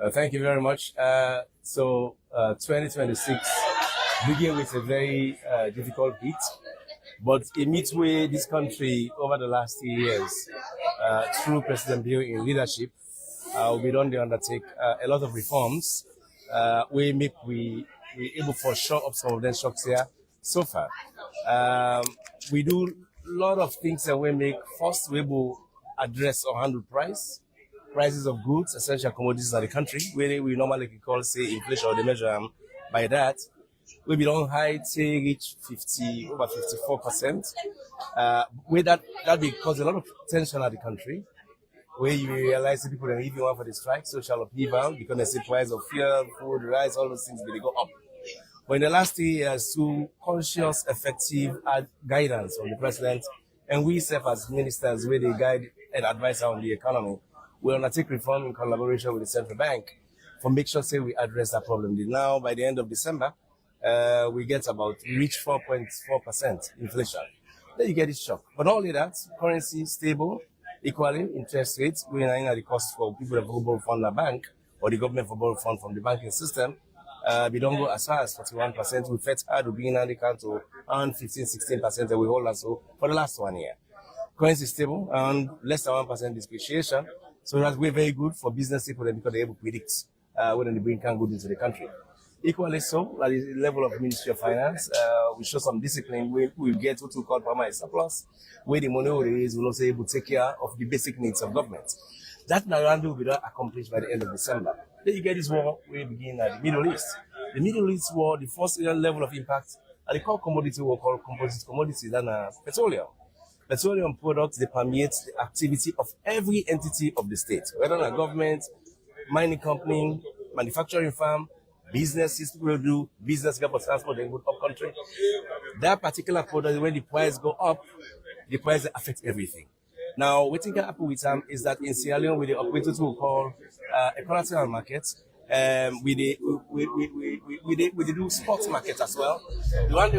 Thank you very much. 2026 begin with a very difficult hit, but in midway, this country over the last 3 years, through President Bill in leadership, we don't undertake a lot of reforms. We able for sure of some of them shocks here so far. We do a lot of things that we make. First, we will address or handle prices of goods, essential commodities in the country, where we normally call, say, inflation, or the measure by that. We belong high, say, reach over 54%. Where that will cause a lot of tension at the country, where you realize the people that even want for the strike, social upheaval, because they see price of fuel, food, rice, all those things, they go up. But in the last 3 years, through conscious, effective guidance from the president, and we serve as ministers where they guide and advise on the economy, we undertake reform in collaboration with the central bank for make sure say we address that problem. Now, by the end of December, we reach 4.4% inflation. Then you get this shock. But not only that, currency stable, equally interest rates, we are in the cost for people that borrow from the bank or the government for borrow fund from the banking system. We don't go as far as 41%. We fed hard to be in the account to earn 15-16% that we hold us for the last 1 year. Currency stable and less than 1% depreciation. So that's very good for business people because they're able to predict when they bring goods into the country. Equally so, at the level of Ministry of Finance, we show some discipline. We get what we call primary surplus, where the money we raise will also able to take care of the basic needs of government. That now will be accomplished by the end of December. Then you get this war, we begin at the Middle East. The Middle East war, the first level of impact, they call commodity, we call composite commodities, than petroleum. Petroleum products, they permeate the activity of every entity of the state, whether a government, mining company, manufacturing firm, businesses, people will do business for transport and good up country. That particular product, when the price go up, the price affects everything. Now, what can happen with them is that in Sierra Leone, we operate what we call a collateral market. We do sports market as well. The one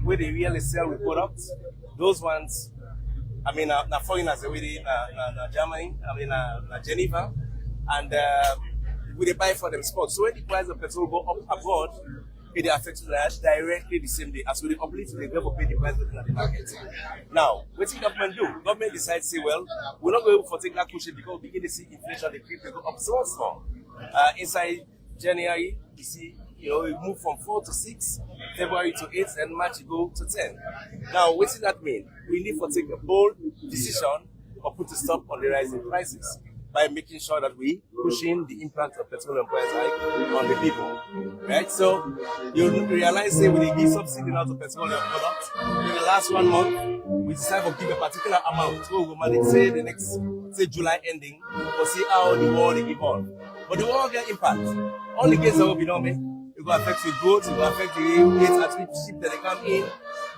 where they really sell with products, those ones, I mean, foreigners already in Germany, Geneva, and we buy for them sports. So when the price of petrol go up abroad, it affects that directly the same day as we uplift the government pay the price within the market. Now, what the government do? Government decides say, well, we're not going to take that cushion because we begin to see inflation, the creep go up so small. Inside January, you see, we move from 4 to 6, February to 8, and March go to 10. Now, what does that mean? We need to take a bold decision or put a stop on the rising prices by making sure that we pushing the impact of petroleum price hike on the people, right? So you realize that when they give subsidy now to petroleum products, in the last 1 month, we decide to give a particular amount. So we manage say the next, July ending, we'll see how the war they evolve. But the war get impact. All the gains that will be done, it will affect the growth, it will affect the rates at which ship that they come in.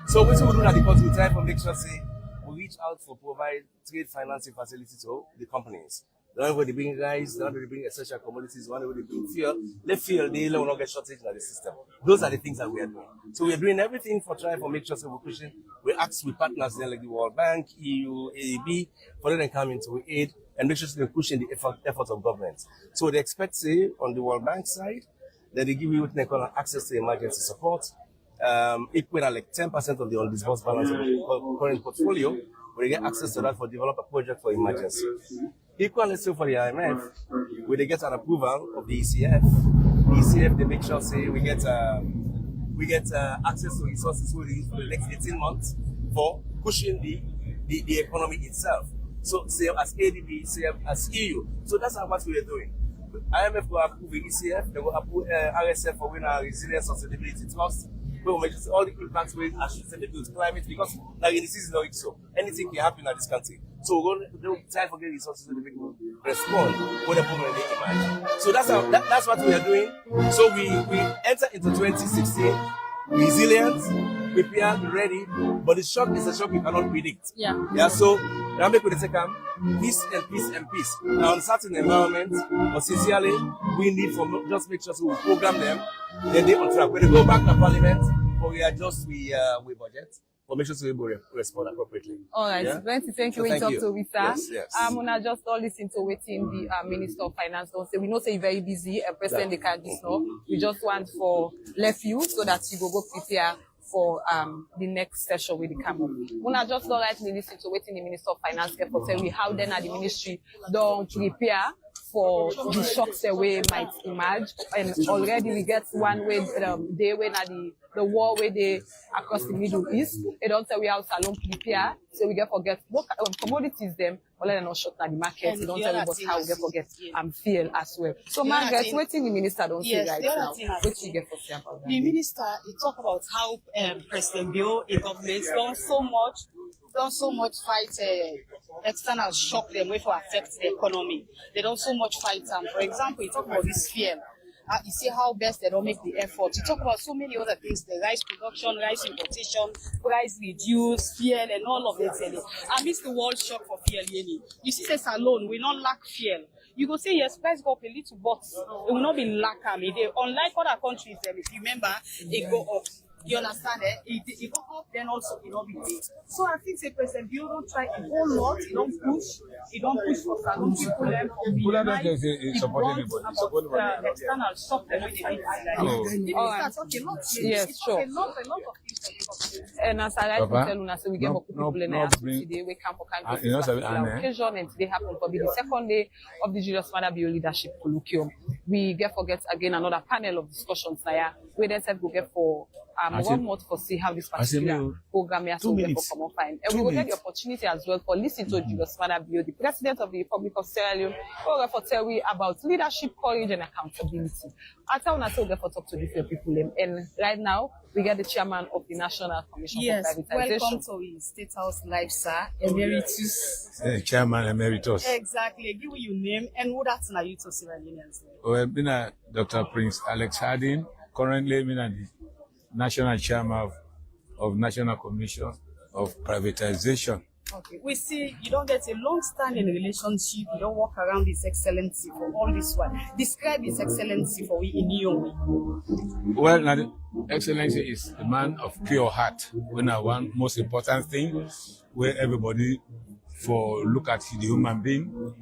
So what we do at the country, we try to make sure say we reach out for provide trade financing facilities to the companies. The one where they bring rice, the one where they bring essential commodities, the one where they bring fuel. They feel they will not get shortage in the system. Those are the things that we are doing. So we are doing everything for trying to make sure that we're pushing. We ask with partners then like the World Bank, EU, AEB, for them to come into aid and make sure that we're pushing the effort of government. So they expect, say, on the World Bank side, that they give you what they call access to emergency support, equal like 10% of the undisbursed balance of the current portfolio, where they get access to that for develop a project for emergency. Equally so for the IMF, where they get an approval of the ECF. ECF, they make sure say we get access to resources for the next 18 months for pushing the economy itself. So same as ADB, same as EU. So that's what we are doing. IMF will approve the ECF, they will approve RSF for winner resilience and sustainability trust. We will make all the impacts with sustainability climate because like in the season of it, so anything can happen in this country. So we're going to try to get resources so the people respond when the problem they emerge. So that's what we are doing. So we enter into 2016 resilient, prepared, ready, but the shock is a shock we cannot predict. Yeah. So now make with the second peace and peace and peace. Now in certain environment, but sincerely, we need for just make sure so we program them, then they on track. When they go back to Parliament, or we adjust we budget. but make sure to be able to respond appropriately. All right. Yeah? Plenty thank you. So We talk you. to Visa. Yes. Una just all listen to waiting the Minister of Finance don't say. We know say you're very busy. President they can't this now. We just want for left you so that you go prepare for the next session with the camera. Una just don't like me listen to waiting the Minister of Finance get for tell we how then at the ministry don't prepare for the shocks that we might emerge. And already we get one way they when at the war where they across the Middle East. They don't say we have salon prepare, so we get forget what commodities them, or let them not shut down the market. They don't tell us how we get forget fuel as well. So Margaret, waiting the minister don't say right now. What you get for say about that? The minister he talk about how President Bill in government done so much fight external shock them way for affect the economy. They don't so much fight for example, he talk about this fear. You see how best they don't make the effort. You talk about so many other things, the rice production, rice importation, price reduce, fuel and all of it. I miss the world shock for fuel. You see this alone, we don't lack fuel. You go say yes, price go up a little, but it will not be lack. Unlike other countries, if you remember, it go up. You understand it? It go up, then also it don't be big. So I think the President Bill don't try a whole lot. He don't push for salon people them from behind. He runs about external shock them with the Yes, sure. A lot of things. And as I like to tell you, so we get more people in our today. We come for kind of occasion, and today happen to be the second day of the Julius Maada leadership colloquium. We get again another panel of discussions there. We then said we get for 1 month for see how this particular program here so we for come fine. And we will get the opportunity as well for listening to Julius Maada, the President of the Republic of Sierra Leone, who for tell we about leadership, courage, and accountability. I tell you so for talk to different people. And right now we get the chairman of the National Commission for Privatization. Welcome to his State House Live, sir. Emeritus. Chairman Emeritus. Exactly. Give me your name and who that's now you to Sierra Leoneans. Well, been Dr. Prince Alex Harding. Currently, been the National Chairman of National Commission of Privatization. Okay. We see you don't get a long-standing relationship. You don't walk around His Excellency for all this one. Describe His Excellency for we in your way. Well, now, the Excellency is a man of pure heart. When I want most important thing, where everybody for look at the human being.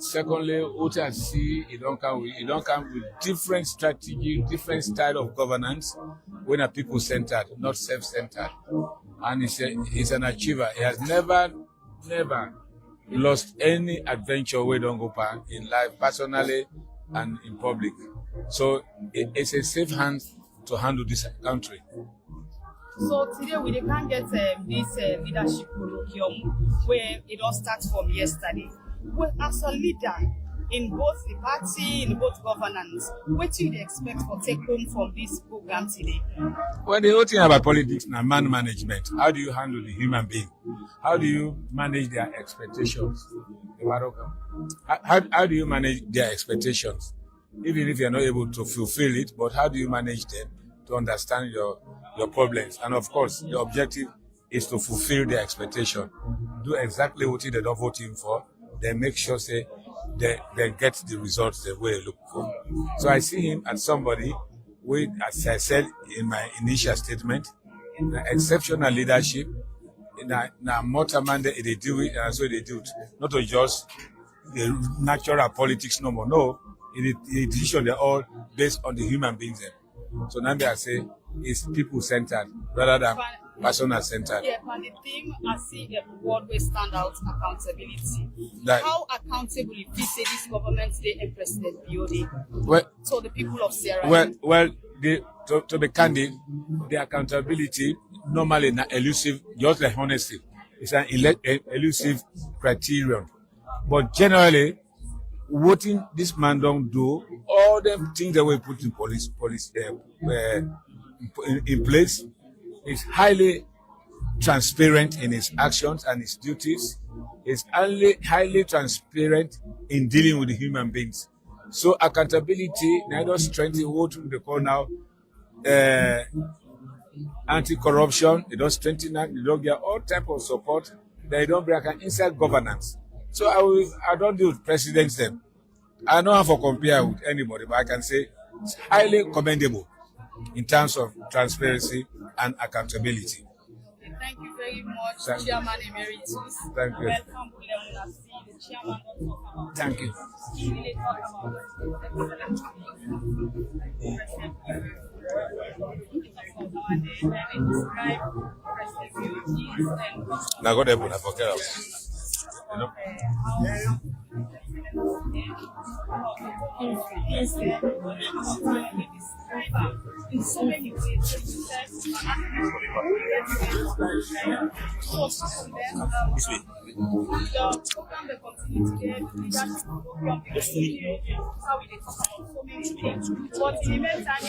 Secondly, what I see, it don't come with different strategy, different style of governance. When are people centered, not self-centered, and he's an achiever. He has never lost any adventure we don't go by in life, personally and in public. So it's a safe hand to handle this country. So today we can't get this leadership colloquium where it all starts from yesterday. Well, as a leader in both the party, in both governance, what do you expect for take home from this program today? Well, the whole thing about politics and man management, how do you handle the human being? How do you manage their expectations? How do you manage their expectations? Even if you're not able to fulfill it, but how do you manage them to understand your problems? And of course, the objective is to fulfill their expectation. Do exactly what they don't vote in for. Then make sure say they get the results they will look for. So I see him as somebody with, as I said in my initial statement, exceptional leadership. Now, mortal mandate they do it, and so they do it. Not to just the natural politics no more. No, the decision they're all based on the human beings. So now I say it's people centered rather than personal centered. Yeah, but the theme I see the word will stand out accountability. How accountable if you say this government today and President Biode to the people of Sierra Leone? Well, to be candid, the accountability normally not elusive, just like honesty. It's an elusive criterion. But generally, what this man don't do, all the things that we put in in place, is highly transparent in his actions and his duties. Is highly transparent in dealing with the human beings. So accountability, neither strengthen what they call now anti-corruption. They don't strengthen that. They don't get all type of support. They don't break an inside governance. So I don't deal with presidents then. I don't have to compare with anybody, but I can say it's highly commendable in terms of transparency and accountability. Thank you very much, Thank you. Chairman Emeritus. Thank you. Welcome, William. The Chairman will talk about. Thank you. He will talk about Now go there, but I forget. You know? In so many ways, the program will continue to get the leadership program how we talk about so many things. But in the meantime,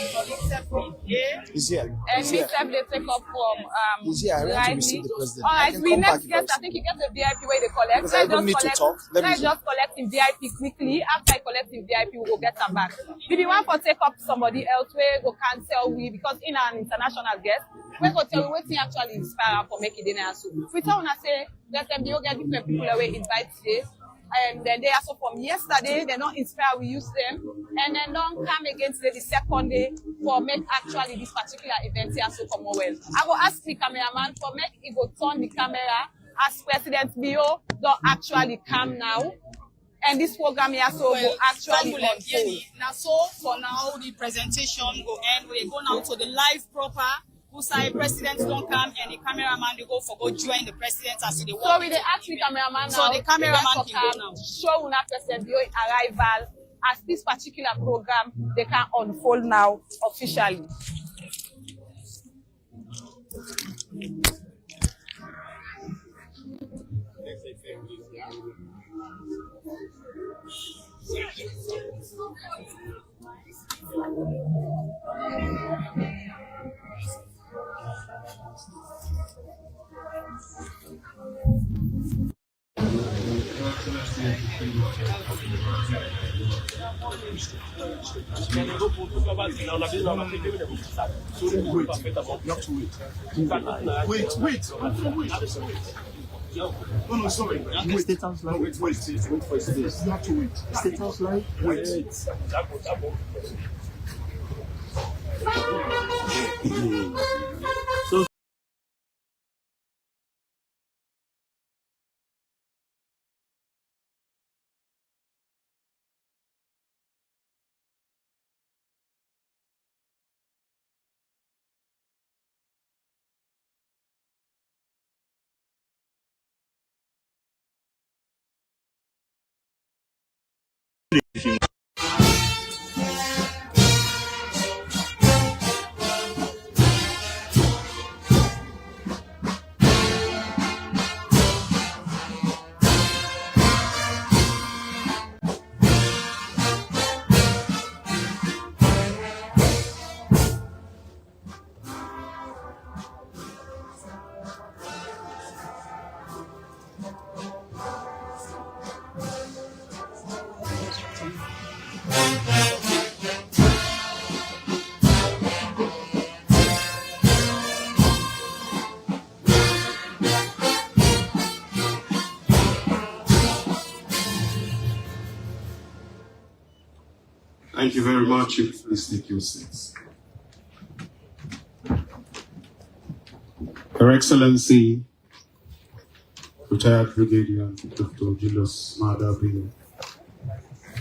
He's here. And we step they take up from He's here. I want to Lightning. receive the president. All I right, can we come next back if get. I I think you get the VIP where they collect. Because I don't need to talk. Let's just collect in VIP quickly. After I collect in VIP, we will get them back. If you want to take up somebody else, we go cancel we because in an international guest, we go tell you what actually inspire for make it dinner. So we tell us say that them you get different people away invite today. And then they also from yesterday, they're not inspired, we use them. And then don't come again today, the second day, for make actually this particular event here so come well. I will ask the cameraman for make he go turn the camera as President Bio don't actually come now. And this program here so will actually unfold. Now, so for now, the presentation will end. We go now to the live proper. Who say president don't come and the cameraman they go join the president as they So walk. we dey ask the cameraman now. So the cameraman can go now. Show una President Bio arrival as this particular program they can unfold now officially. Wait. No, sorry. State House Live. Wait for this. You have to wait. State House Live. Wait. So. Thank you very much. Please take your seats. Her Excellency, retired Brigadier Dr. Julius Maada,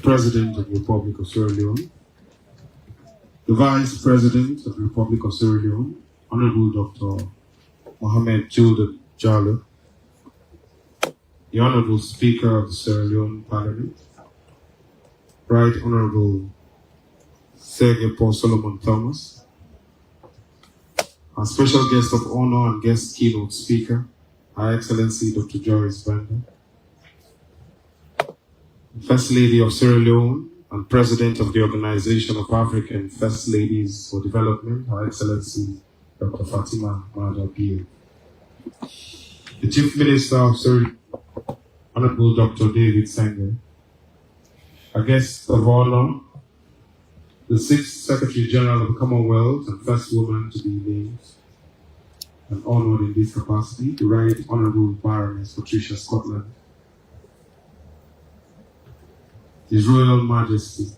President of the Republic of Sierra Leone, the Vice President of the Republic of Sierra Leone, Honorable Dr. Mohamed Julde Jallo, the Honorable Speaker of the Sierra Leone Parliament, Right Honorable Sergey Paul Solomon Thomas, our special guest of honor and guest keynote speaker, Her Excellency Dr. Joyce Banda, First Lady of Sierra Leone and President of the Organization of African First Ladies for Development, Her Excellency Dr. Fatima Maada Bio, the Chief Minister of Sierra Leone, Honorable Dr. David Sanger, a guest of honor, the 6th Secretary General of the Commonwealth and first woman to be named and honored in this capacity, the Right Honorable Baroness Scotland, His Royal Majesty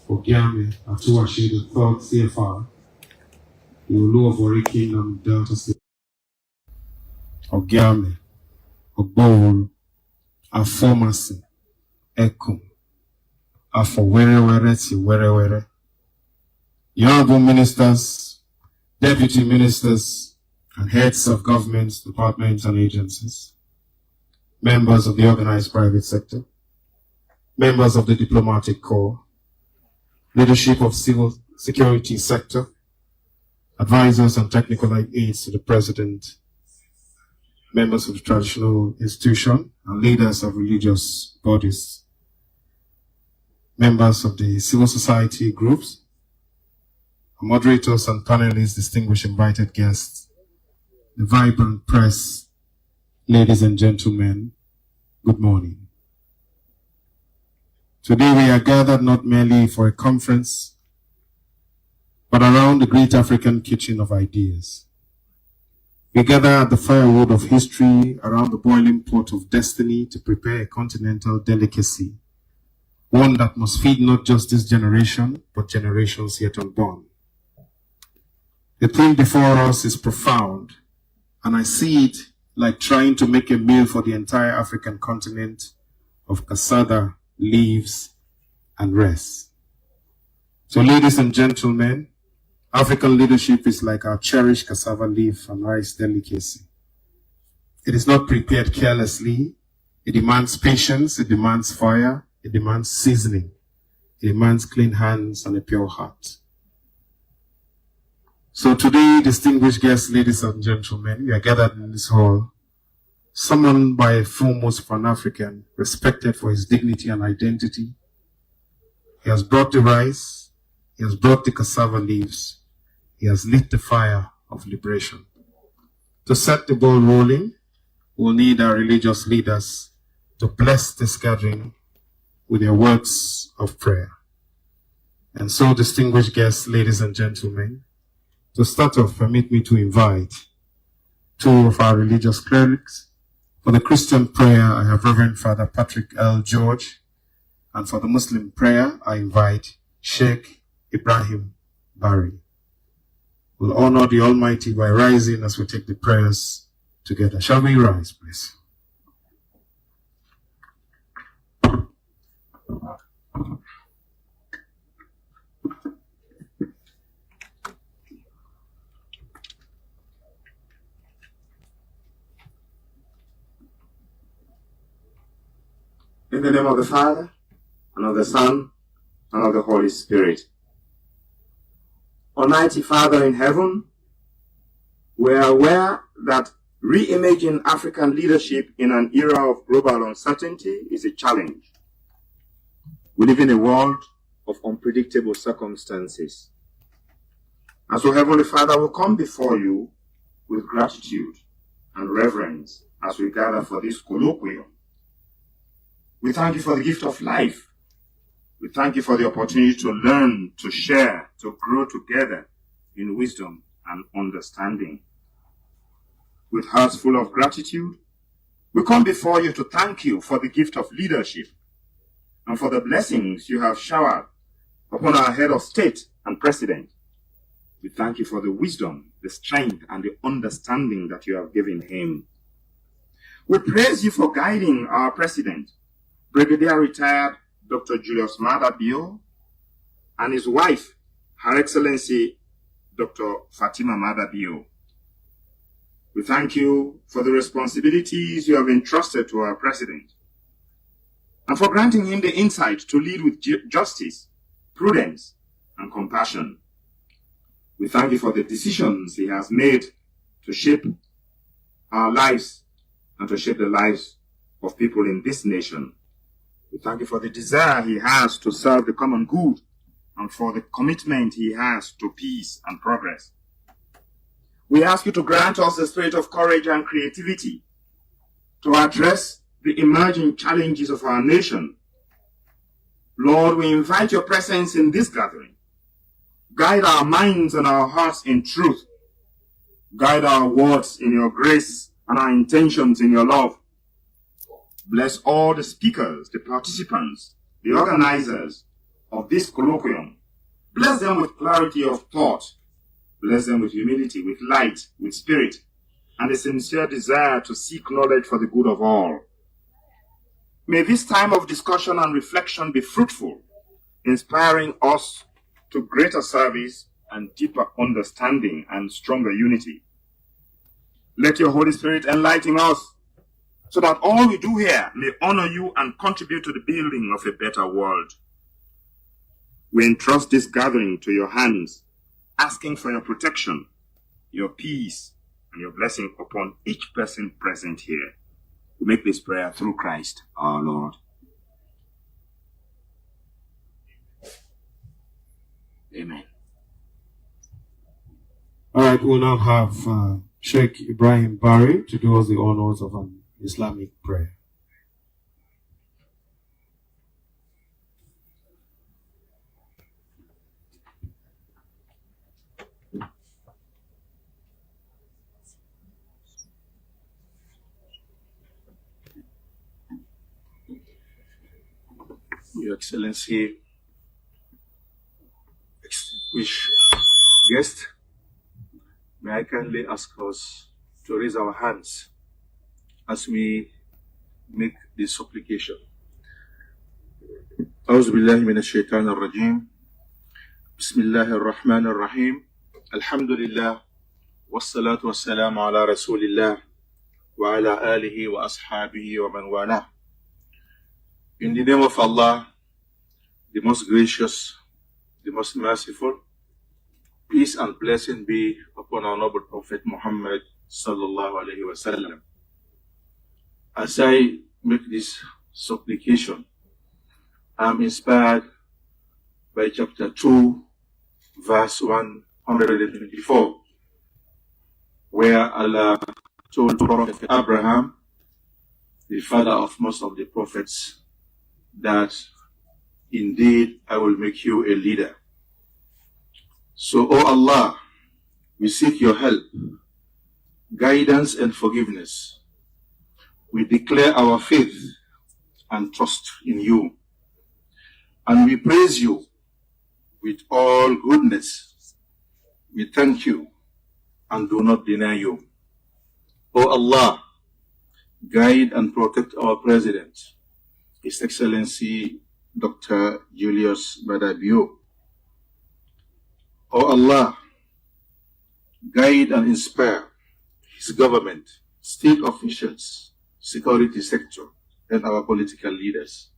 Ogiame Atuashe III CFR, Ulu of Oriki and Delta State, Ogiame, Ogbol, Afomasi, Ekum, Afo Were Si Were. Honorable ministers, deputy ministers, and heads of governments, departments, and agencies, members of the organized private sector, members of the diplomatic corps, leadership of civil security sector, advisors and technical aides to the president, members of the traditional institution, and leaders of religious bodies, members of the civil society groups, moderators and panelists, distinguished invited guests, the vibrant press, ladies and gentlemen, good morning. Today we are gathered not merely for a conference, but around the great African kitchen of ideas. We gather at the firewood of history around the boiling pot of destiny to prepare a continental delicacy, one that must feed not just this generation, but generations yet unborn. The thing before us is profound, and I see it like trying to make a meal for the entire African continent of cassava, leaves, and rest. So ladies and gentlemen, African leadership is like our cherished cassava leaf and rice delicacy. It is not prepared carelessly. It demands patience, it demands fire, it demands seasoning, it demands clean hands and a pure heart. So today, distinguished guests, ladies and gentlemen, we are gathered in this hall, summoned by a foremost Pan-African, respected for his dignity and identity. He has brought the rice, he has brought the cassava leaves, he has lit the fire of liberation. To set the ball rolling, we'll need our religious leaders to bless this gathering with their words of prayer. And so, distinguished guests, ladies and gentlemen, to start off, permit me to invite two of our religious clerics. For the Christian prayer, I have Reverend Father Patrick L. George. And for the Muslim prayer, I invite Sheikh Ibrahim Bari. We'll honor the Almighty by rising as we take the prayers together. Shall we rise, please? In the name of the Father, and of the Son, and of the Holy Spirit. Almighty Father in heaven, we are aware that reimagining African leadership in an era of global uncertainty is a challenge. We live in a world of unpredictable circumstances. And so, Heavenly Father, we come before you with gratitude and reverence as we gather for this colloquium. We thank you for the gift of life. We thank you for the opportunity to learn, to share, to grow together in wisdom and understanding. With hearts full of gratitude, we come before you to thank you for the gift of leadership and for the blessings you have showered upon our head of state and president. We thank you for the wisdom, the strength, and the understanding that you have given him. We praise you for guiding our president, Brigadier Retired Dr. Julius Maada, and his wife, Her Excellency Dr. Fatima Maada. We thank you for the responsibilities you have entrusted to our president, and for granting him the insight to lead with justice, prudence, and compassion. We thank you for the decisions he has made to shape our lives and to shape the lives of people in this nation. We thank you for the desire he has to serve the common good and for the commitment he has to peace and progress. We ask you to grant us the spirit of courage and creativity to address the emerging challenges of our nation. Lord, we invite your presence in this gathering. Guide our minds and our hearts in truth. Guide our words in your grace and our intentions in your love. Bless all the speakers, the participants, the organizers of this colloquium. Bless them with clarity of thought, Bless them with humility, with light, with spirit, and a sincere desire to seek knowledge for the good of all. May this time of discussion and reflection be fruitful, inspiring us to greater service and deeper understanding and stronger unity. Let your Holy Spirit enlighten us so that all we do here may honor you and contribute to the building of a better world. We entrust this gathering to your hands, asking for your protection, your peace, and your blessing upon each person present here. We make this prayer through Christ our Lord. Amen. All right, we'll now have Sheikh Ibrahim Bari to do us the honors of an Islamic prayer. Your Excellency, distinguished guest, may I kindly ask us to raise our hands as we make this supplication. أعوذ بالله من الشيطان الرجيم بسم الله الرحمن الرحيم الحمد لله والصلاة والسلام على رسول الله وعلى آله وأصحابه ومن والاه. In the name of Allah, the most gracious, the most merciful, peace and blessing be upon our noble Prophet Muhammad sallallahu alaihi wasallam. As I make this supplication, I am inspired by chapter 2, verse 124, where Allah told Prophet Abraham, the father of most of the prophets, that indeed I will make you a leader. So, O Allah, we seek your help, guidance and forgiveness. We declare our faith and trust in you. And we praise you with all goodness. We thank you and do not deny you. O Allah, guide and protect our President, His Excellency Dr. Julius Maada. O Allah, guide and inspire His government, state officials, security sector, and our political leaders.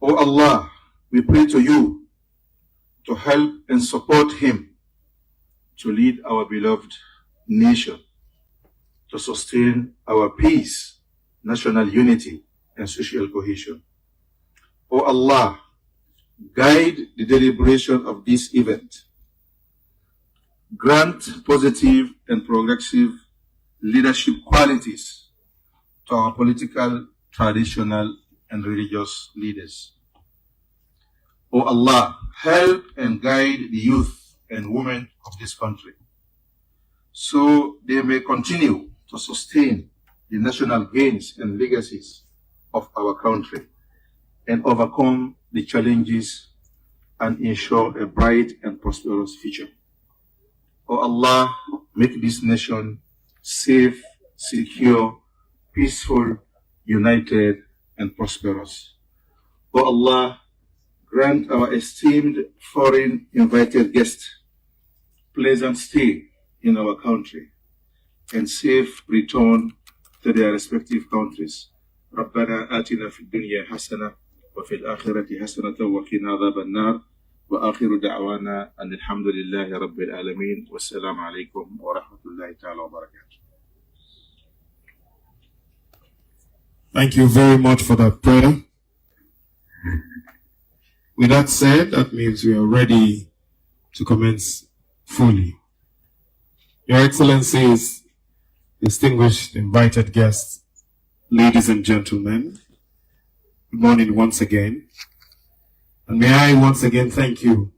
O Allah, we pray to you to help and support him to lead our beloved nation, to sustain our peace, national unity, and social cohesion. O Allah, guide the deliberation of this event. Grant positive and progressive leadership qualities to our political, traditional, and religious leaders. O Allah, help and guide the youth and women of this country so they may continue to sustain the national gains and legacies of our country and overcome the challenges and ensure a bright and prosperous future. O Allah, make this nation safe, secure, peaceful, united, and prosperous. O Allah, grant our esteemed foreign invited guests pleasant stay in our country and safe return to their respective countries. ربنا آتنا في الدنيا حسنة وفي الآخرة حسنة وقنا عذاب النار وآخر دعوانا أن الحمد لله رب العالمين والسلام عليكم ورحمة الله تعالى وبركاته. Thank you very much for that prayer. With that said, that means we are ready to commence fully. Your Excellencies, distinguished invited guests, ladies and gentlemen, good morning once again. And may I once again thank you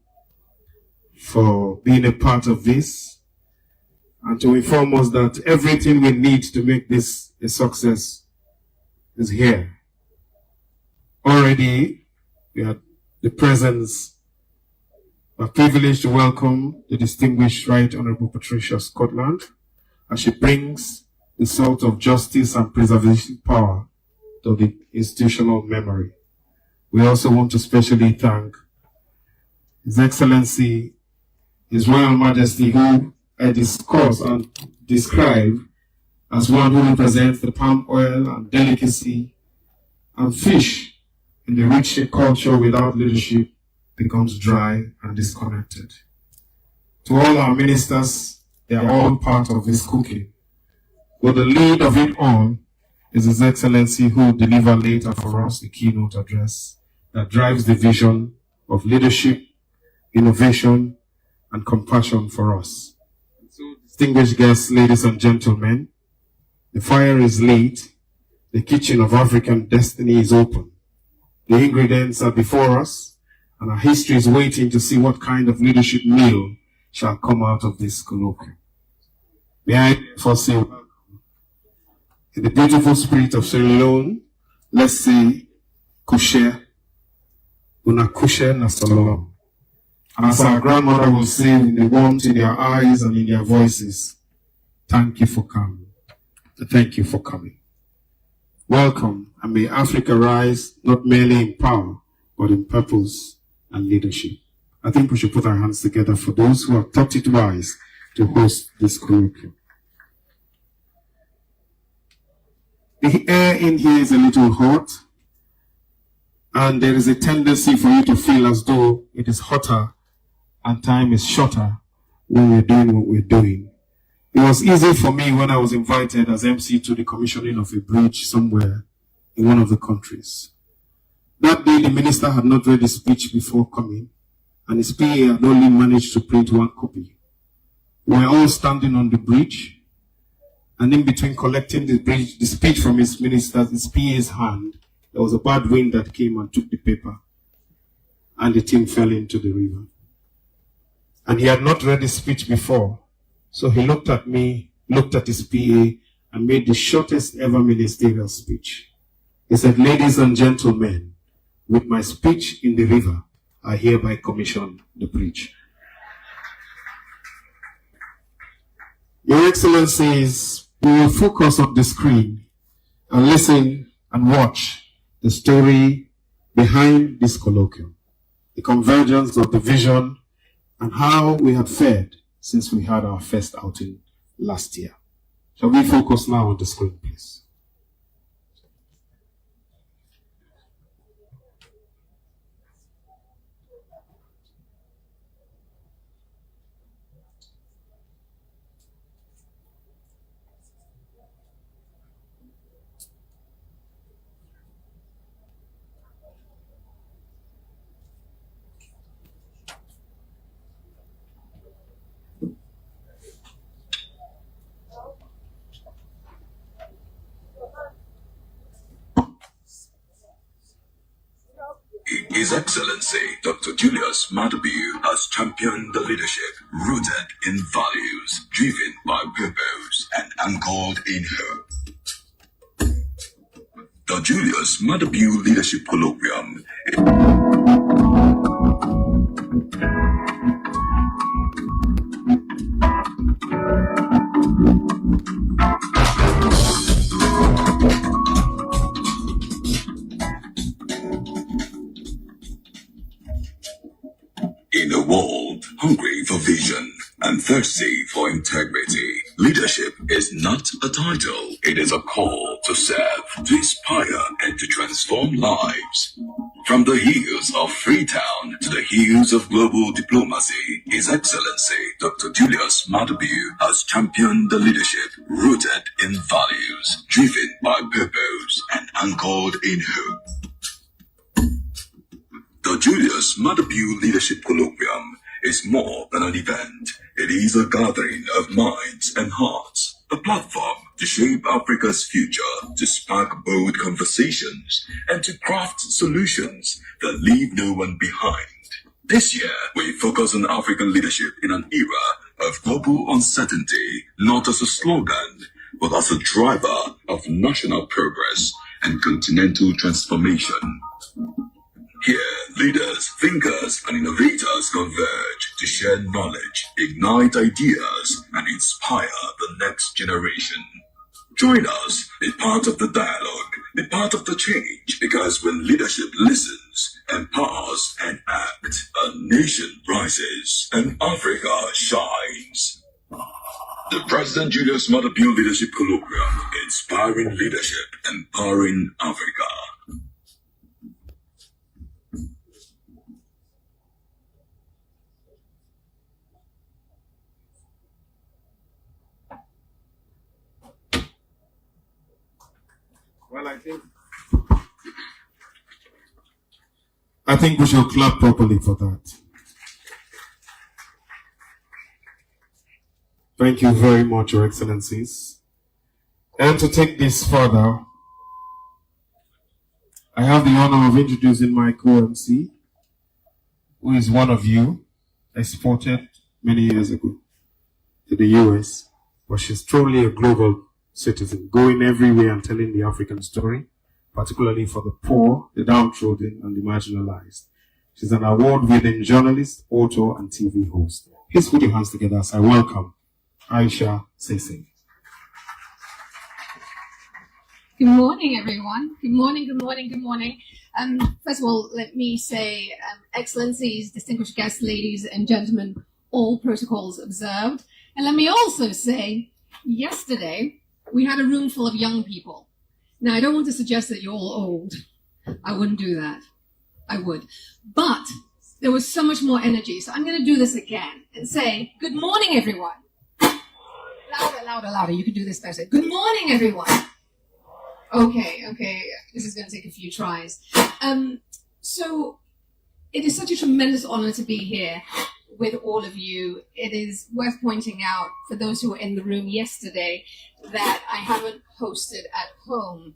for being a part of this and to inform us that everything we need to make this a success is here. Already, we had the presence We're privileged to welcome the distinguished Right Honourable Patricia Scotland as she brings the salt of justice and preservation power to the institutional memory. We also want to specially thank His Excellency, His Royal Majesty, who I discuss and describe as one who represents the palm oil and delicacy and fish in the rich culture without leadership becomes dry and disconnected. To all our ministers, they are all part of this cooking. But the lead of it all is His Excellency, who will deliver later for us the keynote address that drives the vision of leadership, innovation, and compassion for us. So, distinguished guests, ladies and gentlemen, the fire is lit, the kitchen of African destiny is open. The ingredients are before us, and our history is waiting to see what kind of leadership meal shall come out of this colloquium. May I therefore say welcome. In the beautiful spirit of Sierra Leone, let's say, Kushe, Una Kushe na Salom. As our grandmother will say in the warmth in their eyes and in their voices, thank you for coming. Thank you for coming. Welcome, and may Africa rise not merely in power, but in purpose and leadership. I think we should put our hands together for those who have thought it wise to host this colloquium. The air in here is a little hot, and there is a tendency for you to feel as though it is hotter and time is shorter when we're doing what we're doing. It was easy for me when I was invited as MC to the commissioning of a bridge somewhere in one of the countries. That day, the minister had not read his speech before coming, and his PA had only managed to print one copy. We were all standing on the bridge, and in between collecting the speech from his PA's hand, there was a bad wind that came and took the paper, and the thing fell into the river. And he had not read his speech before, so he looked at me, looked at his PA, and made the shortest ever ministerial speech. He said, "Ladies and gentlemen, with my speech in the river, I hereby commission the bridge." Your Excellencies, we will focus on the screen and listen and watch the story behind this colloquium, the convergence of the vision and how we have fared since we had our first outing last year. Shall we focus now on the screen, please? His Excellency Dr. Julius Maada has championed the leadership rooted in values, driven by purpose, and anchored in hope. The Julius Maada Leadership Colloquium in a world hungry for vision and thirsty for integrity, leadership is not a title, it is a call to serve, to inspire, and to transform lives. From the hills of Freetown to the hills of global diplomacy, His Excellency Dr. Julius Maada has championed the leadership rooted in values, driven by purpose, and anchored in hope. The Julius Maada Leadership Colloquium is more than an event. It is a gathering of minds and hearts, a platform to shape Africa's future, to spark bold conversations, and to craft solutions that leave no one behind. This year, we focus on African leadership in an era of global uncertainty, not as a slogan, but as a driver of national progress and continental transformation. Here, leaders, thinkers, and innovators converge to share knowledge, ignite ideas, and inspire the next generation. Join us, be part of the dialogue, be part of the change, because when leadership listens, empowers, and acts, a nation rises and Africa shines. The President Julius Maada Leadership Colloquium, inspiring leadership, empowering Africa. Well, I think we should clap properly for that. Thank you very much, Your Excellencies. And to take this further, I have the honor of introducing my co-MC, who is one of you, exported many years ago to the US, but she's truly a global citizen, going everywhere and telling the African story, particularly for the poor, the downtrodden, and the marginalized. She's an award-winning journalist, author, and TV host. Please put your hands together as I welcome Aisha Sese. Good morning, everyone. Good morning, good morning, good morning. First of all, let me say, Excellencies, distinguished guests, ladies and gentlemen, all protocols observed. And let me also say, yesterday, we had a room full of young people. Now, I don't want to suggest that you're all old. I wouldn't do that. I would. But there was so much more energy. So I'm going to do this again and say, good morning, everyone. Louder, louder, louder. You can do this better. Good morning, everyone. Okay. This is going to take a few tries. So it is such a tremendous honor to be here with all of you. It is worth pointing out, for those who were in the room yesterday, that I haven't hosted at home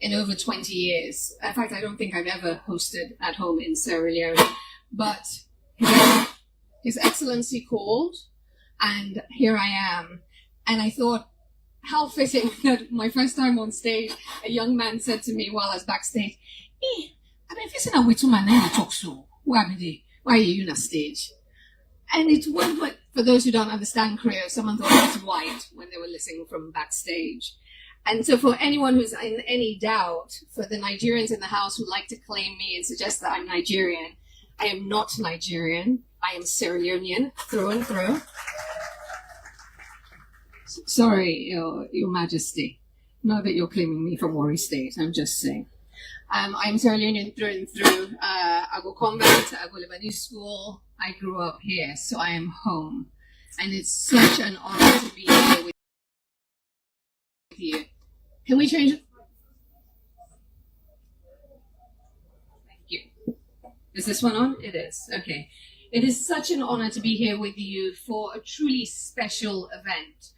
in over 20 years. In fact, I don't think I've ever hosted at home in Sierra Leone. But His Excellency called, and here I am. And I thought, how fitting that my first time on stage, a young man said to me while I was backstage, I've been facing a way to my name to talk so. Why are you on stage? And it was what, for those who don't understand Creole, someone thought I was white when they were listening from backstage. And so for anyone who's in any doubt, for the Nigerians in the house who like to claim me and suggest that I'm Nigerian, I am not Nigerian. I am Sierra Leonean through and through. Sorry, Your Majesty. Not that you're claiming me from Warri State, I'm just saying. I'm Sierra Leonean through and through. I go convent, I go Lebanese school. I grew up here, so I am home. And it's such an honor to be here with you. Can we change it? Thank you. Is this one on? It is. Okay. It is such an honor to be here with you for a truly special event.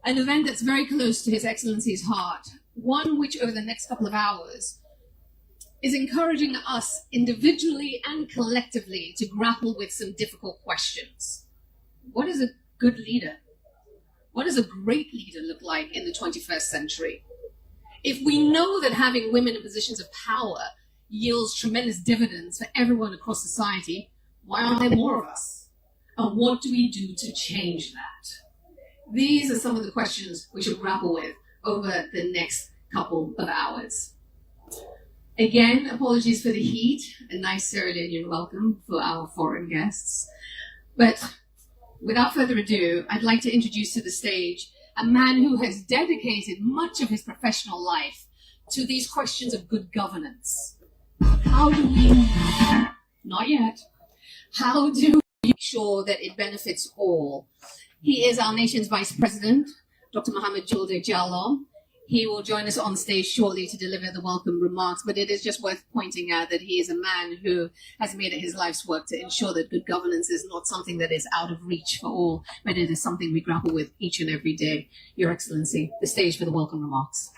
An event that's very close to His Excellency's heart. One which over the next couple of hours is encouraging us individually and collectively to grapple with some difficult questions. What is a good leader? What does a great leader look like in the 21st century? If we know that having women in positions of power yields tremendous dividends for everyone across society, why aren't there more of us? And what do we do to change that? These are some of the questions we should grapple with over the next couple of hours. Again, apologies for the heat. A nice Sierra Leonean welcome for our foreign guests. But without further ado, I'd like to introduce to the stage a man who has dedicated much of his professional life to these questions of good governance. How do we, not yet, how do we ensure that it benefits all? He is our nation's Vice President, Dr. Mohamed Julde Jallow. He will join us on stage shortly to deliver the welcome remarks, but it is just worth pointing out that he is a man who has made it his life's work to ensure that good governance is not something that is out of reach for all, but it is something we grapple with each and every day. Your Excellency, the stage for the welcome remarks.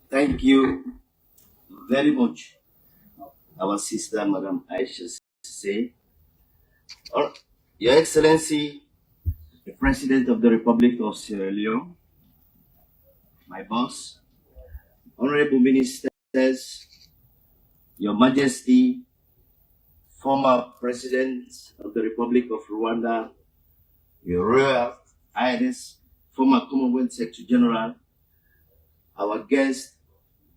Thank you very much. our sister, Madam Aisha, say, Your Excellency, the President of the Republic of Sierra Leone, my boss, Honorable Ministers, Your Majesty, former President of the Republic of Rwanda, Your Royal Highness, former Commonwealth Secretary General, our guests,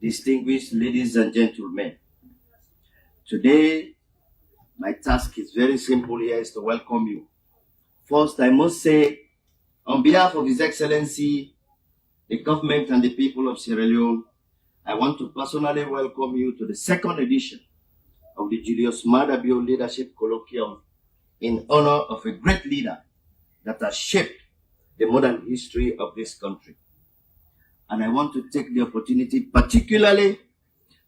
distinguished ladies and gentlemen. Today, my task is very simple here, is to welcome you. First, I must say, on behalf of His Excellency, the government and the people of Sierra Leone, I want to personally welcome you to the second edition of the Julius Maada Leadership Colloquium in honor of a great leader that has shaped the modern history of this country. And I want to take the opportunity particularly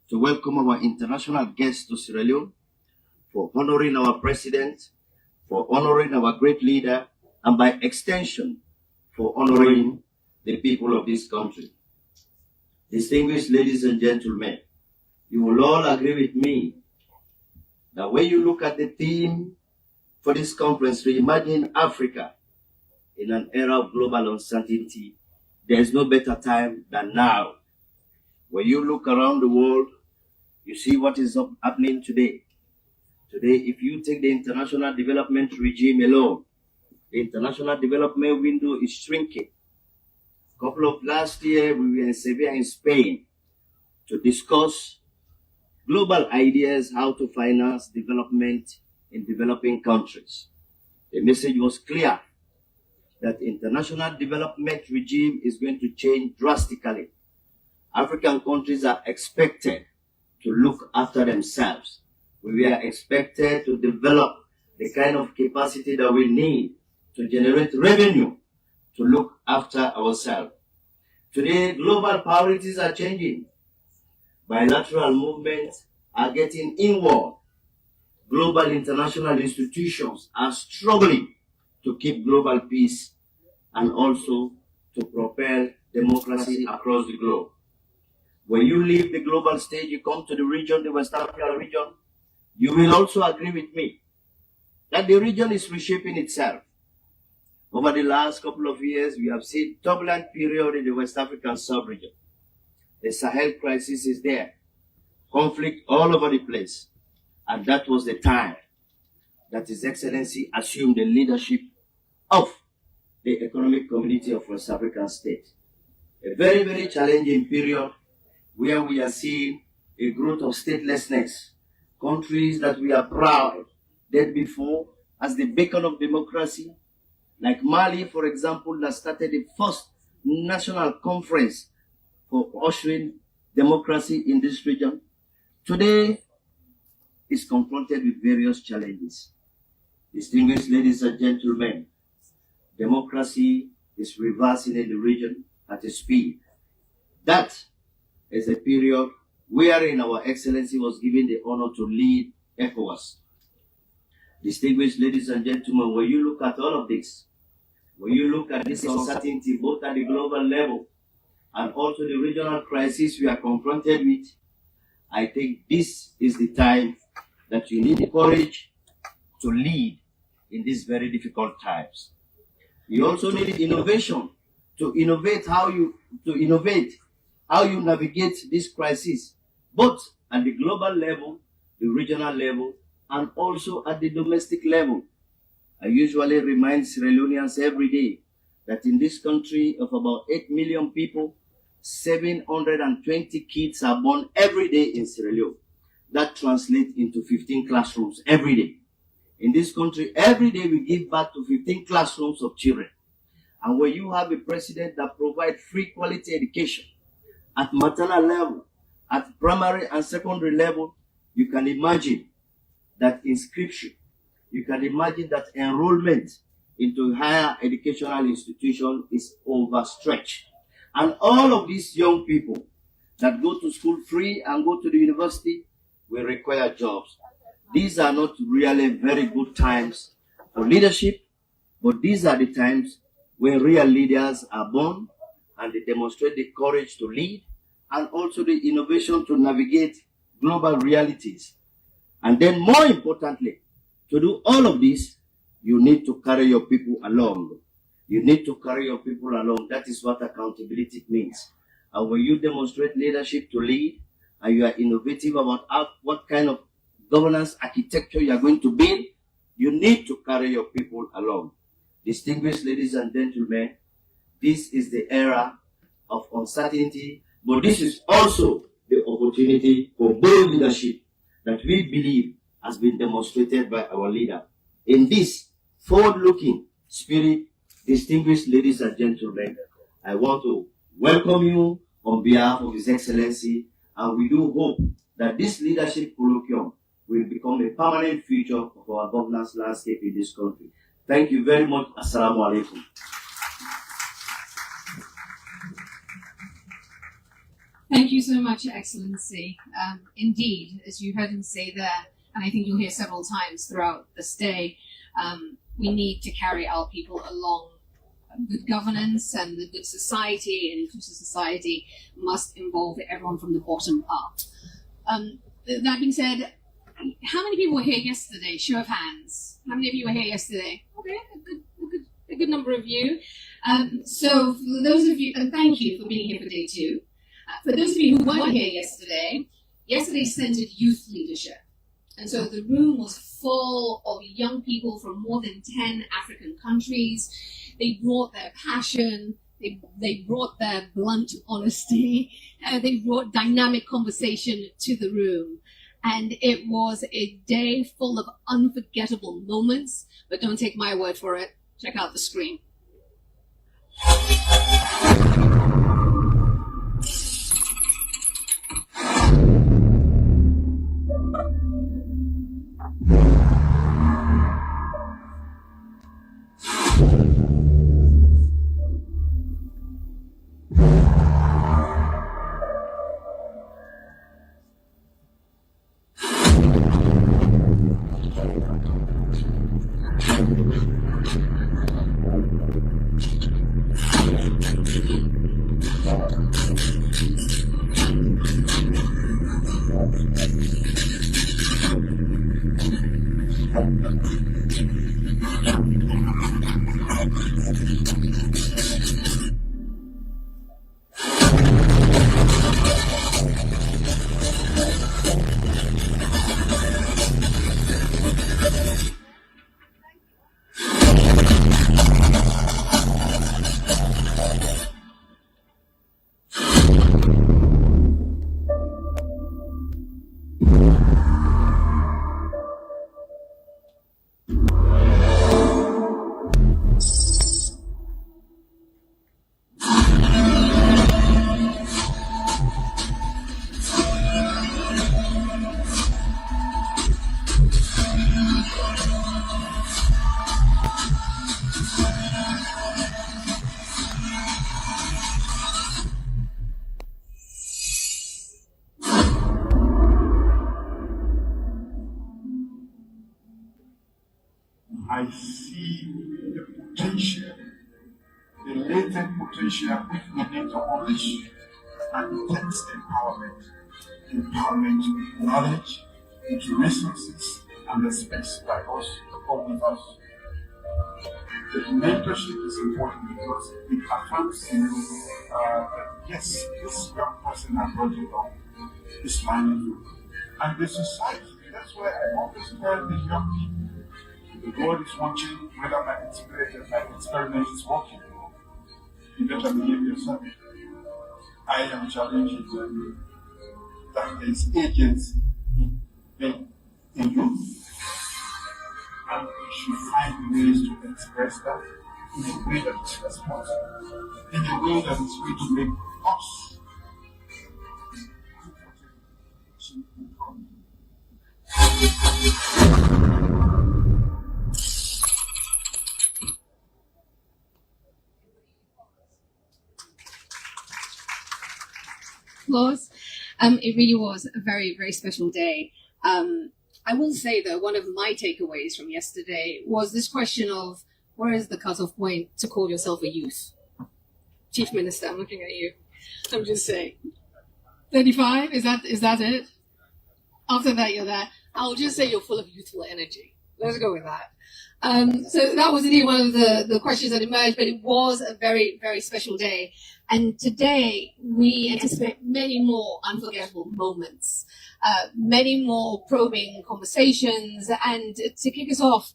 to welcome our international guests to Sierra Leone for honoring our president, for honoring our great leader, and by extension, for honoring the people of this country. Distinguished ladies and gentlemen, you will all agree with me that when you look at the theme for this conference, Reimagine Africa in an era of global uncertainty, there is no better time than now. When you look around the world, you see what is happening today. Today, if you take the international development regime alone, the international development window is shrinking. A couple of last year, we were in Sevilla in Spain to discuss global ideas how to finance development in developing countries. The message was clear that the international development regime is going to change drastically. African countries are expected to look after themselves. We are expected to develop the kind of capacity that we need to generate revenue to look after ourselves. Today, global priorities are changing. Bilateral movements are getting inward. Global international institutions are struggling to keep global peace and also to propel democracy across the globe. When you leave the global stage, you come to the region, the West African region, you will also agree with me that the region is reshaping itself. Over the last couple of years, we have seen turbulent period in the West African sub-region. The Sahel crisis is there, conflict all over the place, and that was the time that His Excellency assumed the leadership of the Economic Community of West African States. A very, very challenging period where we are seeing a growth of statelessness. Countries that we are proud that before as the beacon of democracy, like Mali, for example, that started the first national conference for ushering democracy in this region, today is confronted with various challenges. Distinguished ladies and gentlemen, democracy is reversing in the region at a speed. That is a period wherein our Excellency was given the honor to lead ECOWAS. Distinguished ladies and gentlemen, when you look at all of this, when you look at this uncertainty both at the global level and also the regional crisis we are confronted with, I think this is the time that you need the courage to lead in these very difficult times. You also need innovation to innovate how you navigate this crisis, both at the global level, the regional level, and also at the domestic level. I usually remind Sierra Leoneans every day that in this country of about 8 million people, 720 kids are born every day in Sierra Leone. That translates into 15 classrooms every day. In this country, every day we give birth to 15 classrooms of children. And when you have a president that provides free quality education at maternal level, at primary and secondary level, you can imagine that inscription, you can imagine that enrollment into higher educational institution is overstretched. And all of these young people that go to school free and go to the university will require jobs. These are not really very good times for leadership, but these are the times when real leaders are born and they demonstrate the courage to lead and also the innovation to navigate global realities. And then more importantly, to do all of this, you need to carry your people along. You need to carry your people along. That is what accountability means. And when you demonstrate leadership to lead, and you are innovative about what kind of governance architecture you are going to build, you need to carry your people along. Distinguished ladies and gentlemen, this is the era of uncertainty, but this is also the opportunity for bold leadership that we believe has been demonstrated by our leader. In this forward-looking spirit, distinguished ladies and gentlemen, I want to welcome you on behalf of His Excellency, and we do hope that this leadership colloquium will become a permanent feature of our governance landscape in this country. Thank you very much. Assalamu alaikum. Thank you so much, Excellency. Indeed, as you heard him say there, and I think you'll hear several times throughout this day, we need to carry our people along. Good governance and the good society and inclusive society must involve everyone from the bottom up. That being said, how many people were here yesterday? Show of hands. How many of you were here yesterday? Okay, a good number of you. So for those of you, and thank you for being here for day 2. For those of you who weren't here yesterday centered youth leadership. And so the room was full of young people from more than 10 African countries. They brought their passion, they brought their blunt honesty, they brought dynamic conversation to the room. And it was a day full of unforgettable moments, but don't take my word for it. Check out the screen. I see the potential, the latent potential which we need to unleash, and it takes empowerment. Empowerment with knowledge, with resources, and the space by us or with us. The mentorship is important because it affirms you that yes, this young person has brought you up, is learning you. And the society, that's why I always tell the young people, the world is watching whether my experiment is working. You better believe yourself. I am challenging you that there is agency in you. And we should find ways to express that in a way that is responsible, in a way that is going to make us applause. It really was a very, very special day. I will say that one of my takeaways from yesterday was this question of where is the cutoff point to call yourself a youth? Chief Minister, I'm looking at you. I'm just saying. 35? Is that it? After that, you're there. I'll just say you're full of youthful energy. Let's go with that. So that was indeed one of the questions that emerged, but it was a very, very special day. And today we anticipate many more unforgettable moments, many more probing conversations. And to kick us off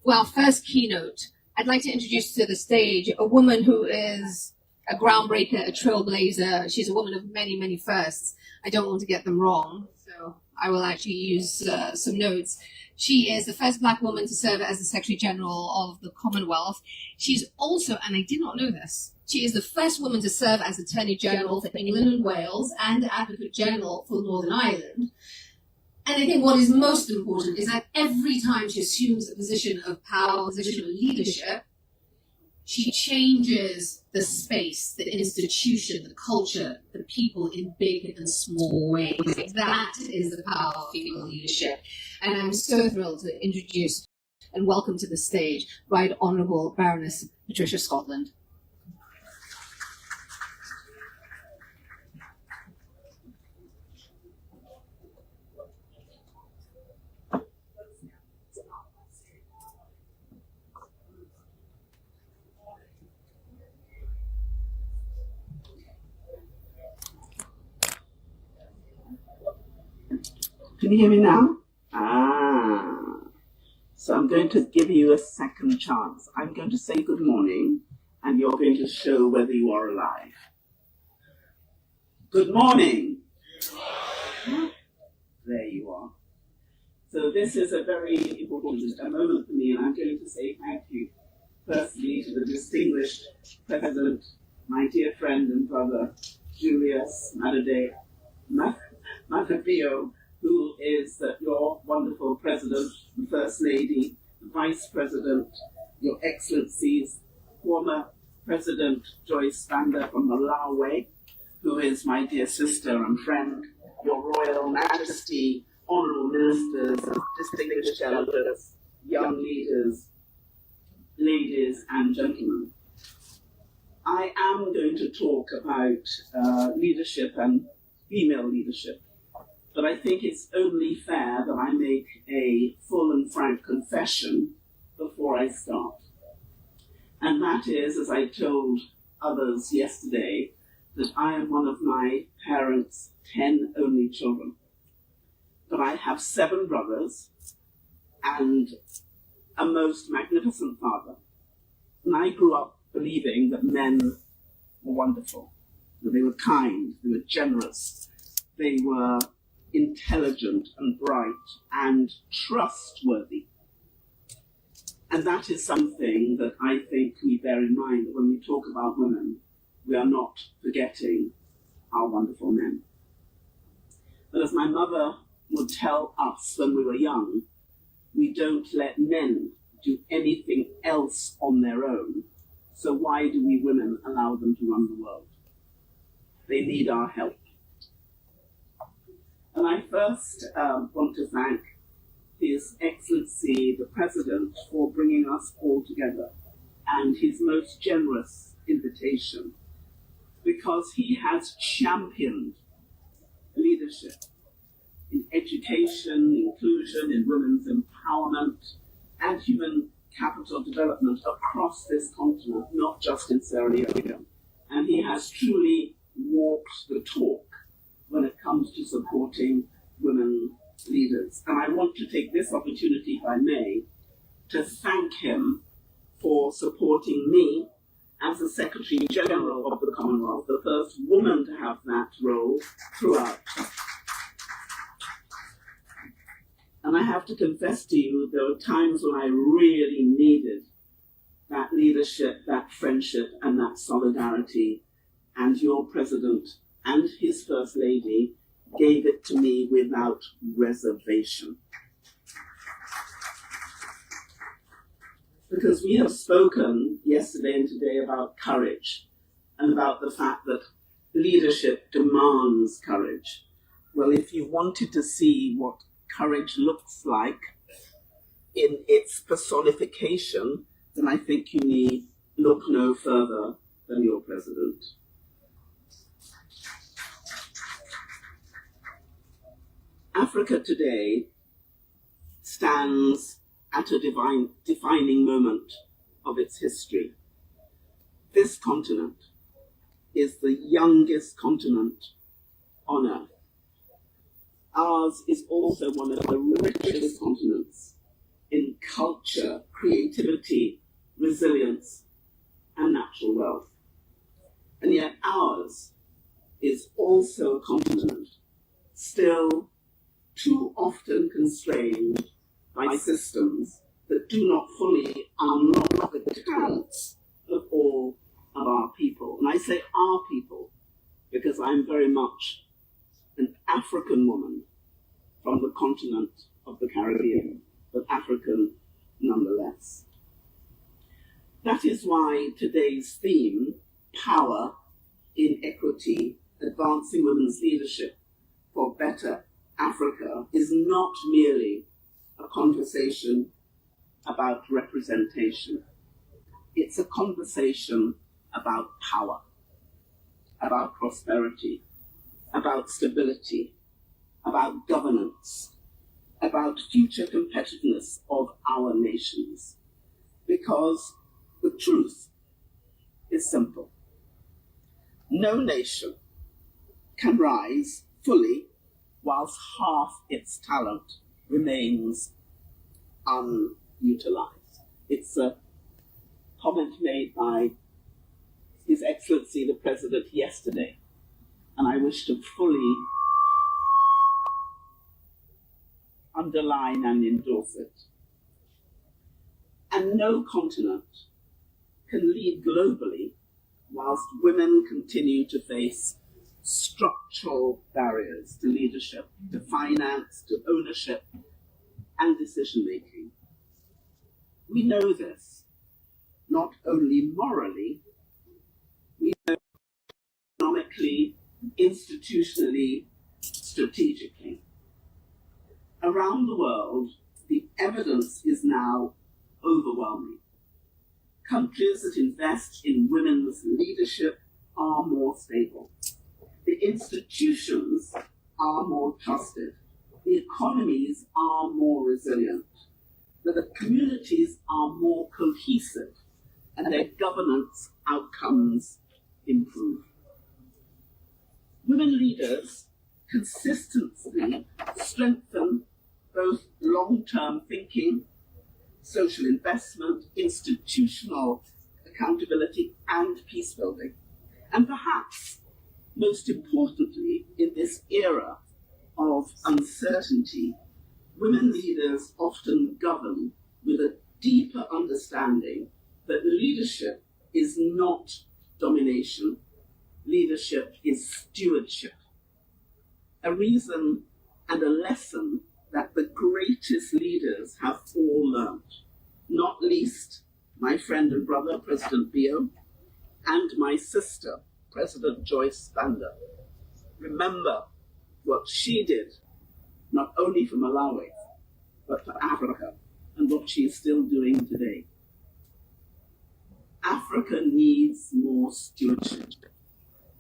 for our first keynote, I'd like to introduce to the stage a woman who is a groundbreaker, a trailblazer. She's a woman of many, many firsts. I don't want to get them wrong, so I will actually use some notes. She is the first Black woman to serve as the Secretary General of the Commonwealth. She's also, and I did not know this, she is the first woman to serve as Attorney General for England and Wales and Advocate General for Northern Ireland. And I think what is most important is that every time she assumes a position of power, a position of leadership, she changes the space, the institution, the culture, the people in big and small ways. That is the power of female leadership. And I'm so thrilled to introduce and welcome to the stage Right Honourable Baroness Scotland. Can you hear me now? So I'm going to give you a second chance. I'm going to say good morning, and you're going to show whether you are alive. Good morning. There you are. So this is a very important moment for me, and I'm going to say thank you, firstly, to the distinguished President, my dear friend and brother, Julius Maada, who is your wonderful President, the First Lady, the Vice President, Your Excellencies, former President Joyce Banda from Malawi, who is my dear sister and friend, Your Royal Majesty, Honourable Ministers, distinguished elders, young leaders, ladies and gentlemen. I am going to talk about leadership and female leadership. But I think it's only fair that I make a full and frank confession before I start. And that is, as I told others yesterday, that I am one of my parents' 10 only children. But I have 7 brothers and a most magnificent father. And I grew up believing that men were wonderful, that they were kind, they were generous, they were intelligent and bright and trustworthy. And that is something that I think we bear in mind, that when we talk about women, we are not forgetting our wonderful men. But as my mother would tell us when we were young, we don't let men do anything else on their own, so why do we women allow them to run the world? They need our help. And I first want to thank His Excellency the President for bringing us all together and his most generous invitation, because he has championed leadership in education, inclusion, in women's empowerment and human capital development across this continent, not just in Sierra Leone. And he has truly walked the talk when it comes to supporting women leaders. And I want to take this opportunity, if I may, to thank him for supporting me as the Secretary General of the Commonwealth, the first woman to have that role throughout. And I have to confess to you, there were times when I really needed that leadership, that friendship, and that solidarity. And your President and his First Lady gave it to me without reservation. Because we have spoken yesterday and today about courage and about the fact that leadership demands courage. Well, if you wanted to see what courage looks like in its personification, then I think you need look no further than your President. Africa today stands at a defining moment of its history. This continent is the youngest continent on Earth. Ours is also one of the richest continents in culture, creativity, resilience, and natural wealth. And yet ours is also a continent still too often constrained by systems that do not fully unlock the talents of all of our people. And I say our people because I'm very much an African woman from the continent of the Caribbean, but African nonetheless. That is why today's theme, Power in Equity, Advancing Women's Leadership for Better Africa, is not merely a conversation about representation. It's a conversation about power, about prosperity, about stability, about governance, about future competitiveness of our nations. Because the truth is simple. No nation can rise fully whilst half its talent remains unutilized. It's a comment made by His Excellency the President yesterday, and I wish to fully underline and endorse it. And no continent can lead globally whilst women continue to face structural barriers to leadership, to finance, to ownership, and decision-making. We know this, not only morally, we know economically, institutionally, strategically. Around the world, the evidence is now overwhelming. Countries that invest in women's leadership are more stable. The institutions are more trusted. The economies are more resilient. The communities are more cohesive, and their governance outcomes improve. Women leaders consistently strengthen both long-term thinking, social investment, institutional accountability, and peace building. And perhaps most importantly, in this era of uncertainty, women leaders often govern with a deeper understanding that leadership is not domination, leadership is stewardship. A reason and a lesson that the greatest leaders have all learned, not least my friend and brother, President Bio, and my sister, President Joyce Banda. Remember what she did, not only for Malawi, but for Africa, and what she is still doing today. Africa needs more stewardship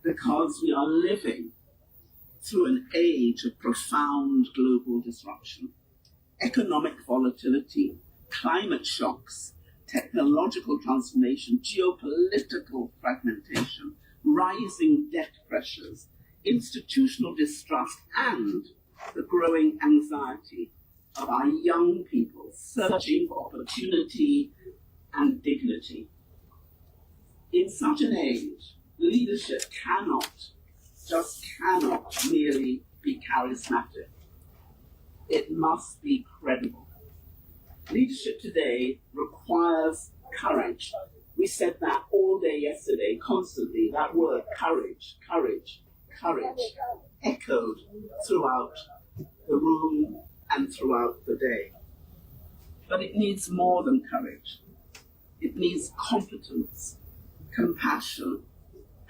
because we are living through an age of profound global disruption, economic volatility, climate shocks, technological transformation, geopolitical fragmentation, rising debt pressures, institutional distrust, and the growing anxiety of our young people searching for opportunity and dignity. In such an age, leadership just cannot merely be charismatic. It must be credible. Leadership today requires courage. We said that all day yesterday, constantly, that word courage, courage, courage, echoed throughout the room and throughout the day. But it needs more than courage. It needs competence, compassion,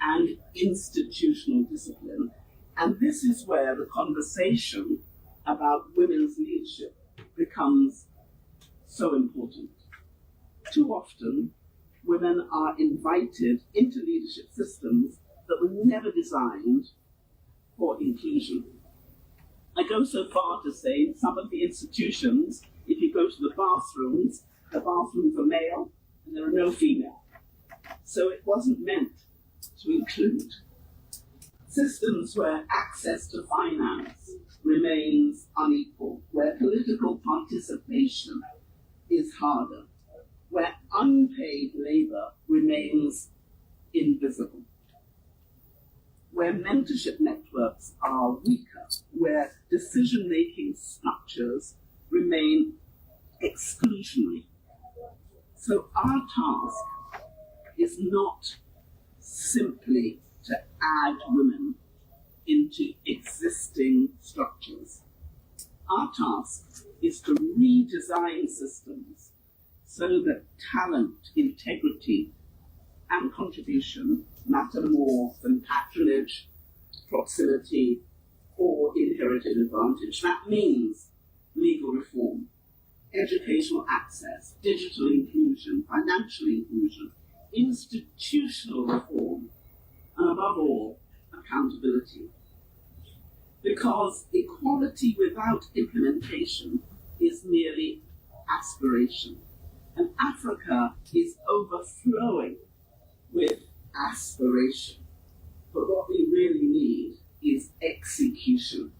and institutional discipline. And this is where the conversation about women's leadership becomes so important. Too often, women are invited into leadership systems that were never designed for inclusion. I go so far to say some of the institutions If you go to the bathrooms are male and there are no female. So it wasn't meant to include systems where access to finance remains unequal, where political participation is harder, where unpaid labor remains invisible, where mentorship networks are weaker, where decision-making structures remain exclusionary. So our task is not simply to add women into existing structures. Our task is to redesign systems so that talent, integrity, and contribution matter more than patronage, proximity, or inherited advantage. That means legal reform, educational access, digital inclusion, financial inclusion, institutional reform, and above all, accountability. Because equality without implementation is merely aspiration. And Africa is overflowing with aspiration. But what we really need is execution.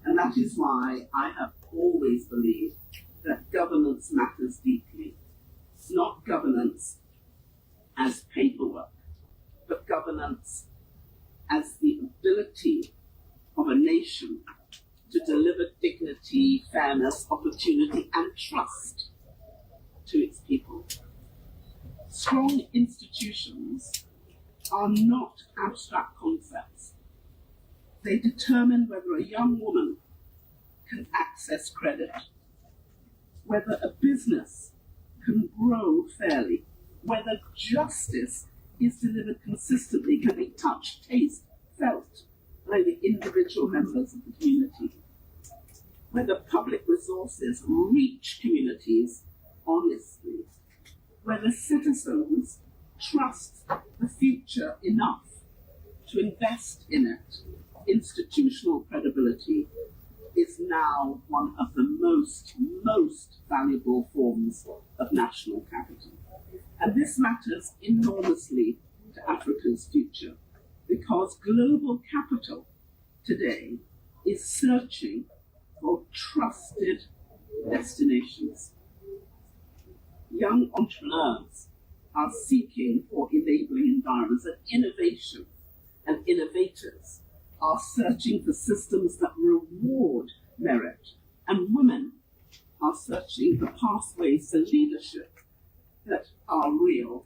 And that is why I have always believed that governance matters deeply. Not governance as paperwork, but governance as the ability of a nation to deliver dignity, fairness, opportunity, and trust to its people. Strong institutions are not abstract concepts. They determine whether a young woman can access credit, whether a business can grow fairly, whether justice is delivered consistently, can be touched, tasted, felt by the individual members of the community, whether public resources reach communities honestly, whether citizens trust the future enough to invest in it. Institutional credibility is now one of the most valuable forms of national capital. And this matters enormously to Africa's future, because global capital today is searching for trusted destinations. Young entrepreneurs are seeking for enabling environments, and innovation and innovators are searching for systems that reward merit, and women are searching for pathways to leadership that are real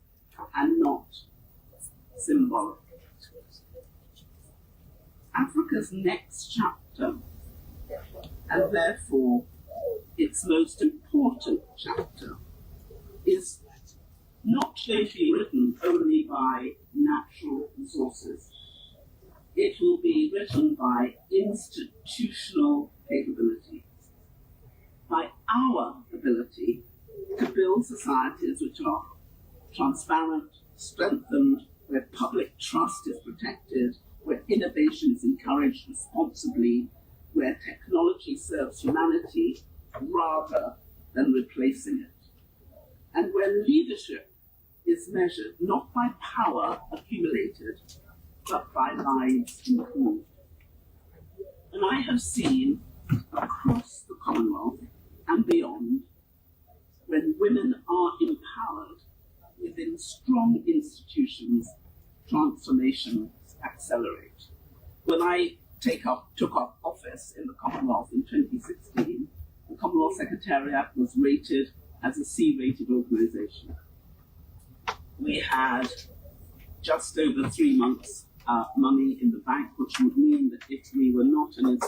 and not symbolic. Africa's next chapter, and therefore its most important chapter, is not going to be written only by natural resources. It will be written by institutional capabilities, by our ability to build societies which are transparent, strengthened, where public trust is protected, where innovation is encouraged responsibly, where technology serves humanity rather than replacing it, and where leadership is measured not by power accumulated, but by lives improved. And I have seen across the Commonwealth and beyond, when women are empowered within strong institutions, transformations accelerate. When I took up office in the Commonwealth in 2016, the Commonwealth Secretariat was rated as a C-rated organisation. We had just over 3 months money in the bank, which would mean that if we were not an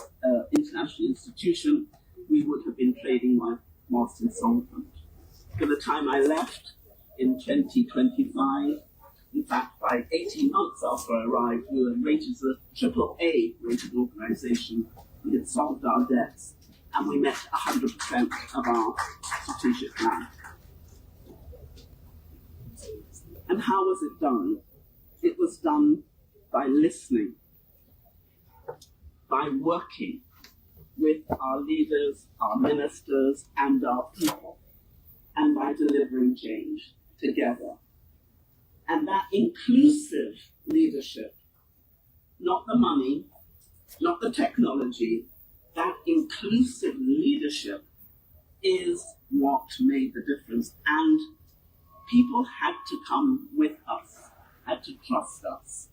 international institution, we would have been trading whilst insolvent. By the time I left in 2025, in fact, by 18 months after I arrived, we were rated as a AAA rated organisation. We had solved our debts, and we met 100% of our strategic plan. And how was it done? It was done by listening, by working, with our leaders, our ministers, and our people, and by delivering change together. And that inclusive leadership, not the money, not the technology, that inclusive leadership is what made the difference. And people had to come with us, had to trust us.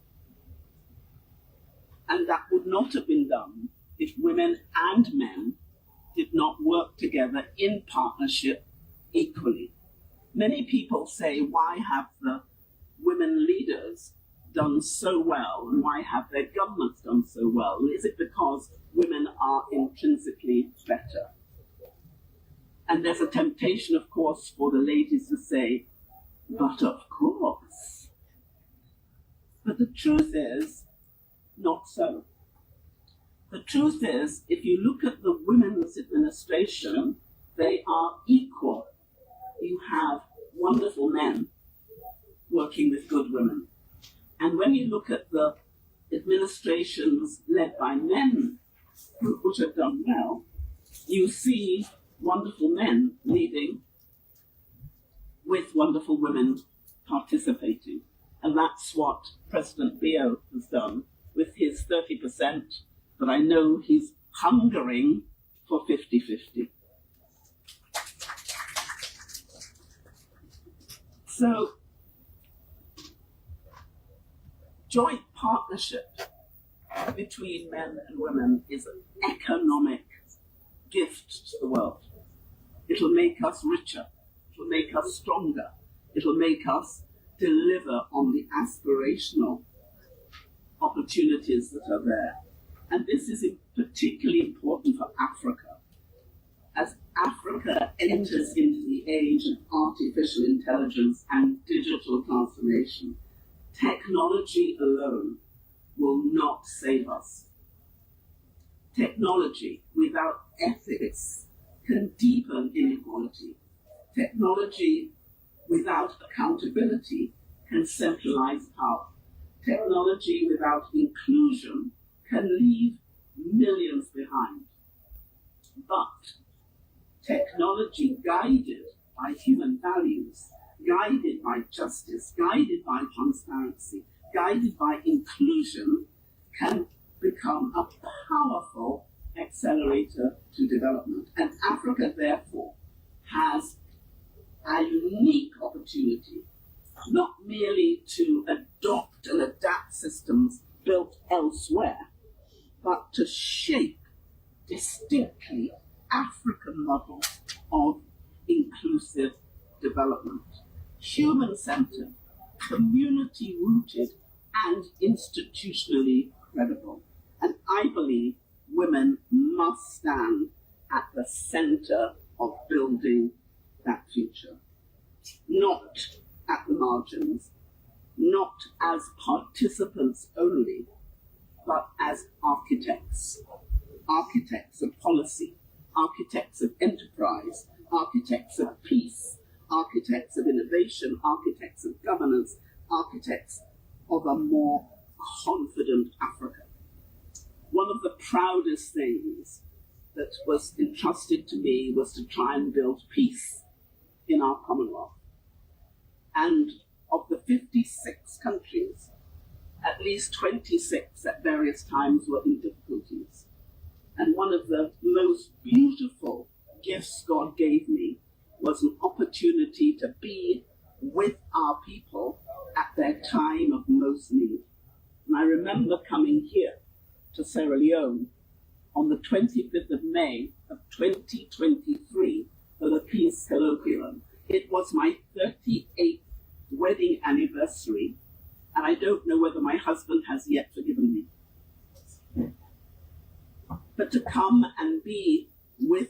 And that would not have been done if women and men did not work together in partnership equally. Many people say, why have the women leaders done so well, and why have their governments done so well? Is it because women are intrinsically better? And there's a temptation, of course, for the ladies to say, but of course. But the truth is, not so. The truth is, if you look at the women's administration, they are equal. You have wonderful men working with good women. And when you look at the administrations led by men, which have done well, you see wonderful men leading with wonderful women participating. And that's what President Bio has done with his 30%, but I know he's hungering for 50-50. So, joint partnership between men and women is an economic gift to the world. It'll make us richer, it'll make us stronger, it'll make us deliver on the aspirational opportunities that are there. And this is particularly important for Africa. As Africa enters into the age of artificial intelligence and digital transformation, technology alone will not save us. Technology without ethics can deepen inequality. Technology without accountability can centralize power. Technology without inclusion can leave millions behind. But technology guided by human values, guided by justice, guided by transparency, guided by inclusion, can become a powerful accelerator to development. And Africa, therefore, has a unique opportunity, not merely to adopt and adapt systems built elsewhere, but to shape distinctly African models of inclusive development, human-centered, community-rooted, and institutionally credible. And I believe women must stand at the center of building that future, not at the margins, not as participants only, but as architects, architects of policy, architects of enterprise, architects of peace, architects of innovation, architects of governance, architects of a more confident Africa. One of the proudest things that was entrusted to me was to try and build peace in our Commonwealth. And of the 56 countries, at least 26 at various times were in difficulties. And one of the most beautiful gifts God gave me was an opportunity to be with our people at their time of most need. And I remember coming here to Sierra Leone on the 25th of May of 2023 for the Peace Colloquium. It was my 38th wedding anniversary, and I don't know whether my husband has yet forgiven me. But to come and be with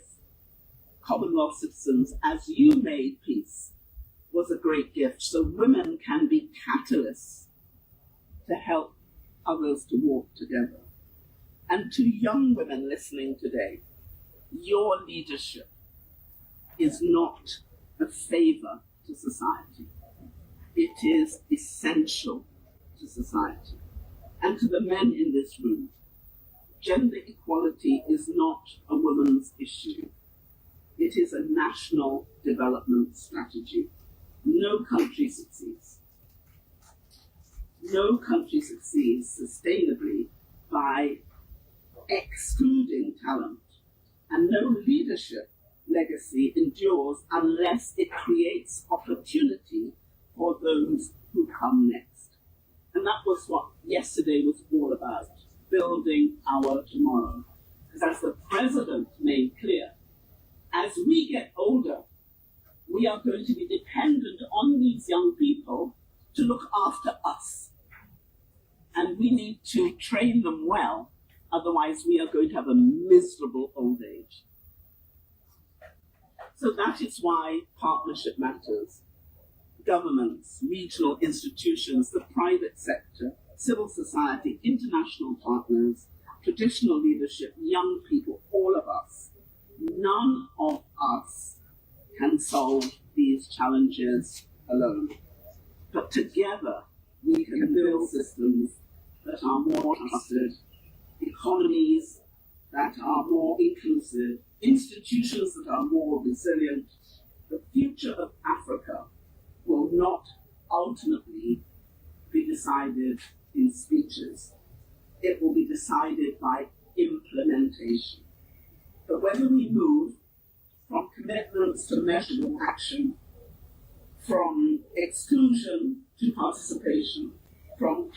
Commonwealth citizens as you made peace was a great gift. So women can be catalysts to help others to walk together. And to young women listening today, your leadership is not a favor to society. It is essential to society. And to the men in this room, gender equality is not a woman's issue. It is a national development strategy. No country succeeds. No country succeeds sustainably by excluding talent, and no leadership legacy endures unless it creates opportunity for those who come next. And that was what yesterday was all about, building our tomorrow. Because as the President made clear, as we get older, we are going to be dependent on these young people to look after us. And we need to train them well, otherwise we are going to have a miserable old age. So that is why partnership matters. Governments, regional institutions, the private sector, civil society, international partners, traditional leadership, young people, all of us. None of us can solve these challenges alone. But together, we can build systems that are more trusted, economies that are more inclusive, institutions that are more resilient. The future of Africa will not ultimately be decided in speeches. It will be decided by implementation. But whether we move from commitments to measurable action, from exclusion to participation, from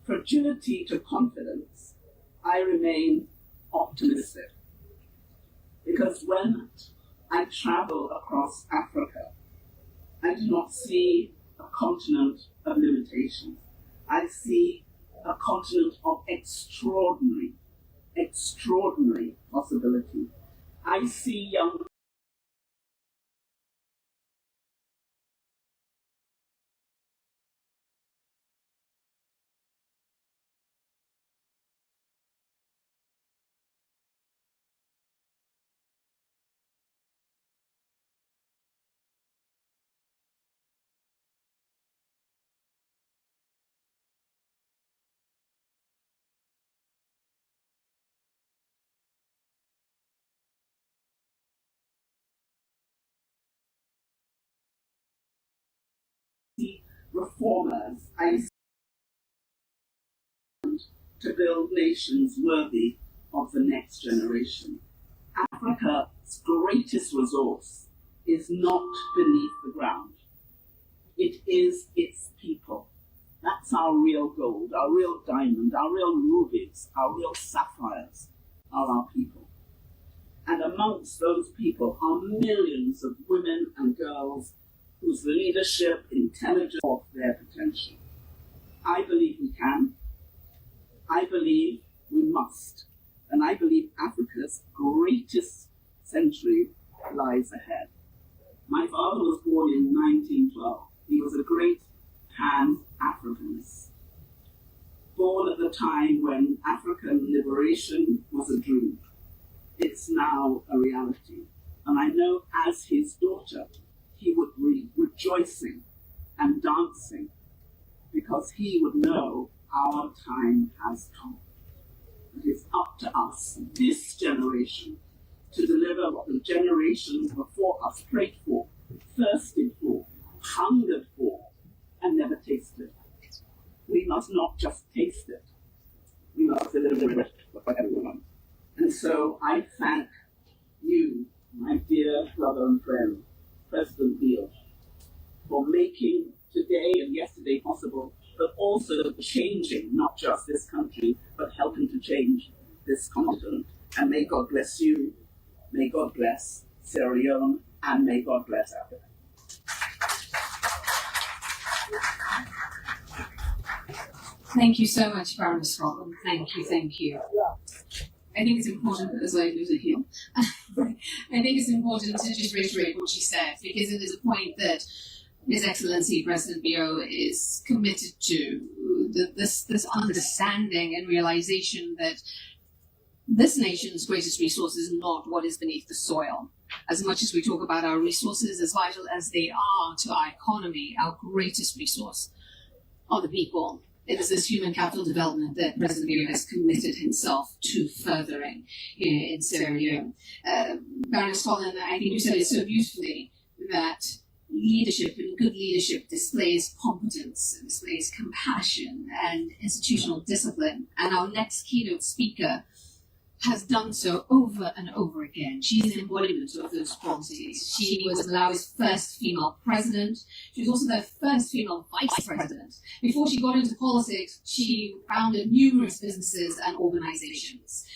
fragility to confidence, I remain optimistic. Because when I travel across Africa, I do not see a continent of limitations. I see a continent of extraordinary possibility. I see young reformers, I see to build nations worthy of the next generation. Africa's greatest resource is not beneath the ground. It is its people. That's our real gold, our real diamond, our real rubies, our real sapphires are our people. And amongst those people are millions of women and girls whose leadership, intelligence, of their potential. I believe we can. I believe we must. And I believe Africa's greatest century lies ahead. My father was born in 1912. He was a great Pan-Africanist, born at the time when African liberation was a dream. It's now a reality. And I know as his daughter, he would be rejoicing and dancing because he would know our time has come. It is up to us, this generation, to deliver what the generations before us prayed for, thirsted for, hungered for, and never tasted. We must not just taste it, we must deliver it for everyone. And so I thank you, my dear brother and friend, President Bill, for making today and yesterday possible, but also changing not just this country, but helping to change this continent. And may God bless you, may God bless Sierra Leone, and may God bless Africa. Thank you so much, Baroness Scotland. Thank you, thank you. I think it's important, as I lose it here, I think it's important to just reiterate what she said, because it is a point that His Excellency President Bio is committed to, this understanding and realization that this nation's greatest resource is not what is beneath the soil. As much as we talk about our resources, as vital as they are to our economy, our greatest resource are the people. it is this human capital development that President Bio has committed himself to furthering here in Sierra Leone. Baroness Scotland, I think you said it so beautifully that leadership and good leadership displays competence, displays compassion and institutional discipline. And our next keynote speaker has done so over and over again. She's an embodiment of those qualities. She was Malawi's first female president. She was also their first female vice president. Before she got into politics, she founded numerous businesses and organizations.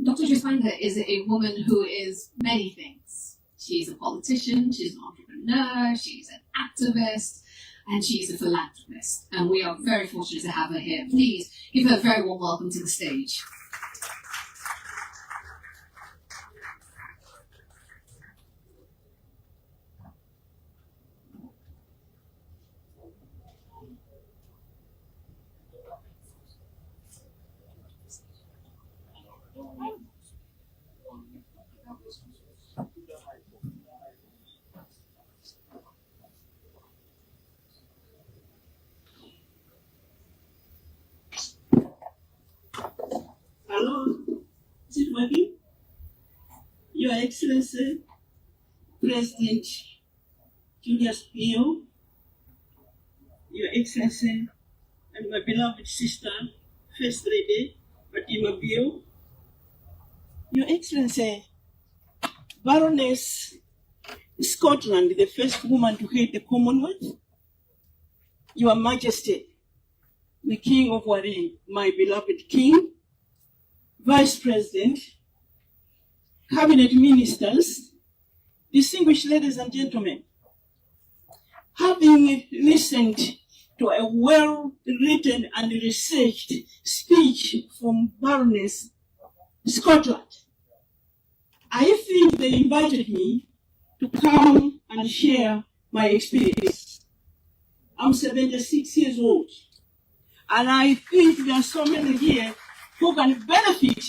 Dr. Joyce Banda is a woman who is many things. She's a politician, she's an entrepreneur, she's an activist, and she's a philanthropist. And we are very fortunate to have her here. Please give her a very warm welcome to the stage. Hello, is it working? Your Excellency, President Julius Maada, Your Excellency, and my beloved sister, First Lady Fatima Bio, Your Excellency, Baroness Scotland, the first woman to head the Commonwealth, Your Majesty, the King of Warren, my beloved King, Vice President, Cabinet Ministers, distinguished ladies and gentlemen, having listened to a well-written and researched speech from Baroness Scotland, I feel they invited me to come and share my experience. I'm 76 years old, and I think there are so many here who can benefit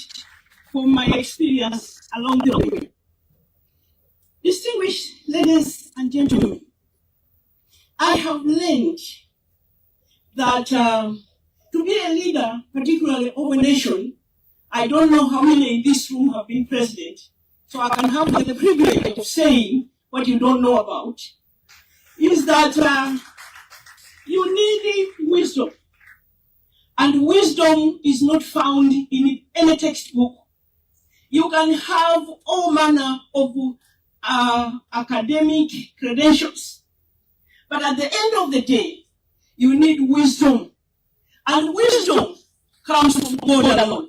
from my experience along the way. Distinguished ladies and gentlemen, I have learned that to be a leader, particularly of a nation, I don't know how many in this room have been president, so I can have the privilege of saying what you don't know about, is that you need wisdom. And wisdom is not found in any textbook. You can have all manner of academic credentials, but at the end of the day, you need wisdom. And wisdom comes from God alone.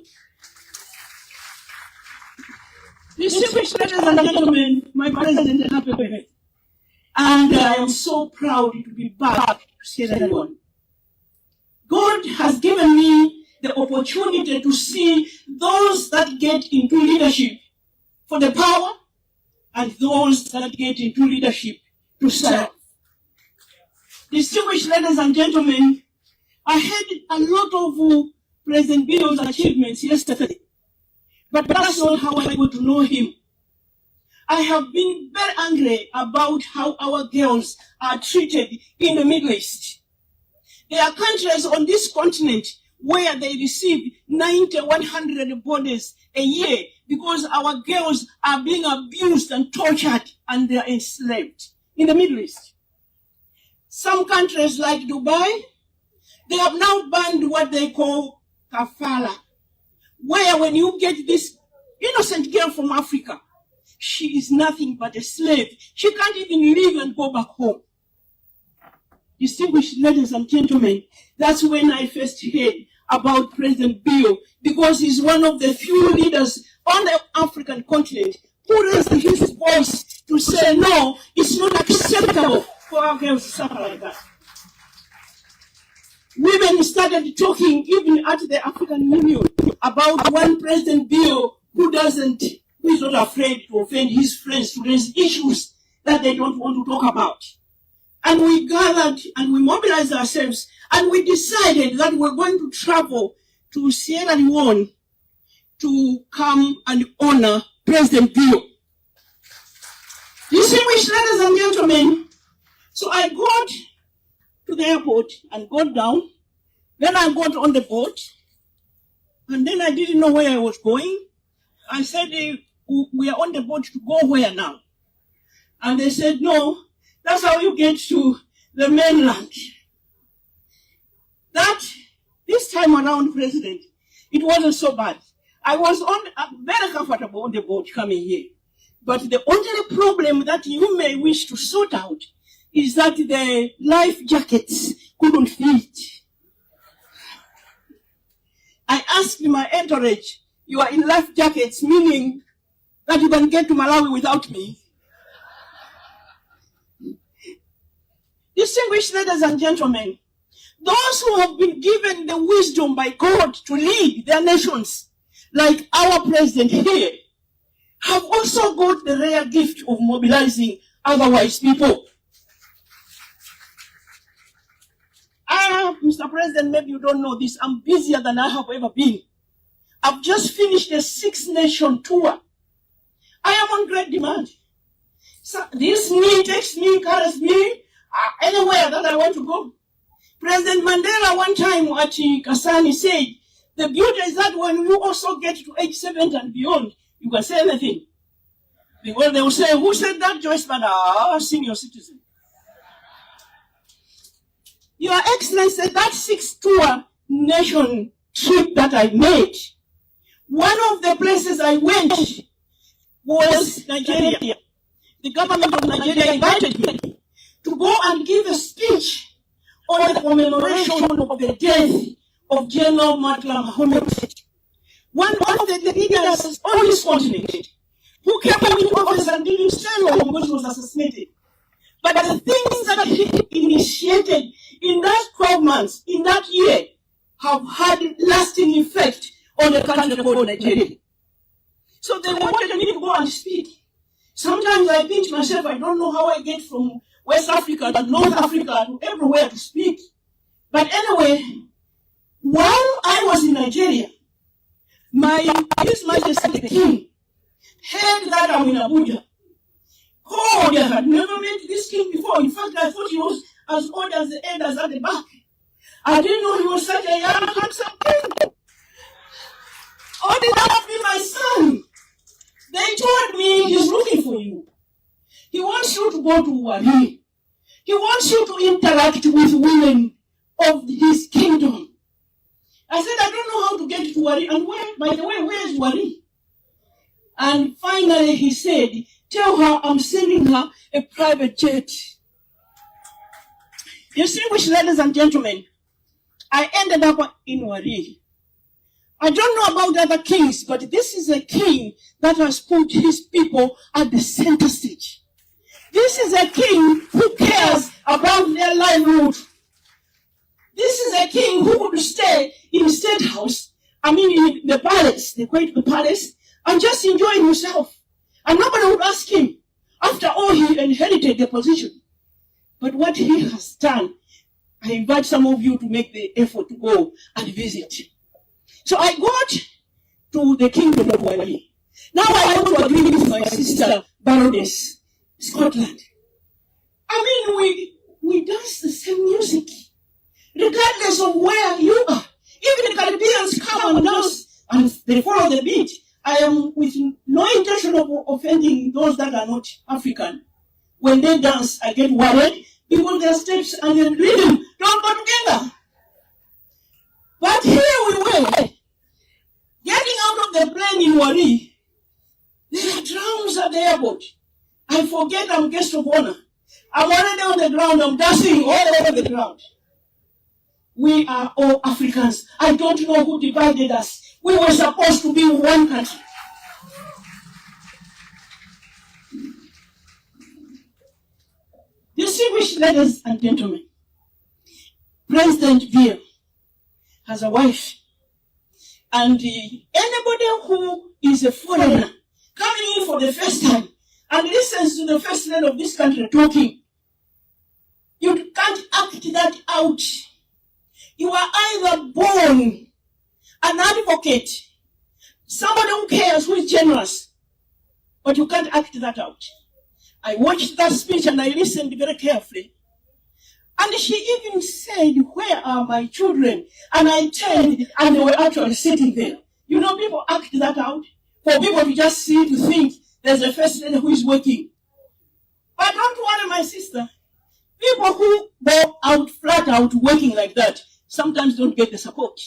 Distinguished ladies and gentlemen, my president and happy birthday. And I am so proud to be back to Sierra Leone. God has given me the opportunity to see those that get into leadership for the power and those that get into leadership to serve. Distinguished ladies and gentlemen, I heard a lot of President Bio's achievements yesterday, but that's not how I got to know him. I have been very angry about how our girls are treated in the Middle East. There are countries on this continent where they receive 90, 100 bodies a year because our girls are being abused and tortured and they are enslaved in the Middle East. Some countries like Dubai, they have now banned what they call kafala, where when you get this innocent girl from Africa, she is nothing but a slave. She can't even leave and go back home. Distinguished ladies and gentlemen, that's when I first heard about President Bio, because he's one of the few leaders on the African continent who raised his voice to say, no, it's not acceptable for our girls to suffer like that. Women started talking even at the African Union about one President Bio who is not afraid to offend his friends, to raise issues that they don't want to talk about. And we gathered and we mobilized ourselves and we decided that we're going to travel to Sierra Leone to come and honor President Bio. Distinguished ladies and gentlemen, so I got to the airport and got down Then I got on the boat, and then I didn't know where I was going. I said, we are on the boat to go where now? And they said, no, that's how you get to the mainland. This time around, President, it wasn't so bad. I was very comfortable on the boat coming here. But the only problem that you may wish to sort out is that the life jackets couldn't fit. I asked my entourage, you are in life jackets, meaning that you can get to Malawi without me? Distinguished ladies and gentlemen, those who have been given the wisdom by God to lead their nations, like our president here, have also got the rare gift of mobilizing otherwise people. Mr. President, maybe you don't know this, I'm busier than I have ever been. I've just finished a 6-nation tour. I am on great demand. So this me, takes me, carries me, anywhere that I want to go. President Mandela one time at Kasani said, the beauty is that when you also get to age 70 and beyond, you can say anything. Because they will say, who said that, Joyce Banda? Senior citizen. Your Excellency, that 6-tour nation trip that I made, one of the places I went was Nigeria. The government of Nigeria invited me to go and give a speech on the commemoration of the death of General Mahatma Muhammad, one of the leaders on this continent, who came into office and didn't stay long because he was assassinated. But the things that he initiated in that 12 months, in that year, have had lasting effect on the country called Nigeria. So they wanted me to go and speak. Sometimes I think to myself, I don't know how I get from West Africa to North Africa to everywhere to speak. But anyway, while I was in Nigeria, His Majesty the King heard that I'm in Abuja. Oh, they had never met this king before. In fact, I thought he was as old as the elders at the back. I didn't know he was such a young, handsome king. Oh, did that be my son? They told me he's looking for you. He wants you to go to Wari. He wants you to interact with women of his kingdom. I said, I don't know how to get to Wari. And by the way, where is Wari? And finally he said, tell her I'm sending her a private jet. Distinguished ladies and gentlemen, I ended up in Wari. I don't know about other kings, but this is a king that has put his people at the center stage. This is a king who cares about their livelihood. This is a king who would stay in the state house, in the palace, the great palace, and just enjoy himself. And nobody would ask him. After all, he inherited the position. But what he has done, I invite some of you to make the effort to go and visit. So I got to the kingdom of Wali. Now I want to agree with my sister, Baroness Scotland. We dance the same music, regardless of where you are. Even the Caribbeans come and dance, and they follow the beat. I am with no intention of offending those that are not African. When they dance, I get worried because their steps and their rhythm don't go together. But here we were, getting out of the plane in Wari. There are drums at the airport. I forget I'm guest of honor. I'm already on the ground. I'm dancing all over the ground. We are all Africans. I don't know who divided us. We were supposed to be one country. Distinguished ladies and gentlemen, President Biya has a wife. And anybody who is a foreigner coming in for the first time and listens to the first lady of this country talking, you can't act that out. You are either born an advocate, somebody who cares, who is generous, but you can't act that out. I watched that speech and I listened very carefully. And she even said, "Where are my children?" And I turned, and they were actually sitting there. You know, people act that out for people to just see, to think there's a first lady who is working. But don't worry, my sister. People who go out, flat out, working like that, sometimes don't get the support.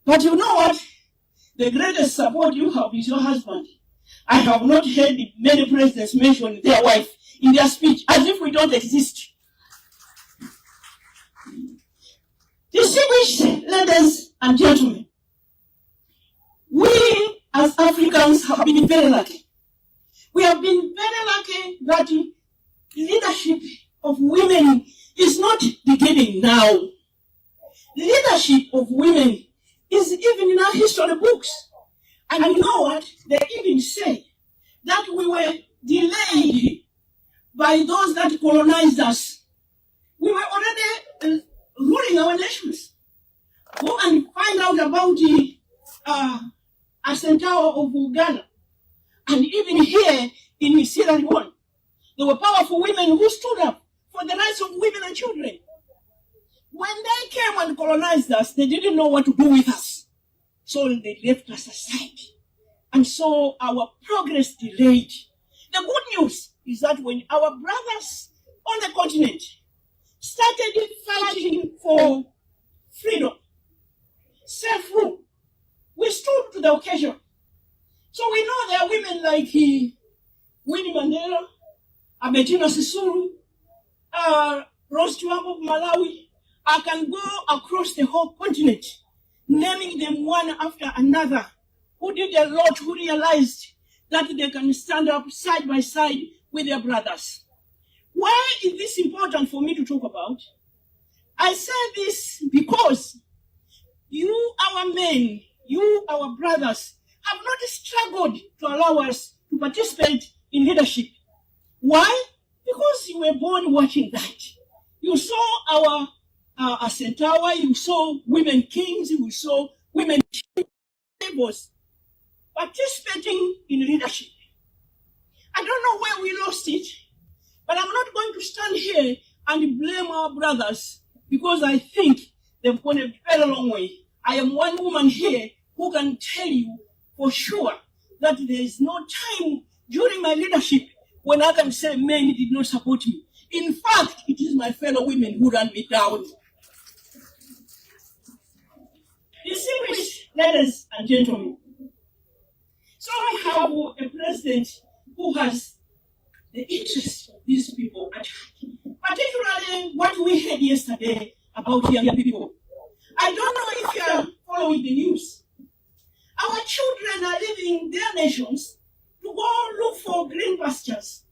But you know what? The greatest support you have is your husband. I have not heard many presidents mention their wife in their speech, as if we don't exist. Distinguished ladies and gentlemen, we as Africans have been very lucky. We have been very lucky that the leadership of women is not beginning now. Leadership of women is even in our history books. And you know what? They even say that we were delayed by those that colonized us. We were already ruling our nations. Go and find out about the Asantao of Uganda. And even here in Sierra Leone, there were powerful women who stood up for the rights of women and children. When they came and colonized us, they didn't know what to do with us. So they left us aside. And so our progress delayed. The good news is that when our brothers on the continent started fighting for freedom, self-rule, we stood to the occasion. So we know there are women like Winnie Mandela, Bettina Sisulu, Rose Chiwambo of Malawi. I can go across the whole continent, naming them one after another, who did a lot, who realized that they can stand up side by side with their brothers. Why is this important for me to talk about? I say this because you, our men, you, our brothers, have not struggled to allow us to participate in leadership. Why? Because you were born watching that. You saw our Asentawa, you saw women kings, you saw women neighbors participating in leadership. I don't know where we lost it, but I'm not going to stand here and blame our brothers because I think they've gone a very long way. I am one woman here who can tell you for sure that there is no time during my leadership when I can say men did not support me. In fact, it is my fellow women who ran me down. Distinguished ladies and gentlemen, so we have a president who has the interest of these people at heart, particularly what we heard yesterday about young people. I don't know if you are following the news. Our children are leaving their nations to go look for green pastures,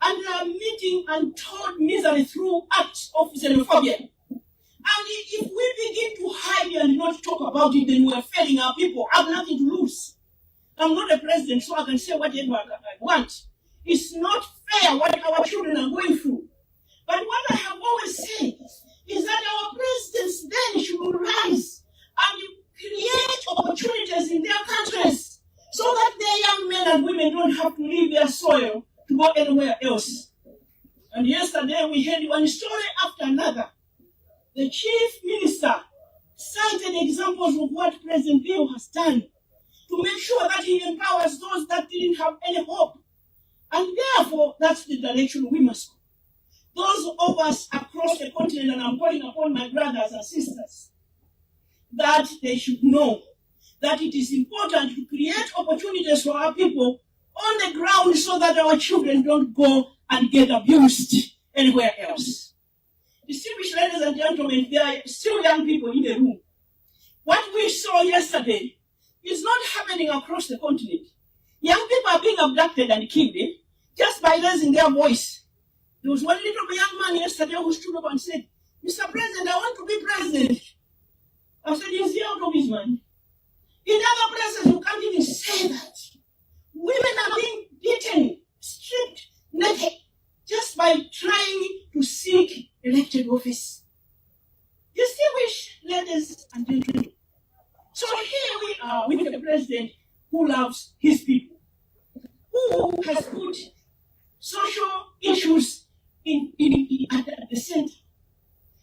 and they are meeting untold misery through acts of xenophobia. And if we begin to hide and not talk about it, then we are failing our people. I have nothing to lose. I'm not a president, so I can say whatever I want. It's not fair what our children are going through. But what I have always said is that our presidents then should rise and create opportunities in their countries so that their young men and women don't have to leave their soil to go anywhere else. And yesterday we heard one story after another. The chief minister cited examples of what President Bill has done to make sure that he empowers those that didn't have any hope. And therefore, that's the direction we must go. Those of us across the continent, and I'm calling upon my brothers and sisters, that they should know that it is important to create opportunities for our people on the ground so that our children don't go and get abused anywhere else. Distinguished ladies and gentlemen, there are still young people in the room. What we saw yesterday is not happening across the continent. Young people are being abducted and killed just by raising their voice. There was one little young man yesterday who stood up and said, "Mr. President, I want to be president." I said, "Is he out of his mind?" In other places, you can't even say that. Women are being beaten, stripped naked, just by trying to seek elected office. Distinguished ladies and gentlemen, so here we are with a president who loves his people, who has put social issues at the center,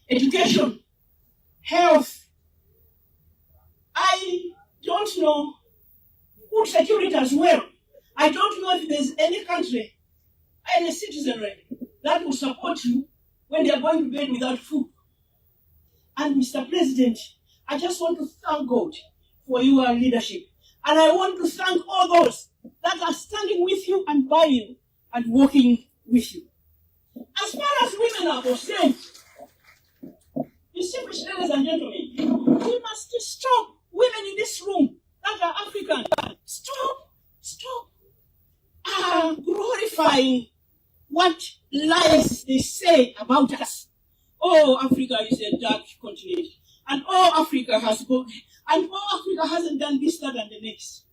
education, health. I don't know food security as well. I don't know if there's any country, any citizenry that will support you when they are going to bed without food. And Mr. President, I just want to thank God for your leadership. And I want to thank all those that are standing with you and by you and working with you. As far as women are concerned, distinguished ladies and gentlemen, we must stop women in this room that are African. Stop glorifying what lies they say about us. Oh, Africa is a dark continent. And oh, Africa has gone. And oh, Africa hasn't done this, that, and the next.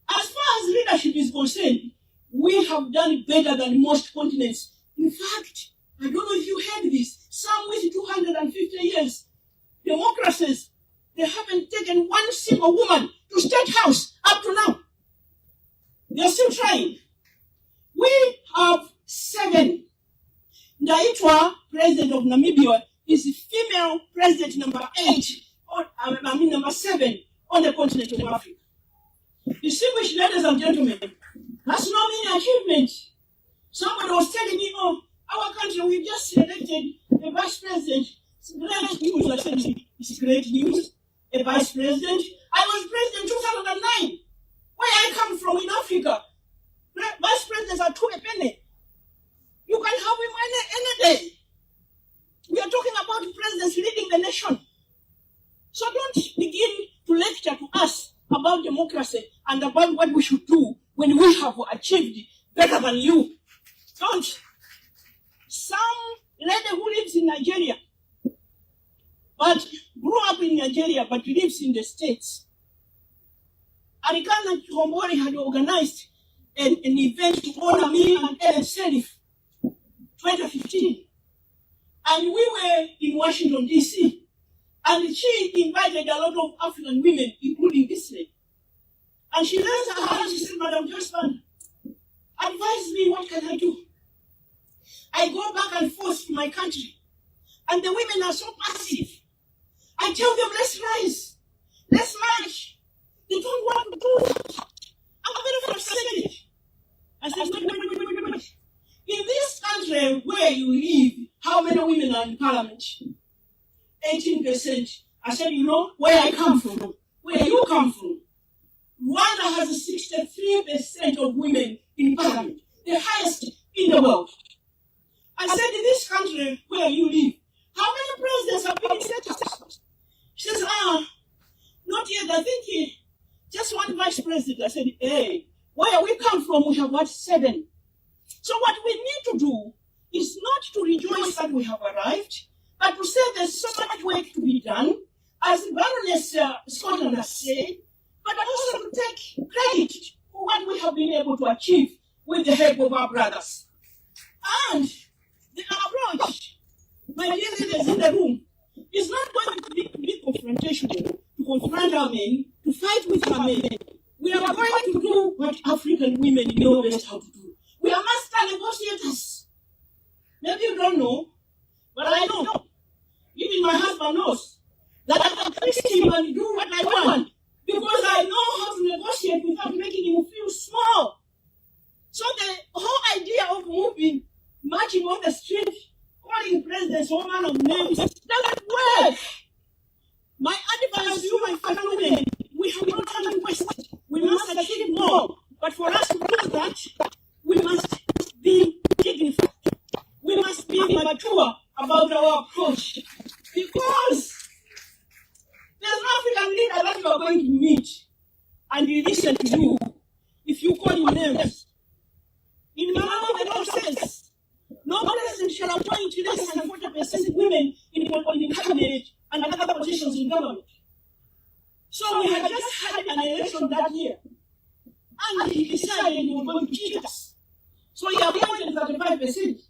As far as leadership is concerned, we have done better than most continents. In fact, I don't know if you heard this, some with 250 years, democracies, they haven't taken one single woman to State House up to now. They're still trying. We have 7. Ndaitwa, president of Namibia, is the female president number 7 on the continent of Africa. Distinguished ladies and gentlemen, that's not any achievement. Somebody was telling me, oh, our country, we just elected a vice president. It's great news. I said, it's great news. A vice president. I was president in 2009. Where I come from in Africa, vice presidents are 2 a penny. You can have him any day. We are talking about presidents leading the nation. So don't begin to lecture to us about democracy and about what we should do when we have achieved better than you. Don't. Some lady who lives in Nigeria, but grew up in Nigeria, but lives in the States. Arikana Hombori had organized an event to honor me and Ellen Serif, 2015. And we were in Washington, D.C., and she invited a lot of African women, including this lady. And she raised her hand, she said, Madam Joyce, advise me, what can I do? I go back and forth to my country, and the women are so passive. I tell them, let's rise, let's march. They don't want to do that. I'm very frustrated. I said, wait. In this country where you live, how many women are in parliament? 18%. I said, you know, where I come from, where you come from, Rwanda has 63% of women in parliament, the highest in the world. I said, in this country where you live, how many presidents have been in State House? She says, not yet. I think just one vice president. I said, hey, where we come from, we have 7. So what we need to do is not to rejoice that we have arrived, but to say there's so much work to be done, as Baroness Scotland has said, but also to take credit for what we have been able to achieve with the help of our brothers. And the approach, my dear leaders in the room, is not going to be confrontational, to confront our men, to fight with our men. We are going to do what African women know best how to do. We are master negotiators. Maybe you don't know, but I know. Even my husband knows that I can twist him and do what I want because I know how to negotiate without making him feel small. So the whole idea of moving, marching on the street, calling presidents all manner of names, doesn't work. My advice to you, my fellow women, we have no time to waste. We must achieve more. But for us to do that, we must be dignified. We must be mature about our approach. Because there's an African leader that you are going to meet and he listen to you if you call him names. In Malawi, the law says, no president shall appoint less than 40% women in the cabinet and other positions in government. So we had just had an election that year. And he decided he was going to cheat us. So he appointed 35%.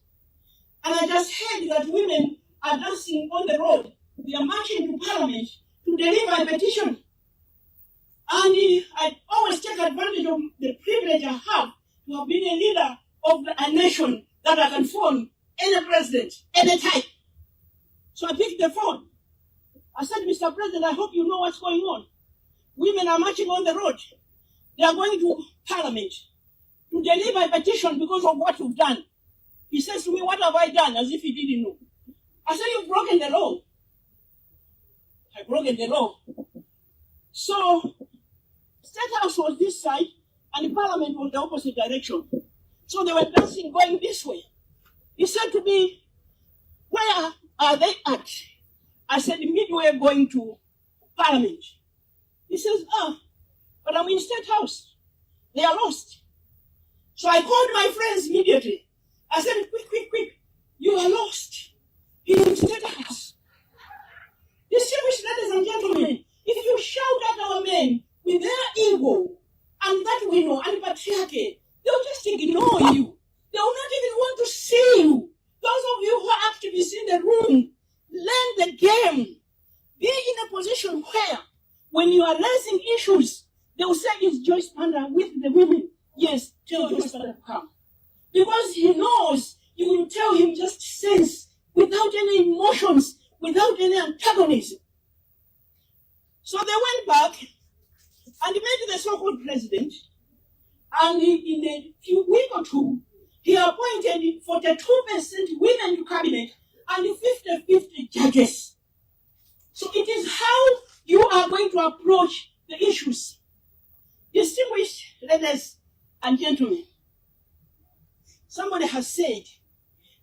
And I just heard that women are dancing on the road. They are marching to parliament to deliver a petition. And I always take advantage of the privilege I have to have been a leader of a nation that I can phone any president, any time. So I picked the phone. I said, Mr. President, I hope you know what's going on. Women are marching on the road. They are going to Parliament to deliver a petition because of what you've done. He says to me, what have I done? As if he didn't know. I said, you've broken the law. I've broken the law. So, State House was this side, and the Parliament was the opposite direction. So they were dancing, going this way. He said to me, where are they at? I said, midway going to Parliament. He says, but I'm in State House. They are lost. So I called my friends immediately. I said, quick, you are lost. In State House. Distinguished ladies and gentlemen, if you shout at our men with their ego and that we know and patriarchy, they'll just ignore you. They will not even want to see you. Those of you who are activists in the room, learn the game. Be in a position where, when you are raising issues, they will say, is Joyce Banda with the women? Yes, tell Joyce Banda to come. Because he knows you will tell him just sense, without any emotions, without any antagonism. So they went back and made the so-called president, and in a few weeks or two, he appointed 42% women to cabinet and 50-50 judges. So it is how you are going to approach the issues. Distinguished ladies and gentlemen, somebody has said,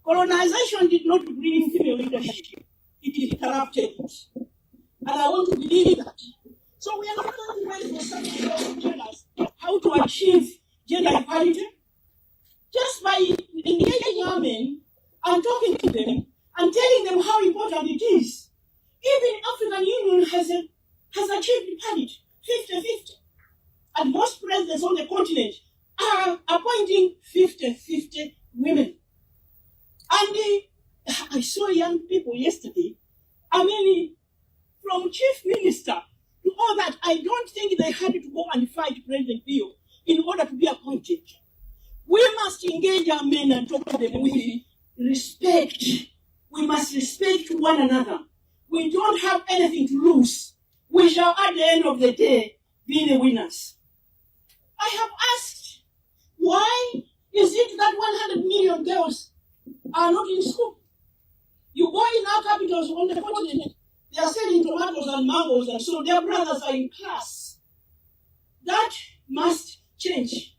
colonization did not bring female leadership, it interrupted it. And I want to believe that. So we are not going to wait for somebody to tell us how to achieve gender equality. Just by engaging our men and talking to them and telling them how important it is. Even African Union has achieved parity, 50-50. And most presidents on the continent are appointing 50-50 women. And I saw young people yesterday, from chief minister to all that, I don't think they had to go and fight President Bio in order to be appointed. We must engage our men and talk to them with respect. We must respect one another. We don't have anything to lose. We shall, at the end of the day, be the winners. I have asked, why is it that 100 million girls are not in school? You go in our capitals on the continent, they are selling tomatoes and mangoes, and so their brothers are in class. That must change.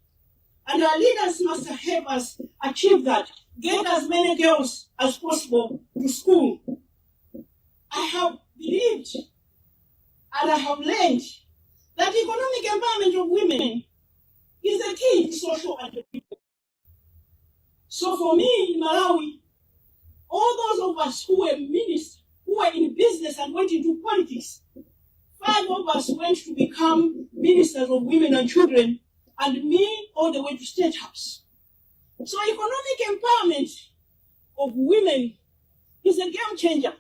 And our leaders must help us achieve that. Get as many girls as possible to school. I have believed and I have learned that economic empowerment of women is the key to social entrepreneurship. So for me in Malawi, all those of us who were ministers, who were in business and went into politics, 5 of us went to become ministers of women and children, and me all the way to State House. So economic empowerment of women is a game changer.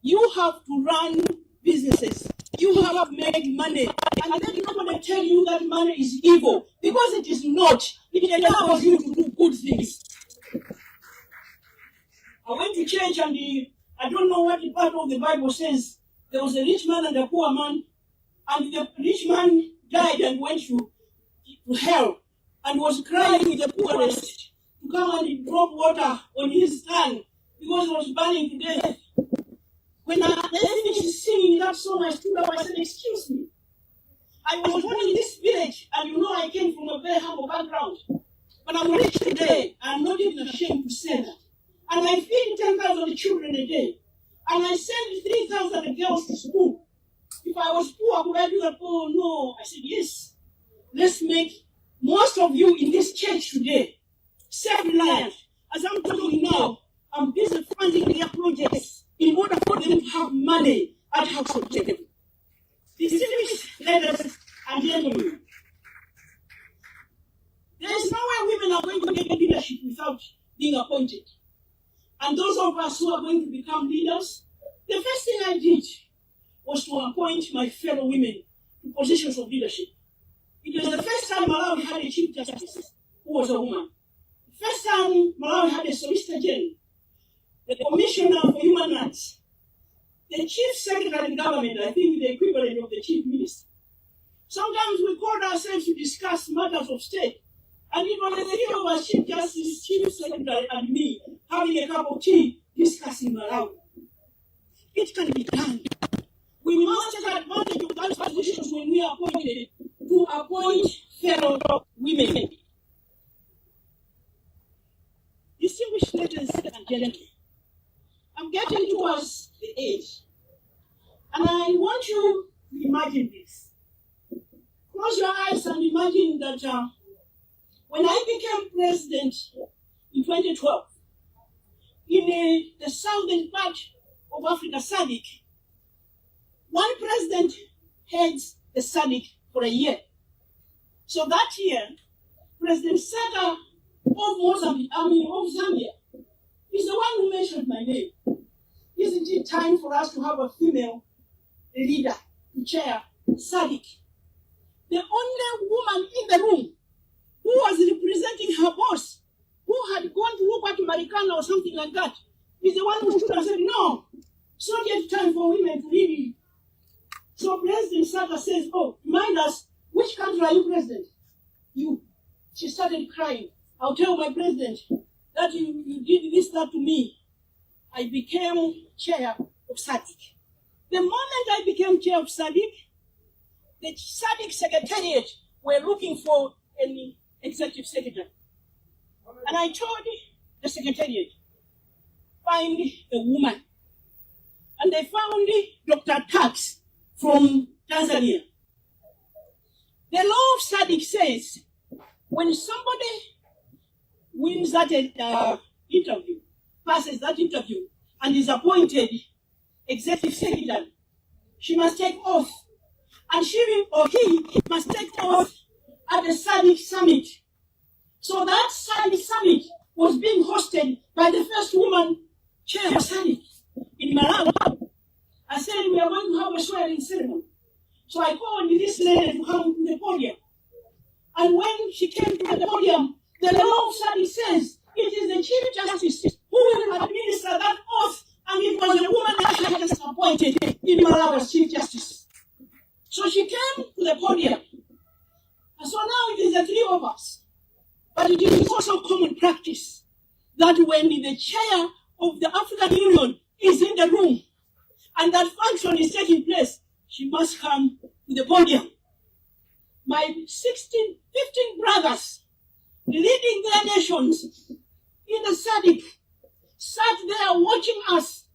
You have to run businesses. You have to make money. And let nobody tell you that money is evil, because it is not. It allows you to do good things. I went to church and I don't know what part of the Bible says. There was a rich man and a poor man, and the rich man died and went to hell and was crying with the poorest to come and drop water on his tongue because he was burning to death. When I finished singing that song, I stood up, I said, excuse me. I was born in this village, and you know I came from a very humble background. But I'm rich today, I'm not even ashamed to say that. And I feed 10,000 children a day. And I send 3,000 girls to school. If I was poor, would I do that? Oh no. I said, yes. Let's make most of you in this church today self-reliant. As I'm talking now, I'm busy funding their projects in order for them to have money at household table. Distinguished ladies and gentlemen, there is no way women are going to get leadership without being appointed. And those of us who are going to become leaders, the first thing I did was to appoint my fellow women to positions of leadership. It was the first time Malawi had a Chief Justice who was a woman. The first time Malawi had a Solicitor General, the Commissioner for Human Rights, the chief secretary in government, I think the equivalent of the chief minister. Sometimes we called ourselves to discuss matters of state, and it was the three of us, Chief Justice, Chief Secretary, and me, having a cup of tea, discussing Malawi. It can be done. We must take advantage of those positions when we are appointed to appoint fellow women. Distinguished ladies and gentlemen, I'm getting towards the age, and I want you to imagine this. Close your eyes and imagine that when I became president in 2012, in the southern part of Africa, SADC, one president heads the SADC for a year. So that year, President Sata of Zambia is the one who mentioned my name. Isn't it time for us to have a female leader to chair SADC? The only woman in the room who was representing her boss, who had gone to Rupert Marikana or something like that, is the one who stood and said, no, it's not yet time for women to lead. So President Sata says, oh, remind us, which country are you president? You. She started crying. I'll tell my president that you did this, that to me. I became chair of SADC. The moment I became chair of SADC, the SADC Secretariat were looking for an executive secretary. And I told the Secretariat, find a woman. And they found Dr. Tax from Tanzania. The law of SADC says, when somebody wins that interview, passes that interview, and is appointed executive secretary, she must take oath. And she or he must take oath at the SADC summit. So that SADC summit was being hosted by the first woman chair of SADC in Malawi. I said, we are going to have a swearing ceremony. So I called this lady to come to the podium. And when she came to the podium, the law of SADC says it is the Chief Justice who will administer that oath, and it was a woman that she had just appointed in Malawi as Chief Justice. So she came to the podium. And so now it is the three of us. But it is also common practice that when the chair of the African Union is in the room and that function is taking place, she must come to the podium. My 15 brothers leading their nations in the SADC sat there watching us,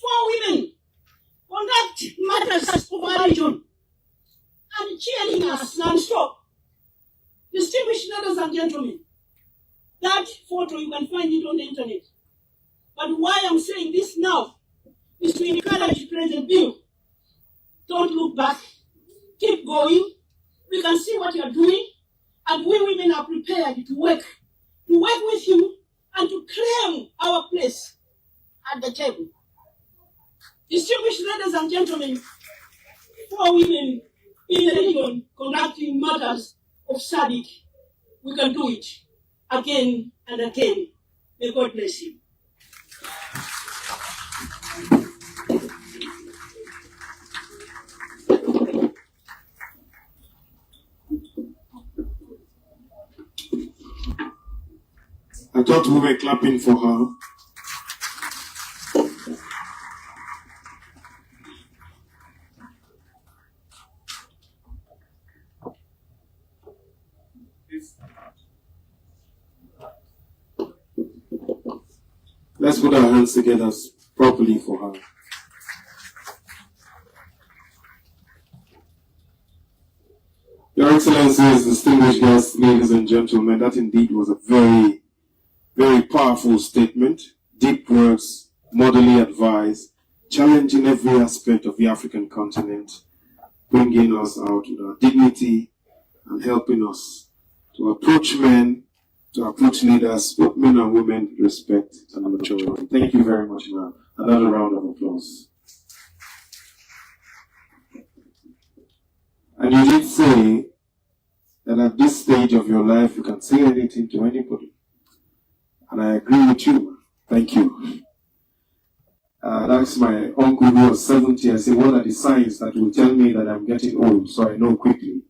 4 women, conduct matters of our region and cheering us non-stop. Distinguished ladies and gentlemen, that photo, you can find it on the internet. But why I'm saying this now is to encourage President Bill. Don't look back. Keep going. We can see what you're doing. And we women are prepared to work with you and to claim our place at the table. Distinguished ladies and gentlemen, 4 women in the region conducting matters of SADC, we can do it again and again. May God bless you. I thought we were clapping for her. Let's put our hands together properly for her. Your Excellencies, distinguished guests, ladies and gentlemen, that indeed was a very, very powerful statement. Deep words, morally advised, challenging every aspect of the African continent, bringing us out with our dignity and helping us to approach men, to approach leaders, both men and women, with respect and maturity. Thank you very much, ma'am. Another round of applause. And you did say that at this stage of your life, you can say anything to anybody. And I agree with you. Thank you. That's my uncle who was 70. I said, what are the signs that will tell me that I'm getting old so I know quickly?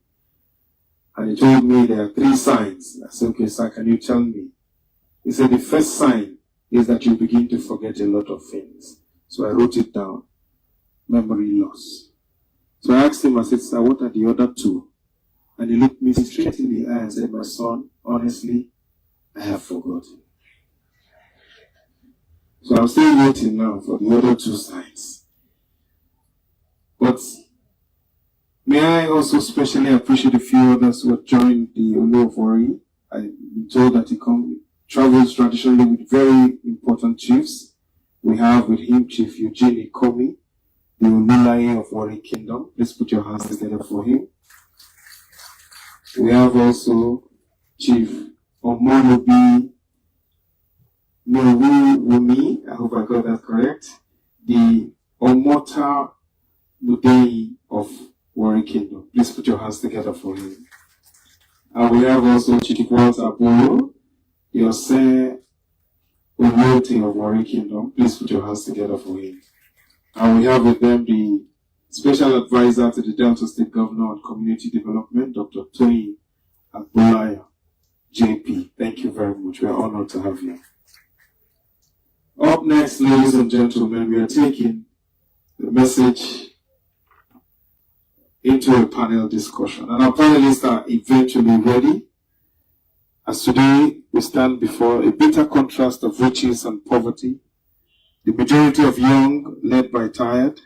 And he told me there are 3 signs. I said, okay, sir, can you tell me? He said, the first sign is that you begin to forget a lot of things. So I wrote it down. Memory loss. So I asked him, I said, sir, what are the other 2? And he looked me straight in the eye and said, my son, honestly, I have forgotten. So I'm still waiting now for the other 2 signs. But may I also specially appreciate a few others who have joined the Olu of Wari. I'm told that he travels traditionally with very important chiefs. We have with him Chief Eugene Ikomi, the Olulaye of Wari Kingdom. Let's put your hands together for him. We have also Chief Omolobi Wumi, I hope I got that correct, the Omota Mudei of Wari Kingdom. Please put your hands together for him. And we have also Chief Walter Aburo, the Ose Owote of Wari Kingdom. Please put your hands together for him. And we have with them the Special Advisor to the Delta State Governor on Community Development, Dr. Toyi Agbulaya, JP. Thank you very much. We are honored to have you. Up next, ladies and gentlemen, we are taking the message into a panel discussion. And our panelists are eventually ready. As today, we stand before a bitter contrast of riches and poverty, the majority of young led by tired,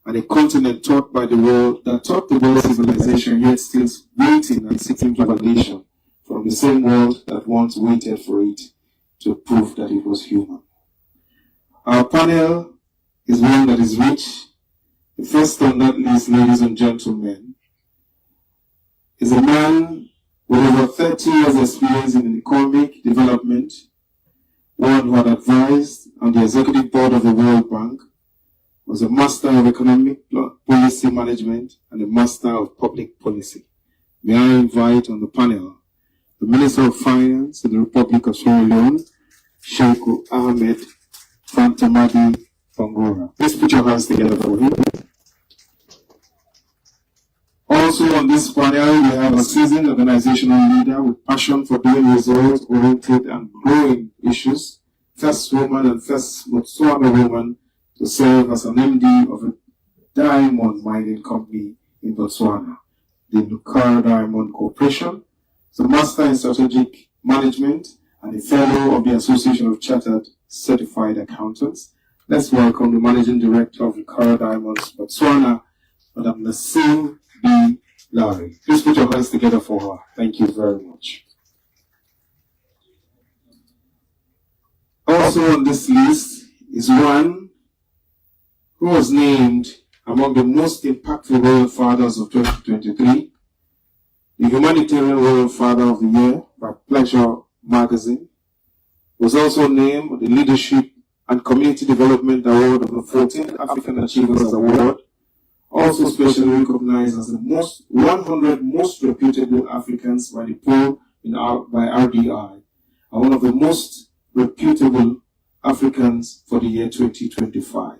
and a continent taught by the world that taught the world civilization, yet still waiting and seeking validation from the same world that once waited for it to prove that it was human. Our panel is one that is rich. The first on that list, ladies and gentlemen, is a man with over 30 years experience in economic development, one who had advised on the executive board of the World Bank, was a master of economic policy management and a master of public policy. May I invite on the panel the Minister of Finance in the Republic of Sierra Leone, Sheikh Ahmed Fantamadi Bangora. Please put your hands together for him. Also on this panel, we have a seasoned organizational leader with passion for doing results-oriented and growing issues, first woman and first Botswana woman to serve as an MD of a diamond mining company in Botswana, the Nukara Diamond Corporation, the Master in Strategic Management, and a Fellow of the Association of Chartered Certified Accountants. Let's welcome the Managing Director of Nukara Diamonds Botswana, Madam Nassim B. Larry. Please put your hands together for her. Thank you very much. Also on this list is one who was named among the most impactful Royal Fathers of 2023, the Humanitarian Royal Father of the Year by Pleasure Magazine, was also named the Leadership and Community Development Award of the 14th African Achievers Award, also specially recognized as the 100 most reputable Africans by the poll by RDI, and one of the most reputable Africans for the year 2025.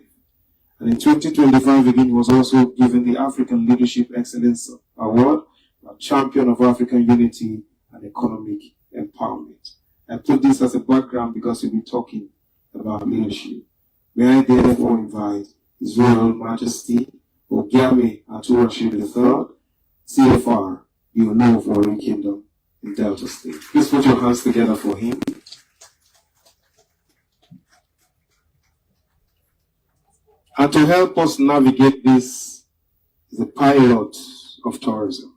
And in 2025, again, he was also given the African Leadership Excellence Award, a champion of African unity and economic empowerment. I put this as a background because we'll be talking about leadership. May I therefore invite His Royal Majesty Ogiame Aturashid III, CFR, the Olu of Wari Kingdom in Delta State. Please put your hands together for him. And to help us navigate this is the pilot of tourism.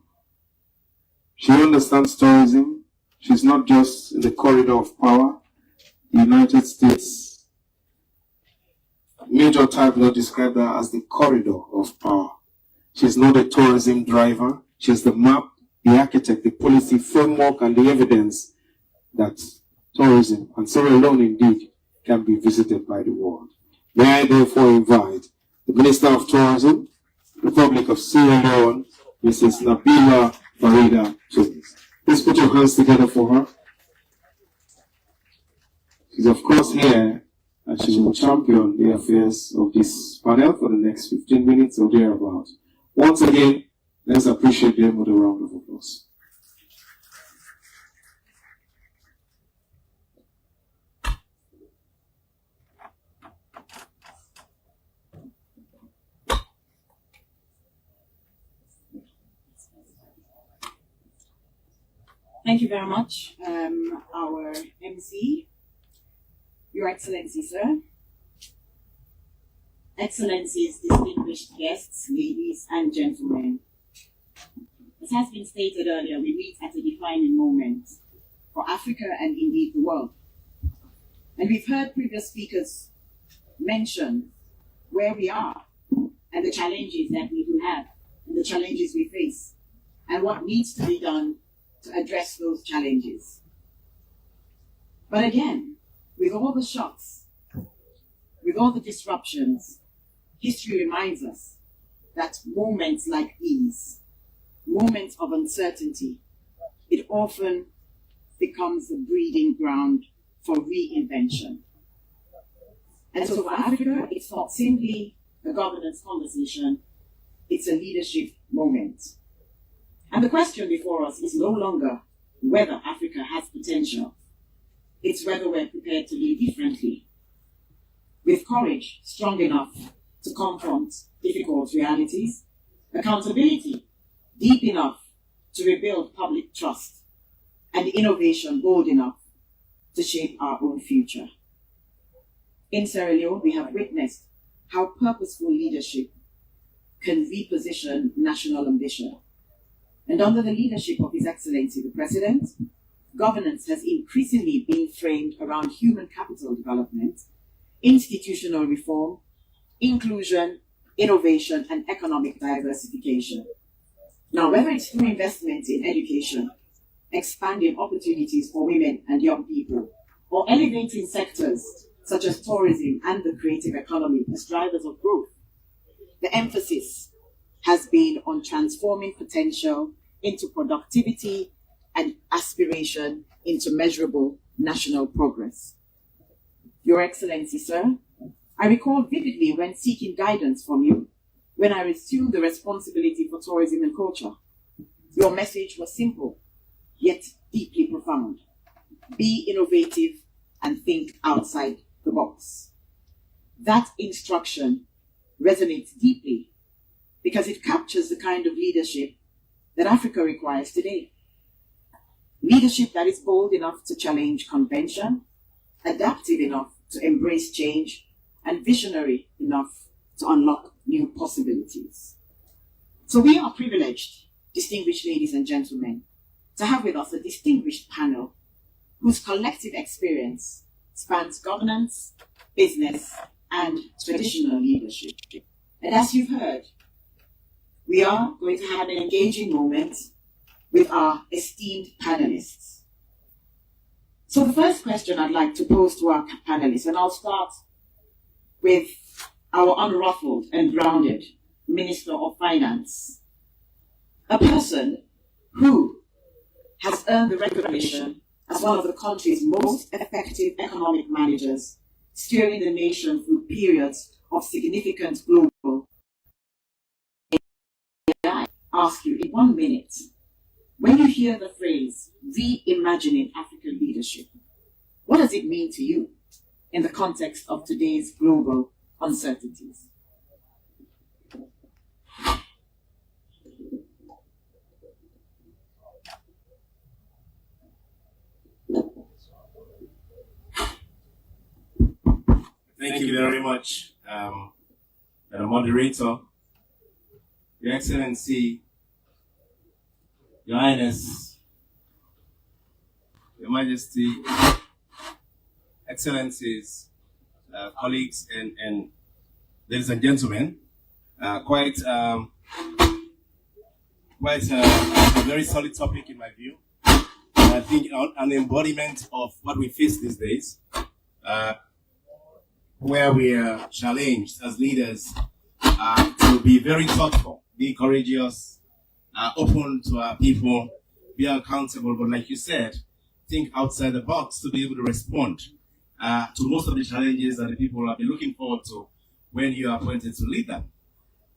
She understands tourism. She's not just in the corridor of power. The United States Major Tabler described her as the corridor of power. She's not a tourism driver. She's the map, the architect, the policy framework, and the evidence that tourism, and Sierra Leone indeed, can be visited by the world. May I therefore invite the Minister of Tourism, Republic of Sierra Leone, Mrs. Nabila Farida Tunis. Please put your hands together for her. She's of course here and she will champion the affairs of this panel for the next 15 minutes or thereabout. Once again, let's appreciate them with a round of applause. Thank you very much, our MC, Your Excellency, sir, Excellencies, distinguished guests, ladies and gentlemen. As has been stated earlier, we meet at a defining moment for Africa and indeed the world. And we've heard previous speakers mention where we are and the challenges that we do have and the challenges we face and what needs to be done to address those challenges. But again, with all the shocks, with all the disruptions, history reminds us that moments like these, moments of uncertainty, it often becomes the breeding ground for reinvention. And so for Africa, it's not simply a governance conversation, it's a leadership moment. And the question before us is no longer whether Africa has potential, it's whether we're prepared to lead differently, with courage strong enough to confront difficult realities, accountability deep enough to rebuild public trust, and innovation bold enough to shape our own future. In Sierra Leone, we have witnessed how purposeful leadership can reposition national ambition. And under the leadership of His Excellency the President, governance has increasingly been framed around human capital development, institutional reform, inclusion, innovation, and economic diversification. Now, whether it's through investment in education, expanding opportunities for women and young people, or elevating sectors such as tourism and the creative economy as drivers of growth, the emphasis has been on transforming potential into productivity and aspiration into measurable national progress. Your Excellency, sir, I recall vividly when seeking guidance from you when I assumed the responsibility for tourism and culture. Your message was simple, yet deeply profound. Be innovative and think outside the box. That instruction resonates deeply because it captures the kind of leadership that Africa requires today. Leadership that is bold enough to challenge convention, adaptive enough to embrace change, and visionary enough to unlock new possibilities. So we are privileged, distinguished ladies and gentlemen, to have with us a distinguished panel whose collective experience spans governance, business, and traditional leadership. And as you've heard, we are going to have an engaging moment with our esteemed panelists. So the first question I'd like to pose to our panelists, and I'll start with our unruffled and grounded Minister of Finance, a person who has earned the recognition as one of the country's most effective economic managers, steering the nation through periods of significant global. I ask you in 1 minute, when you hear the phrase reimagining African leadership, what does it mean to you in the context of today's global uncertainties? Thank you very much, the moderator, Your Excellency, Your Highness, Your Majesty, Excellencies, colleagues, and ladies and gentlemen. Quite a very solid topic in my view. I think an embodiment of what we face these days, where we are challenged as leaders to be very thoughtful, be courageous, open to our people, be accountable, but like you said, think outside the box to be able to respond to most of the challenges that the people have been looking forward to when you are appointed to lead them.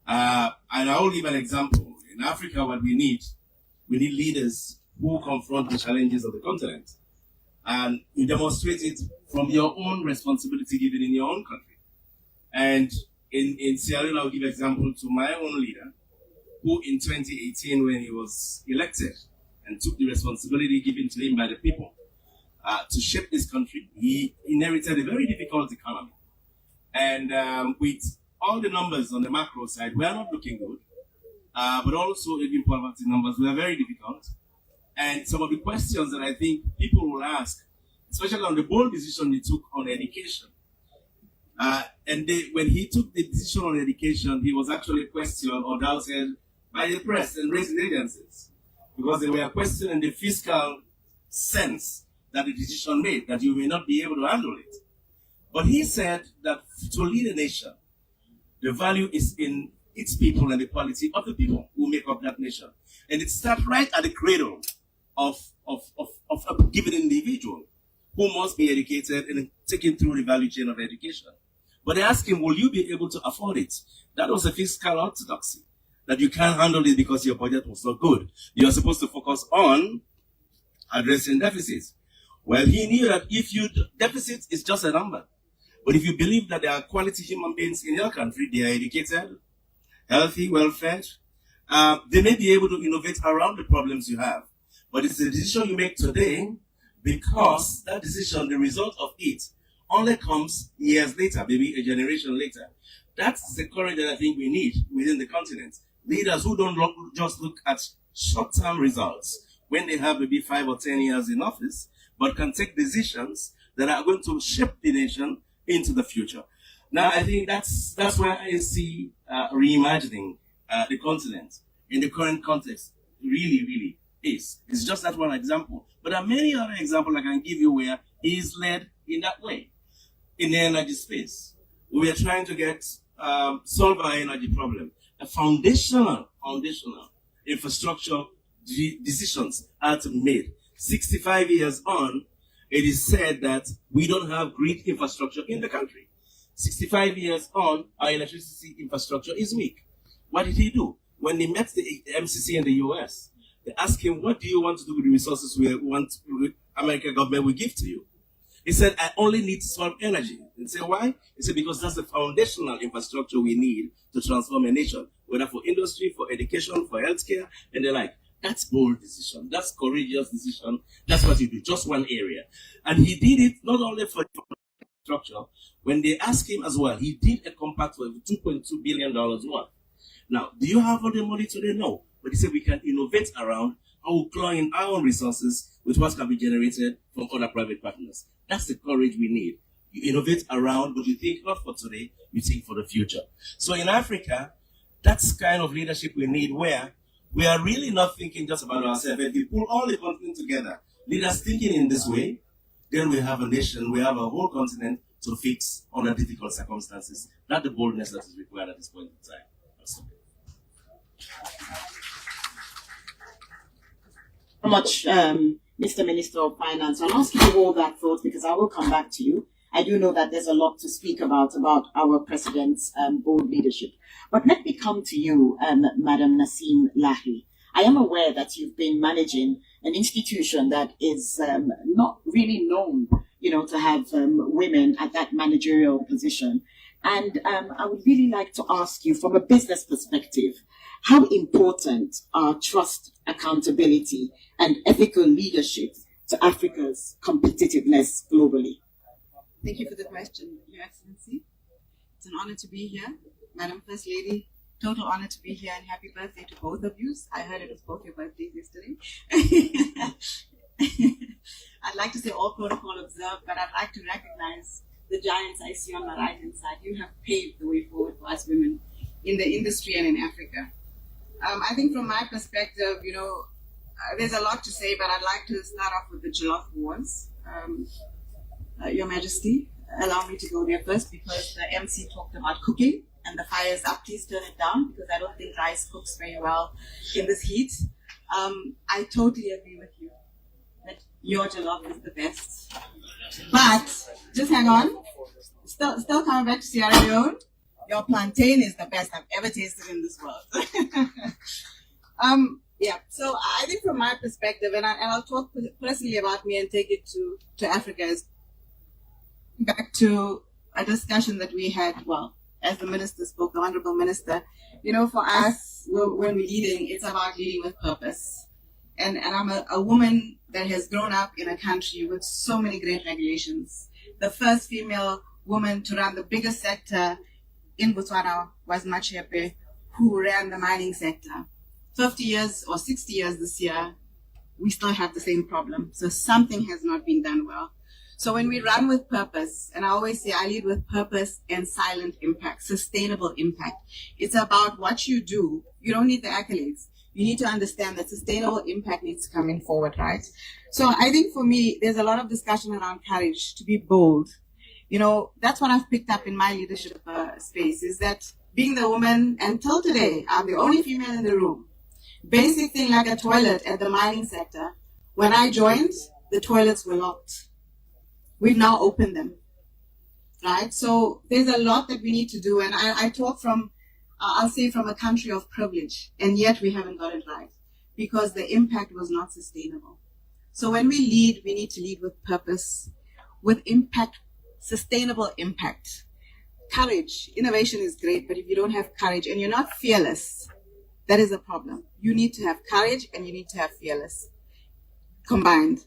And I will give an example. In Africa, what we need leaders who confront the challenges of the continent. And you demonstrate it from your own responsibility given in your own country. And in Sierra Leone, I'll give an example to my own leader, who in 2018, when he was elected and took the responsibility given to him by the people to shape this country, he inherited a very difficult economy. And with all the numbers on the macro side, we are not looking good. But also even poverty numbers were very difficult. And some of the questions that I think people will ask, especially on the bold decision he took on education. When he took the decision on education, he was actually questioned or doubted by the press and rating agencies, because they were questioning the fiscal sense that the decision made, that you may not be able to handle it. But he said that to lead a nation, the value is in its people and the quality of the people who make up that nation. And it starts right at the cradle of a given individual who must be educated and taken through the value chain of education. But they asked him, will you be able to afford it? That was a fiscal orthodoxy, that you can't handle it because your budget was not good. You're supposed to focus on addressing deficits. Well, he knew that deficit is just a number. But if you believe that there are quality human beings in your country, they are educated, healthy, well-fed, they may be able to innovate around the problems you have. But it's a decision you make today, because that decision, the result of it, only comes years later, maybe a generation later. That's the courage that I think we need within the continent. Leaders who don't just look at short-term results when they have maybe 5 or 10 years in office, but can take decisions that are going to shape the nation into the future. Now, I think that's where I see reimagining the continent in the current context really is. It's just that one example. But there are many other examples I can give you where he is led in that way. In the energy space, we are trying to solve our energy problem. A foundational infrastructure decisions are to be made. 65 years on, it is said that we don't have grid infrastructure in the country. 65 years on, our electricity infrastructure is weak. What did he do? When he met the MCC in the US, they asked him, what do you want to do with the resources American government will give to you? He said, I only need to solve energy. And say, why? He said, because that's the foundational infrastructure we need to transform a nation, whether for industry, for education, for healthcare, and the like. That's bold decision. That's courageous decision. That's what he did, just one area. And he did it not only for infrastructure. When they asked him as well, he did a compact for $2.2 billion worth. Now, do you have all the money today? No. But he said we can innovate around how we claw in our own resources with what can be generated from other private partners. That's the courage we need. You innovate around, but you think not for today, you think for the future. So in Africa, that's kind of leadership we need, where we are really not thinking just about ourselves. If we pull all the continent together, leaders thinking in this way, then we have a nation, we have a whole continent to fix under difficult circumstances. That's the boldness that is required at this point in time. So much, Mr. Minister of Finance. I'll ask you to hold that thought because I will come back to you. I do know that there's a lot to speak about our president's bold leadership. But let me come to you, Madam Nasim Lahi. I am aware that you've been managing an institution that is not really known, to have women at that managerial position. And I would really like to ask you, from a business perspective, how important are trust, accountability, and ethical leadership to Africa's competitiveness globally? Thank you for the question, Your Excellency. It's an honor to be here. Madam First Lady, total honor to be here, and happy birthday to both of you. I heard it was both your birthdays yesterday. I'd like to say all protocol observed, but I'd like to recognize the giants I see on my right-hand side. You have paved the way forward for us women in the industry and in Africa. I think from my perspective, there's a lot to say, but I'd like to start off with the jollof wars. Your Majesty, allow me to go there first because the MC talked about cooking and the fire is up. Please turn it down because I don't think rice cooks very well in this heat. I totally agree with you that your jollof is the best. But just hang on. Still coming back to Sierra Leone. Your plantain is the best I've ever tasted in this world. Yeah. So I think from my perspective, and I'll talk personally about me and take it to Africa, is back to a discussion that we had. Well, as the minister spoke, the honorable minister. For us, when we're leading, it's about leading with purpose. And I'm a woman that has grown up in a country with so many great regulations. The first female woman to run the biggest sector in Botswana was Machepe, who ran the mining sector. 50 years or 60 years this year, we still have the same problem. So something has not been done well. So when we run with purpose, and I always say I lead with purpose and silent impact, sustainable impact. It's about what you do. You don't need the accolades. You need to understand that sustainable impact needs to come in forward, right? So I think for me, there's a lot of discussion around courage, to be bold. That's what I've picked up in my leadership space, is that being the woman, until today, I'm the only female in the room. Basic thing like a toilet at the mining sector. When I joined, the toilets were locked. We've now opened them, right? So there's a lot that we need to do. And I talk from, I'll say from a country of privilege, and yet we haven't got it right because the impact was not sustainable. So when we lead, we need to lead with purpose, with impact, sustainable impact. Courage, innovation is great, but if you don't have courage and you're not fearless, that is a problem. You need to have courage and you need to have fearless combined.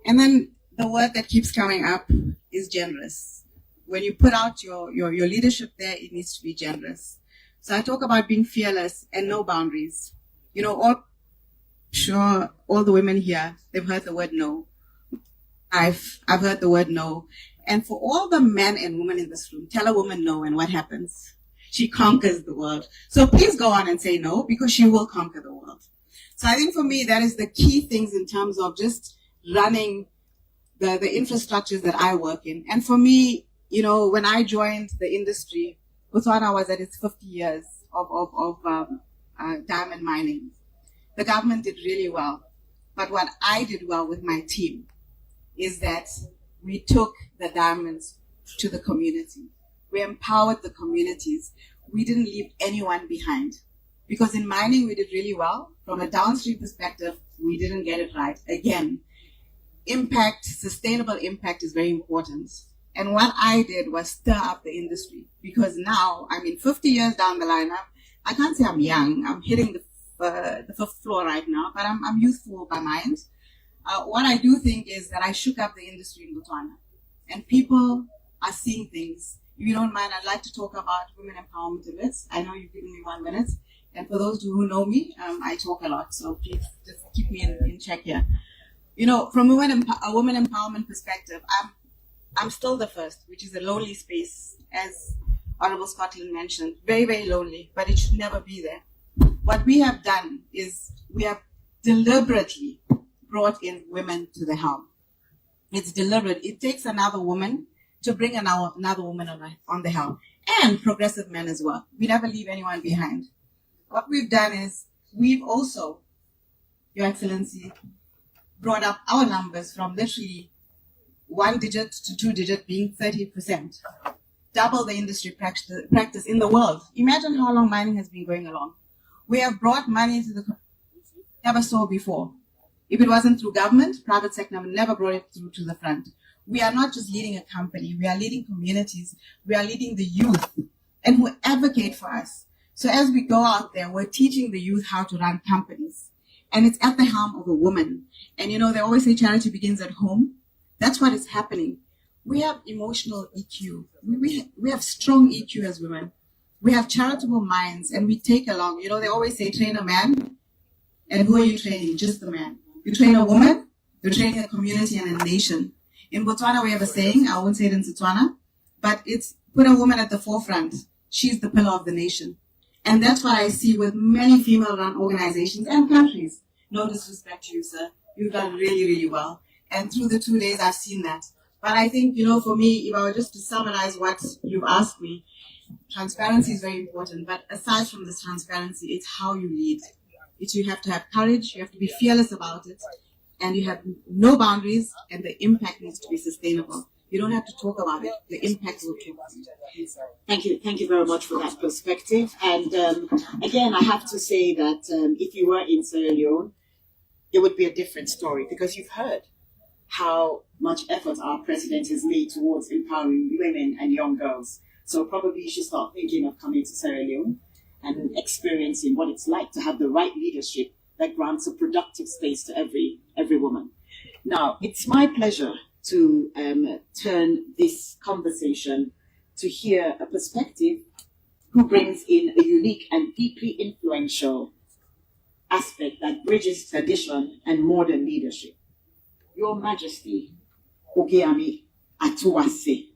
And then the word that keeps coming up is generous. When you put out your leadership there, it needs to be generous. So I talk about being fearless and no boundaries. All the women here, they've heard the word no. I've heard the word no. And for all the men and women in this room, tell a woman no, and what happens? She conquers the world. So please go on and say no, because she will conquer the world. So I think for me, that is the key things in terms of just running the infrastructures that I work in. And for me, when I joined the industry, Botswana was at its 50 years of diamond mining. The government did really well. But what I did well with my team is that we took the diamonds to the community. We empowered the communities. We didn't leave anyone behind. Because in mining, we did really well. From a downstream perspective, we didn't get it right. Again, impact, sustainable impact is very important. And what I did was stir up the industry. Because now, 50 years down the line, I can't say I'm young. I'm hitting the fifth floor right now, but I'm youthful by mind. What I do think is that I shook up the industry in Botswana. And people are seeing things. If you don't mind, I'd like to talk about women empowerment a bit. I know you've given me 1 minute. And for those who know me, I talk a lot. So please just keep me in check here. From a women empowerment perspective, I'm still the first, which is a lonely space, as Honorable Scotland mentioned. Very, very lonely, but it should never be there. What we have done is we have deliberately brought in women to the helm. It's deliberate. It takes another woman to bring another woman on the helm, and progressive men as well. We never leave anyone behind. What we've done is we've also, Your Excellency, brought up our numbers from literally 1 digit to 2 digit being 30%. Double the industry practice in the world. Imagine how long mining has been going along. We have brought money into the community never saw before. If it wasn't through government, private sector never brought it through to the front. We are not just leading a company, we are leading communities, we are leading the youth, and who advocate for us. So as we go out there, we're teaching the youth how to run companies. And it's at the helm of a woman. And they always say charity begins at home. That's what is happening. We have emotional EQ. We have strong EQ as women. We have charitable minds, and we take along. They always say train a man. And who are you training? Just the man. You train a woman, you're training a community and a nation. In Botswana, we have a saying, I won't say it in Setswana, but it's put a woman at the forefront. She's the pillar of the nation. And that's what I see with many female-run organizations and countries. No disrespect to you, sir. You've done really, really well. And through the 2 days, I've seen that. But I think, for me, if I were just to summarize what you've asked me, transparency is very important. But aside from this transparency, it's how you lead. You have to have courage. You have to be fearless about it. and you have no boundaries, and the impact needs to be sustainable. You don't have to talk about it. The impact will keep. Thank you very much for that perspective. And again, I have to say that if you were in Sierra Leone, it would be a different story, because you've heard how much effort our president has made towards empowering women and young girls. So probably you should start thinking of coming to Sierra Leone and experiencing what it's like to have the right leadership that grants a productive space to every woman. Now, it's my pleasure to turn this conversation to hear a perspective who brings in a unique and deeply influential aspect that bridges tradition and modern leadership. Your Majesty, Ogeami Atuwase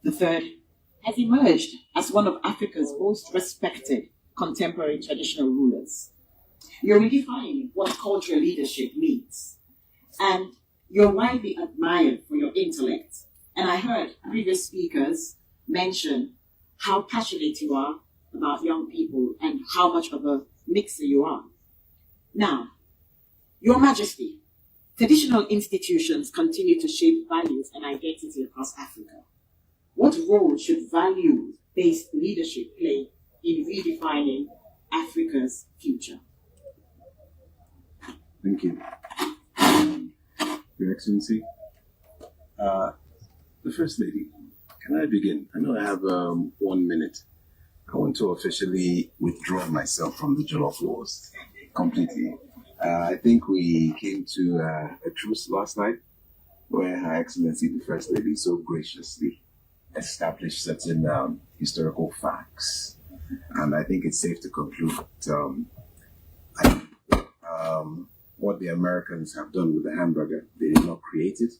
III, has emerged as one of Africa's most respected contemporary traditional rulers. You're redefining what cultural leadership means, and you're widely admired for your intellect. And I heard previous speakers mention how passionate you are about young people and how much of a mixer you are. Now, Your Majesty, traditional institutions continue to shape values and identity across Africa. What role should value-based leadership play in redefining Africa's future? Thank you. Your Excellency, the First Lady, can I begin? I know I have 1 minute. I want to officially withdraw myself from the Jollof Wars completely. I think we came to a truce last night where Her Excellency, the First Lady, so graciously established certain historical facts. And I think it's safe to conclude that what the Americans have done with the hamburger, they did not create it.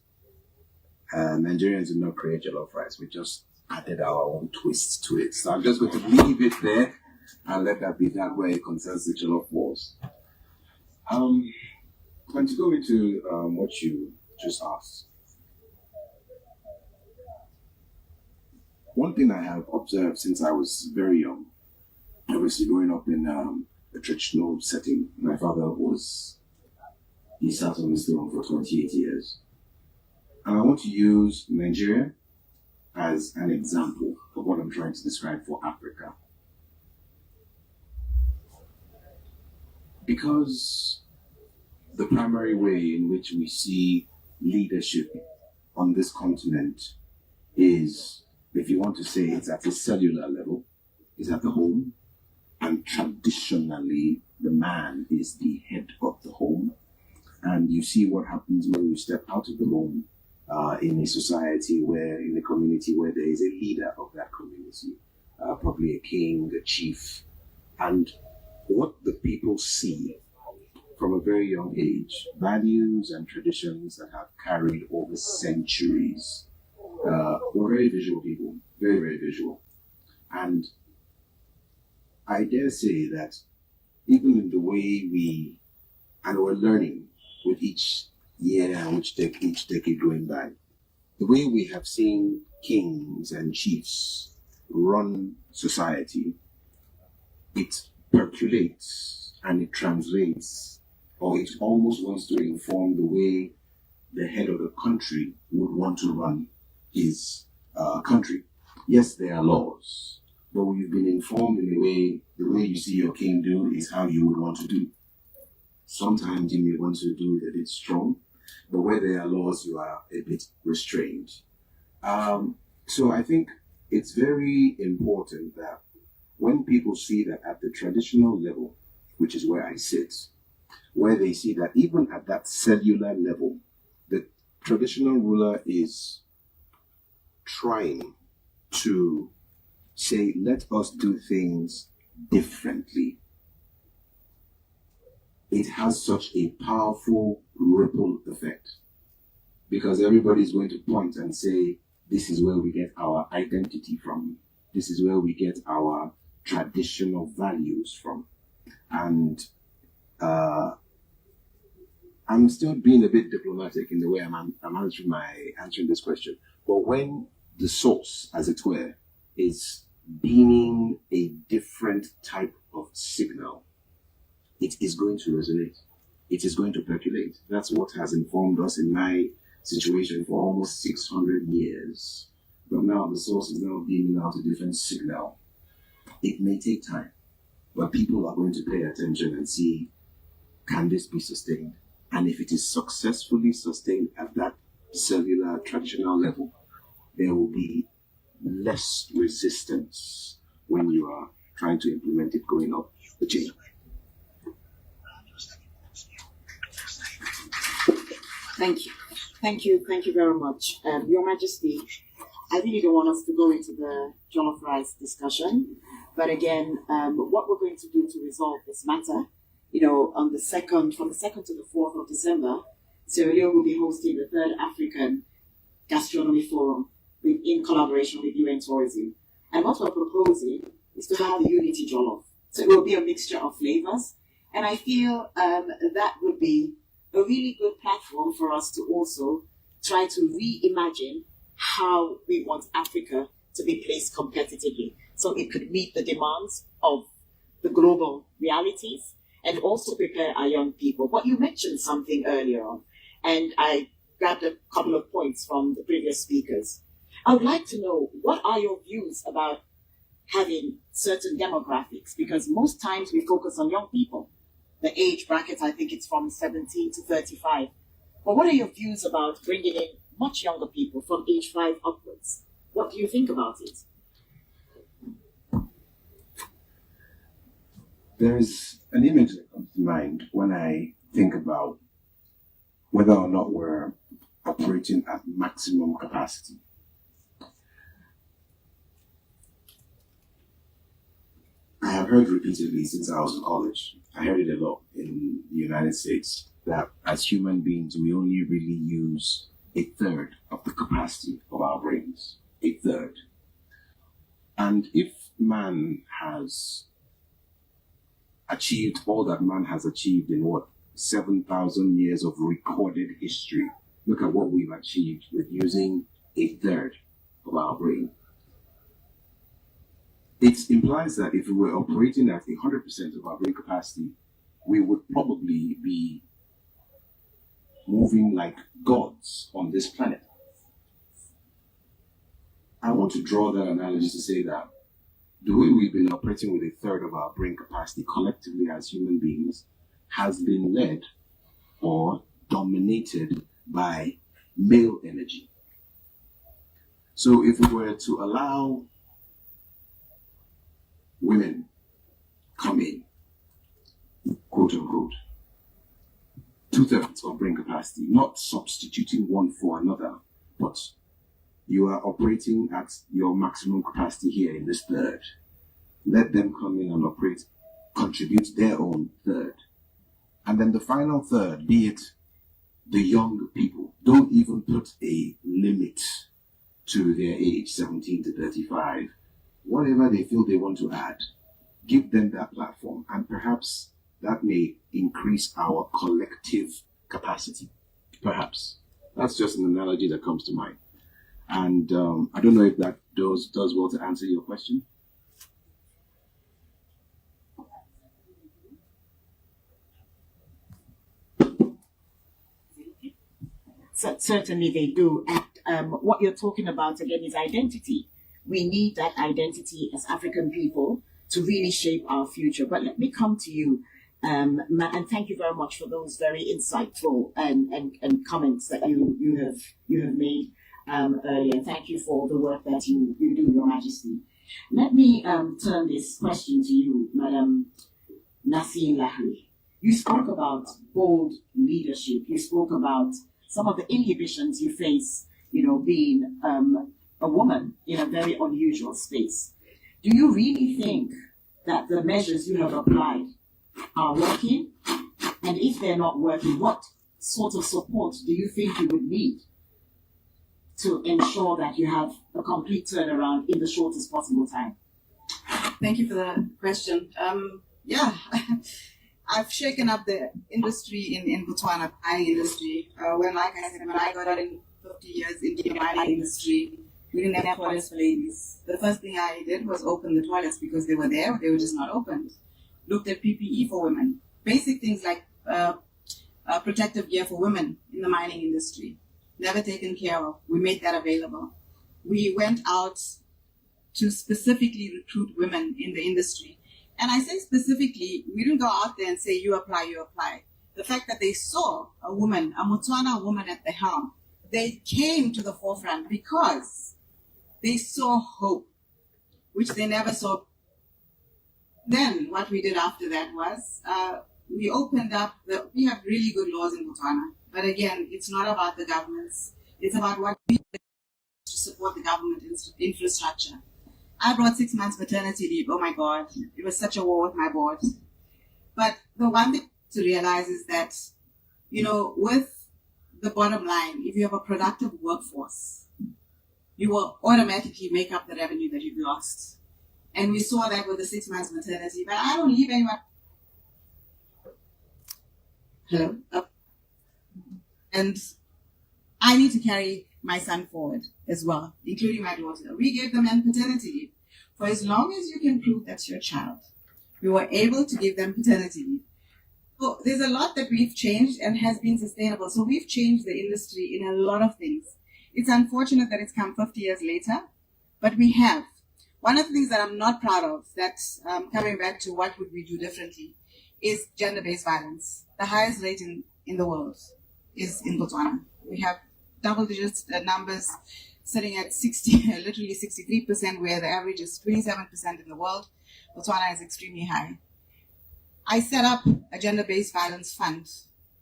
Nigerians did not create jollof rice. We just added our own twists to it. So I'm just going to leave it there and let that be that way it concerns the jollof wars. And to go into what you just asked, one thing I have observed since I was very young, obviously growing up in a traditional setting, my father he sat on his throne for 28 years. And I want to use Nigeria as an example of what I'm trying to describe for Africa. Because the primary way in which we see leadership on this continent is, if you want to say it's at a cellular level, is at the home. And traditionally, the man is the head of the home. And you see what happens when you step out of the home in a society in a community where there is a leader of that community, probably a king, a chief. And what the people see from a very young age, values and traditions that have carried over centuries. We're very visual people, very, very visual. And I dare say that even in the way we're learning with each year and each decade going by, the way we have seen kings and chiefs run society, it percolates and it translates, or it almost wants to inform the way the head of the country would want to run his country. Yes, there are laws, but we've been informed in a way, the way you see your king do is how you would want to do. Sometimes you may want to do it a bit strong, but where there are laws, you are a bit restrained. So I think it's very important that when people see that at the traditional level, which is where I sit, where they see that even at that cellular level, the traditional ruler is trying to say, let us do things differently. It has such a powerful ripple effect because everybody's going to point and say, this is where we get our identity from. This is where we get our traditional values from. And I'm still being a bit diplomatic in the way I'm answering this question. But when the source, as it were, is beaming a different type of signal, it is going to resonate. it is going to percolate. That's what has informed us in my situation for almost 600 years. But now the source is now beaming out a different signal. It may take time, but people are going to pay attention and see, can this be sustained? And if it is successfully sustained at that cellular attractional level, there will be less resistance when you are trying to implement it going up the chain. Thank you. Thank you very much. Your Majesty, I really don't want us to go into the jollof rice discussion, but again, what we're going to do to resolve this matter, on the 2nd, from the 2nd to the 4th of December, Sierra Leone will be hosting the 3rd African Gastronomy Forum in collaboration with UN Tourism. And what we're proposing is to have the Unity Jollof. So it will be a mixture of flavors. And I feel that would be a really good platform for us to also try to reimagine how we want Africa to be placed competitively. So it could meet the demands of the global realities and also prepare our young people. But you mentioned something earlier on, and I grabbed a couple of points from the previous speakers. I would like to know, what are your views about having certain demographics? Because most times we focus on young people. The age bracket, I think it's from 17 to 35. But what are your views about bringing in much younger people from age 5 upwards? What do you think about it? There is an image that comes to mind when I think about whether or not we're operating at maximum capacity. I have heard repeatedly since I was in college, I heard it a lot in the United States, that as human beings, we only really use 1/3 of the capacity of our brains. 1/3. And if man has achieved all that man has achieved in 7,000 years of recorded history, look at what we've achieved with using 1/3 of our brain. It implies that if we were operating at 100% of our brain capacity, we would probably be moving like gods on this planet. I want to draw that analogy to say that the way we've been operating with 1/3 of our brain capacity collectively as human beings has been led or dominated by male energy. So if we were to allow women come in, quote unquote, 2/3 of brain capacity, not substituting one for another, but you are operating at your maximum capacity here in this 1/3. Let them come in and operate, contribute their own 1/3. And then the final 1/3, be it the young people, don't even put a limit to their age, 17 to 35. Whatever they feel they want to add, give them that platform, and perhaps that may increase our collective capacity. Perhaps. That's just an analogy that comes to mind. And I don't know if that does well to answer your question. Certainly they do. And what you're talking about again is identity. We need that identity as African people to really shape our future. But let me come to you, and thank you very much for those very insightful and comments that you have made earlier. Thank you for the work that you do, Your Majesty. Let me turn this question to you, Madam Nassim Lahri. You spoke about bold leadership. You spoke about some of the inhibitions you face, being a woman in a very unusual space. Do you really think that the measures you have applied are working? And if they're not working, what sort of support do you think you would need to ensure that you have a complete turnaround in the shortest possible time? Thank you for the question. I've shaken up the industry in Botswana, mining industry. When I got out in 50 years in the mining industry, we didn't have toilets for ladies. The first thing I did was open the toilets because they were there, they were just not opened. Looked at PPE for women. Basic things like protective gear for women in the mining industry. Never taken care of. We made that available. We went out to specifically recruit women in the industry. And I say specifically, we didn't go out there and say, you apply, you apply. The fact that they saw a woman, a Motswana woman at the helm, they came to the forefront because they saw hope, which they never saw. Then what we did after that was we opened up, we have really good laws in Botswana, but again, it's not about the governments. It's about what we do to support the government infrastructure. I brought 6 months maternity leave. Oh my God, it was such a war with my board. But the one thing to realize is that, you know, with the bottom line, if you have a productive workforce, you will automatically make up the revenue that you've lost. And we saw that with the 6 months maternity. But I don't leave anyone. Hello? And I need to carry my son forward as well, including my daughter. We gave them paternity leave. For as long as you can prove that's your child, we were able to give them paternity leave. So there's a lot that we've changed and has been sustainable. So we've changed the industry in a lot of things. It's unfortunate that it's come 50 years later, but we have. One of the things that I'm not proud of, that's coming back to what would we do differently, is gender-based violence. The highest rate in the world is in Botswana. We have double-digit numbers sitting at 60, literally 63%, where the average is 27% in the world. Botswana is extremely high. I set up a gender-based violence fund,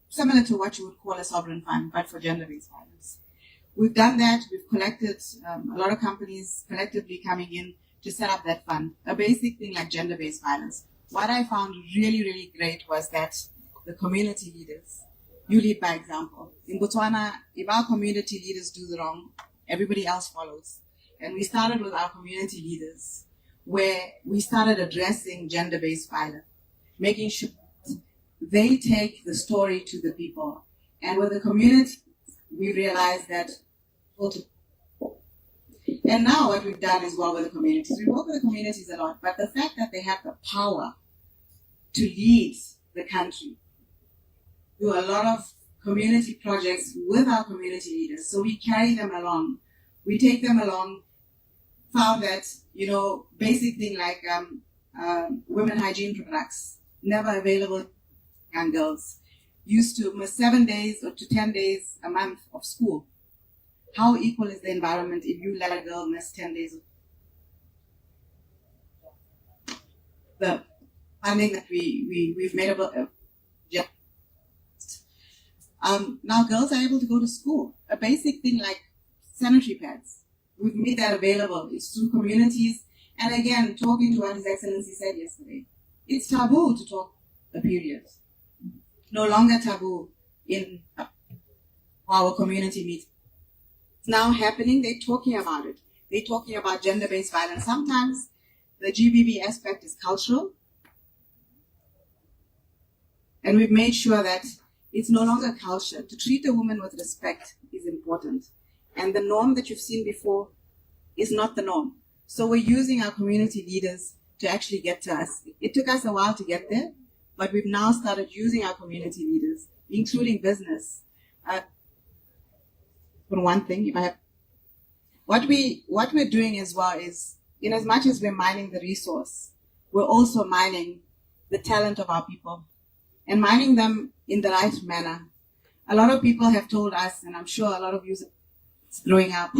similar to what you would call a sovereign fund, but for gender-based violence. We've done that. We've collected a lot of companies collectively coming in to set up that fund, a basic thing like gender-based violence. What I found really, really great was that the community leaders, you lead by example. In Botswana, if our community leaders do the wrong, everybody else follows. And we started with our community leaders, where we started addressing gender-based violence, making sure they take the story to the people. And with the community, we realized that. And now what we've done as well with the communities, we work with the communities a lot, but the fact that they have the power to lead the country, do a lot of community projects with our community leaders. So we carry them along. We take them along, found that, you know, basic thing like women hygiene products, never available to young girls, used to miss 7 days or to 10 days a month of school. How equal is the environment if you let a girl miss 10 days? The funding that we've made about now girls are able to go to school. A basic thing like sanitary pads. We've made that available. It's through communities. And again, talking to what His Excellency said yesterday, it's taboo to talk a period. No longer taboo in our community meetings. It's now happening. They're talking about it. They're talking about gender-based violence. Sometimes the GBV aspect is cultural. And we've made sure that it's no longer culture. To treat a woman with respect is important. And the norm that you've seen before is not the norm. So we're using our community leaders to actually get to us. It took us a while to get there, but we've now started using our community leaders, including business. For one thing, what we're doing as well is, in as much as we're mining the resource, we're also mining the talent of our people and mining them in the right manner. A lot of people have told us, and I'm sure a lot of you growing up,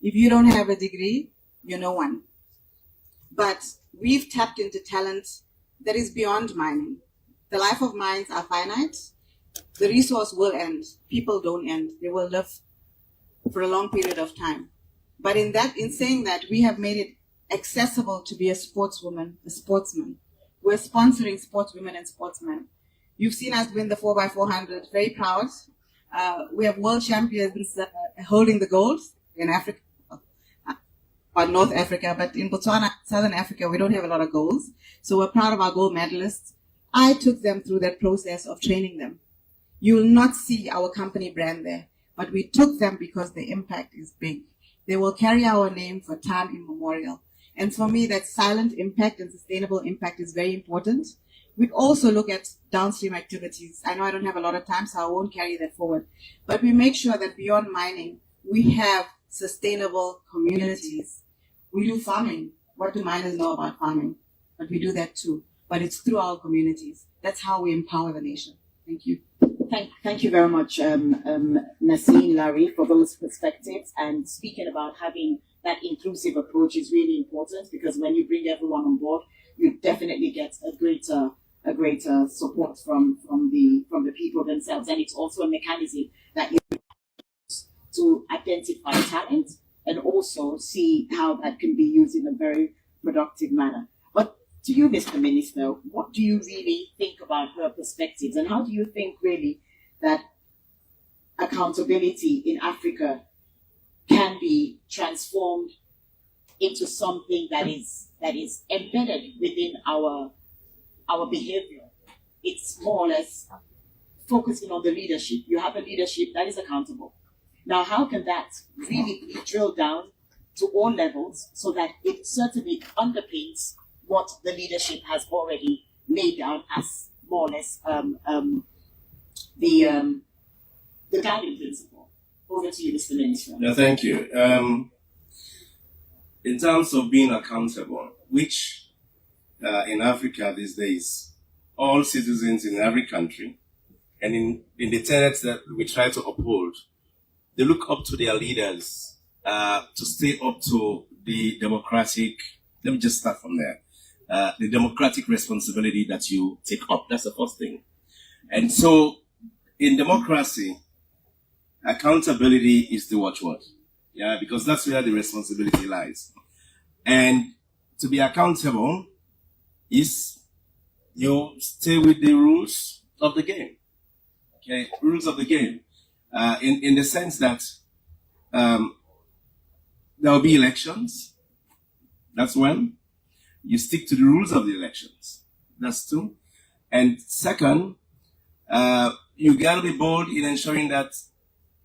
if you don't have a degree, you're no one. But we've tapped into talent that is beyond mining. The life of mines are finite. The resource will end. People don't end. They will live for a long period of time. But in saying that, we have made it accessible to be a sportswoman, a sportsman. We're sponsoring sportswomen and sportsmen. You've seen us win the 4x400, very proud. We have world champions holding the gold in Africa, or North Africa, but in Botswana, Southern Africa, we don't have a lot of golds. So we're proud of our gold medalists. I took them through that process of training them. You will not see our company brand there, but we took them because the impact is big. They will carry our name for time immemorial. And for me, that silent impact and sustainable impact is very important. We also look at downstream activities. I know I don't have a lot of time, so I won't carry that forward. But we make sure that beyond mining, we have sustainable communities. We do farming. What do miners know about farming? But we do that too. But it's through our communities. That's how we empower the nation. Thank you. Thank you very much, Nassim, Larry, for those perspectives. And speaking about having that inclusive approach is really important, because when you bring everyone on board, you definitely get a greater support from the people themselves. And it's also a mechanism that you use to identify talent and also see how that can be used in a very productive manner. But to you, Mr. Minister, what do you really think about her perspectives, and how do you think really that accountability in Africa can be transformed into something that is embedded within our behavior? It's more or less focusing on the leadership. You have a leadership that is accountable. Now, how can that really be drilled down to all levels so that it certainly underpins what the leadership has already laid down as more or less the guiding principle? Over to you, Mr. Minister. Yeah, thank you. In terms of being accountable, which in Africa these days, all citizens in every country, and in the tenets that we try to uphold, they look up to their leaders to stay up to the democratic, let me just start from there, the democratic responsibility that you take up. That's the first thing. And so in democracy, accountability is the watchword. Yeah, because that's where the responsibility lies. And to be accountable is you stay with the rules of the game. Okay, rules of the game. In the sense that there will be elections. That's one. You stick to the rules of the elections. That's two. And second, you gotta be bold in ensuring that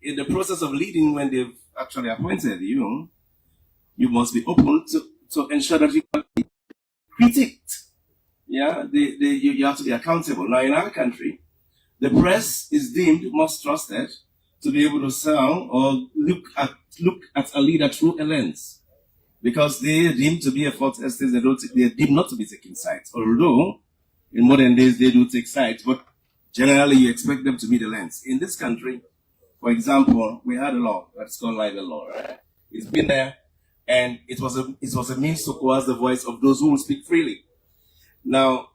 in the process of leading, when they've actually appointed you, you must be open to ensure that you can be critiqued. Yeah, you have to be accountable. Now, in our country, the press is deemed most trusted to be able to sell or look at a leader through a lens, because they are deemed to be a fourth estate. They are deemed not to be taking sides, although in modern days they do take sides, but generally you expect them to be the lens. In this country, for example, we had a law that's called libel law. Right? It's been there, and it was a means to coerce the voice of those who will speak freely. Now,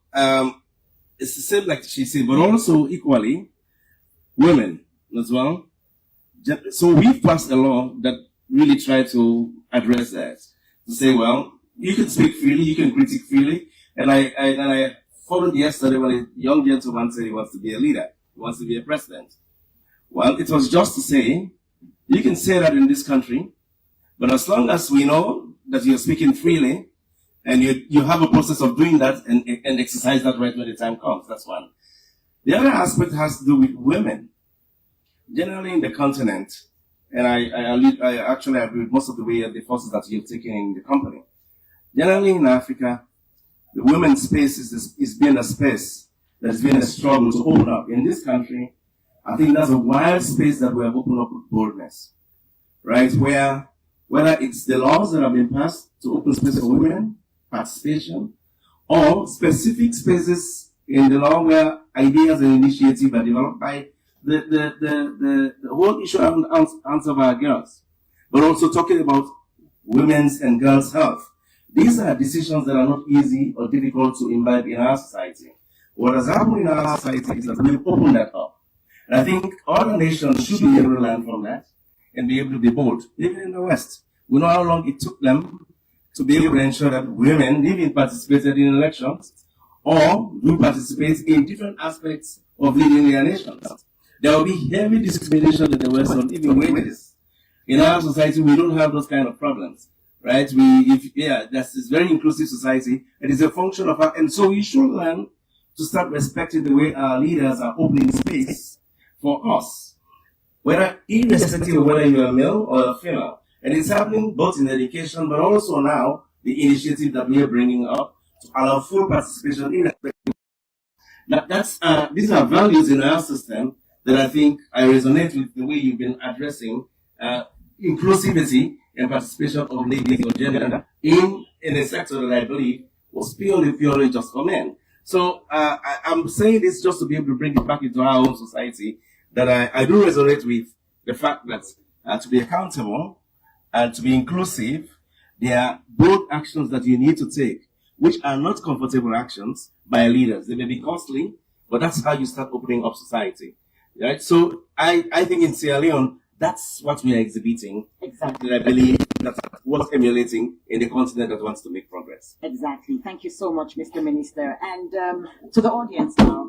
it's the same like she said, but also equally women as well. So we've passed a law that really tried to address that. To say, well, you can speak freely, you can critique freely. And I followed yesterday when a young gentleman said he wants to be a leader, he wants to be a president. Well, it was just to say, you can say that in this country, but as long as we know that you're speaking freely, and you have a process of doing that and exercise that right when the time comes, that's one. The other aspect has to do with women. Generally in the continent, and I actually agree with most of the way of the forces that you've taken in the company. Generally in Africa, the women's space is being a space that has been a struggle to open up. In this country, I think that's a wild space that we have opened up with boldness, right? Where, whether it's the laws that have been passed to open space for women, participation, or specific spaces in the law where ideas and initiatives are developed by the whole issue of our girls, but also talking about women's and girls' health. These are decisions that are not easy or difficult to imbibe in our society. What has happened in our society is that we've opened that up. And I think other nations should be able to learn from that and be able to be bold. Even in the West, we know how long it took them to be able to ensure that women even participated in elections or do participate in different aspects of leading their nations. There will be heavy discrimination in the West on even wages. In our society, we don't have those kind of problems, right? That's this very inclusive society. It is a function of our, and so we should learn to start respecting the way our leaders are opening space for us, whether irrespective of whether you're a male or a female. And it's happening both in education, but also now the initiative that we are bringing up to allow full participation irrespective These are values in our system that I think I resonate with the way you've been addressing inclusivity and participation of ladies or gender in a sector that I believe was purely just for men. So I'm saying this just to be able to bring it back into our own society, that I do resonate with the fact that to be accountable and to be inclusive, there are both actions that you need to take, which are not comfortable actions by leaders. They may be costly, but that's how you start opening up society. Right? So I think in Sierra Leone, that's what we are exhibiting. Exactly. And I believe that's what's emulating in the continent that wants to make progress. Exactly. Thank you so much, Mr. Minister. And to the audience now,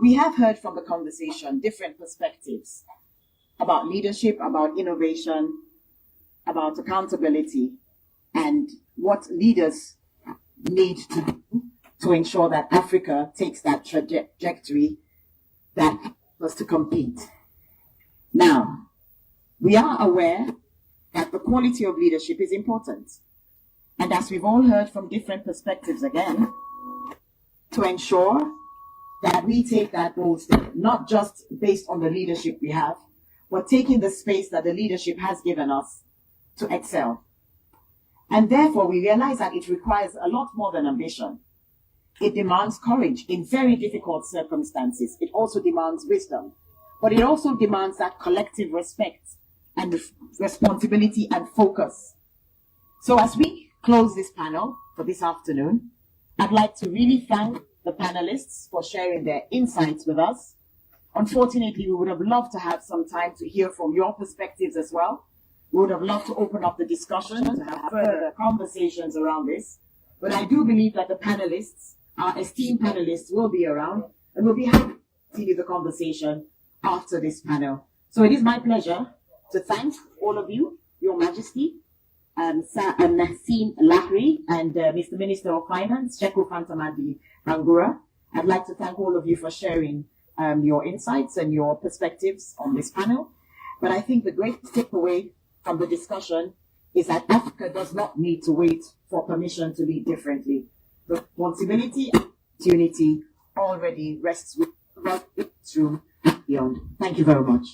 we have heard from the conversation different perspectives about leadership, about innovation, about accountability, and what leaders need to do to ensure that Africa takes that trajectory that was to compete. Now, we are aware that the quality of leadership is important. And as we've all heard from different perspectives again, to ensure that we take that bold step, not just based on the leadership we have, but taking the space that the leadership has given us to excel. And therefore, we realize that it requires a lot more than ambition. It demands courage in very difficult circumstances. It also demands wisdom. But it also demands that collective respect and responsibility and focus. So as we close this panel for this afternoon, I'd like to really thank the panelists for sharing their insights with us. Unfortunately, we would have loved to have some time to hear from your perspectives as well. We would have loved to open up the discussion, to have further conversations around this. But I do believe that the panelists, our esteemed panelists, will be around and will be happy to continue the conversation after this panel. So it is my pleasure to thank all of you, Your Majesty, Nassim Lahiri, and Mr. Minister of Finance, Sheku Fantamadi Angura. I'd like to thank all of you for sharing your insights and your perspectives on this panel. But I think the great takeaway from the discussion is that Africa does not need to wait for permission to lead differently. The responsibility and opportunity already rests with this room and beyond. Thank you very much.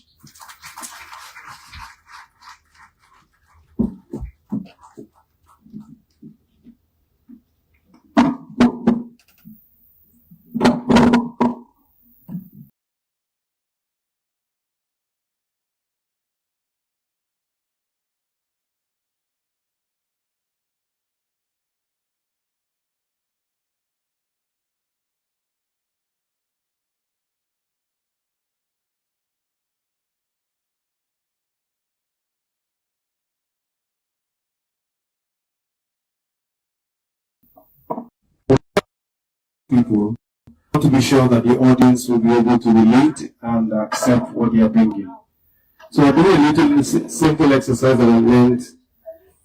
People want to be sure that the audience will be able to relate and accept what they are bringing. So I did a little simple exercise that I learned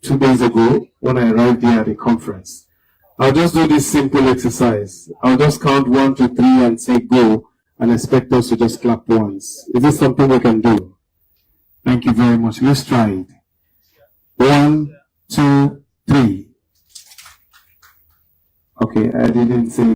2 days ago when I arrived here at the conference. I'll just do this simple exercise. I'll just count 1 to 3 and say go, and expect us to just clap once. Is this something we can do? Thank you very much. Let's try it. 1, 2, 3. Okay, I didn't say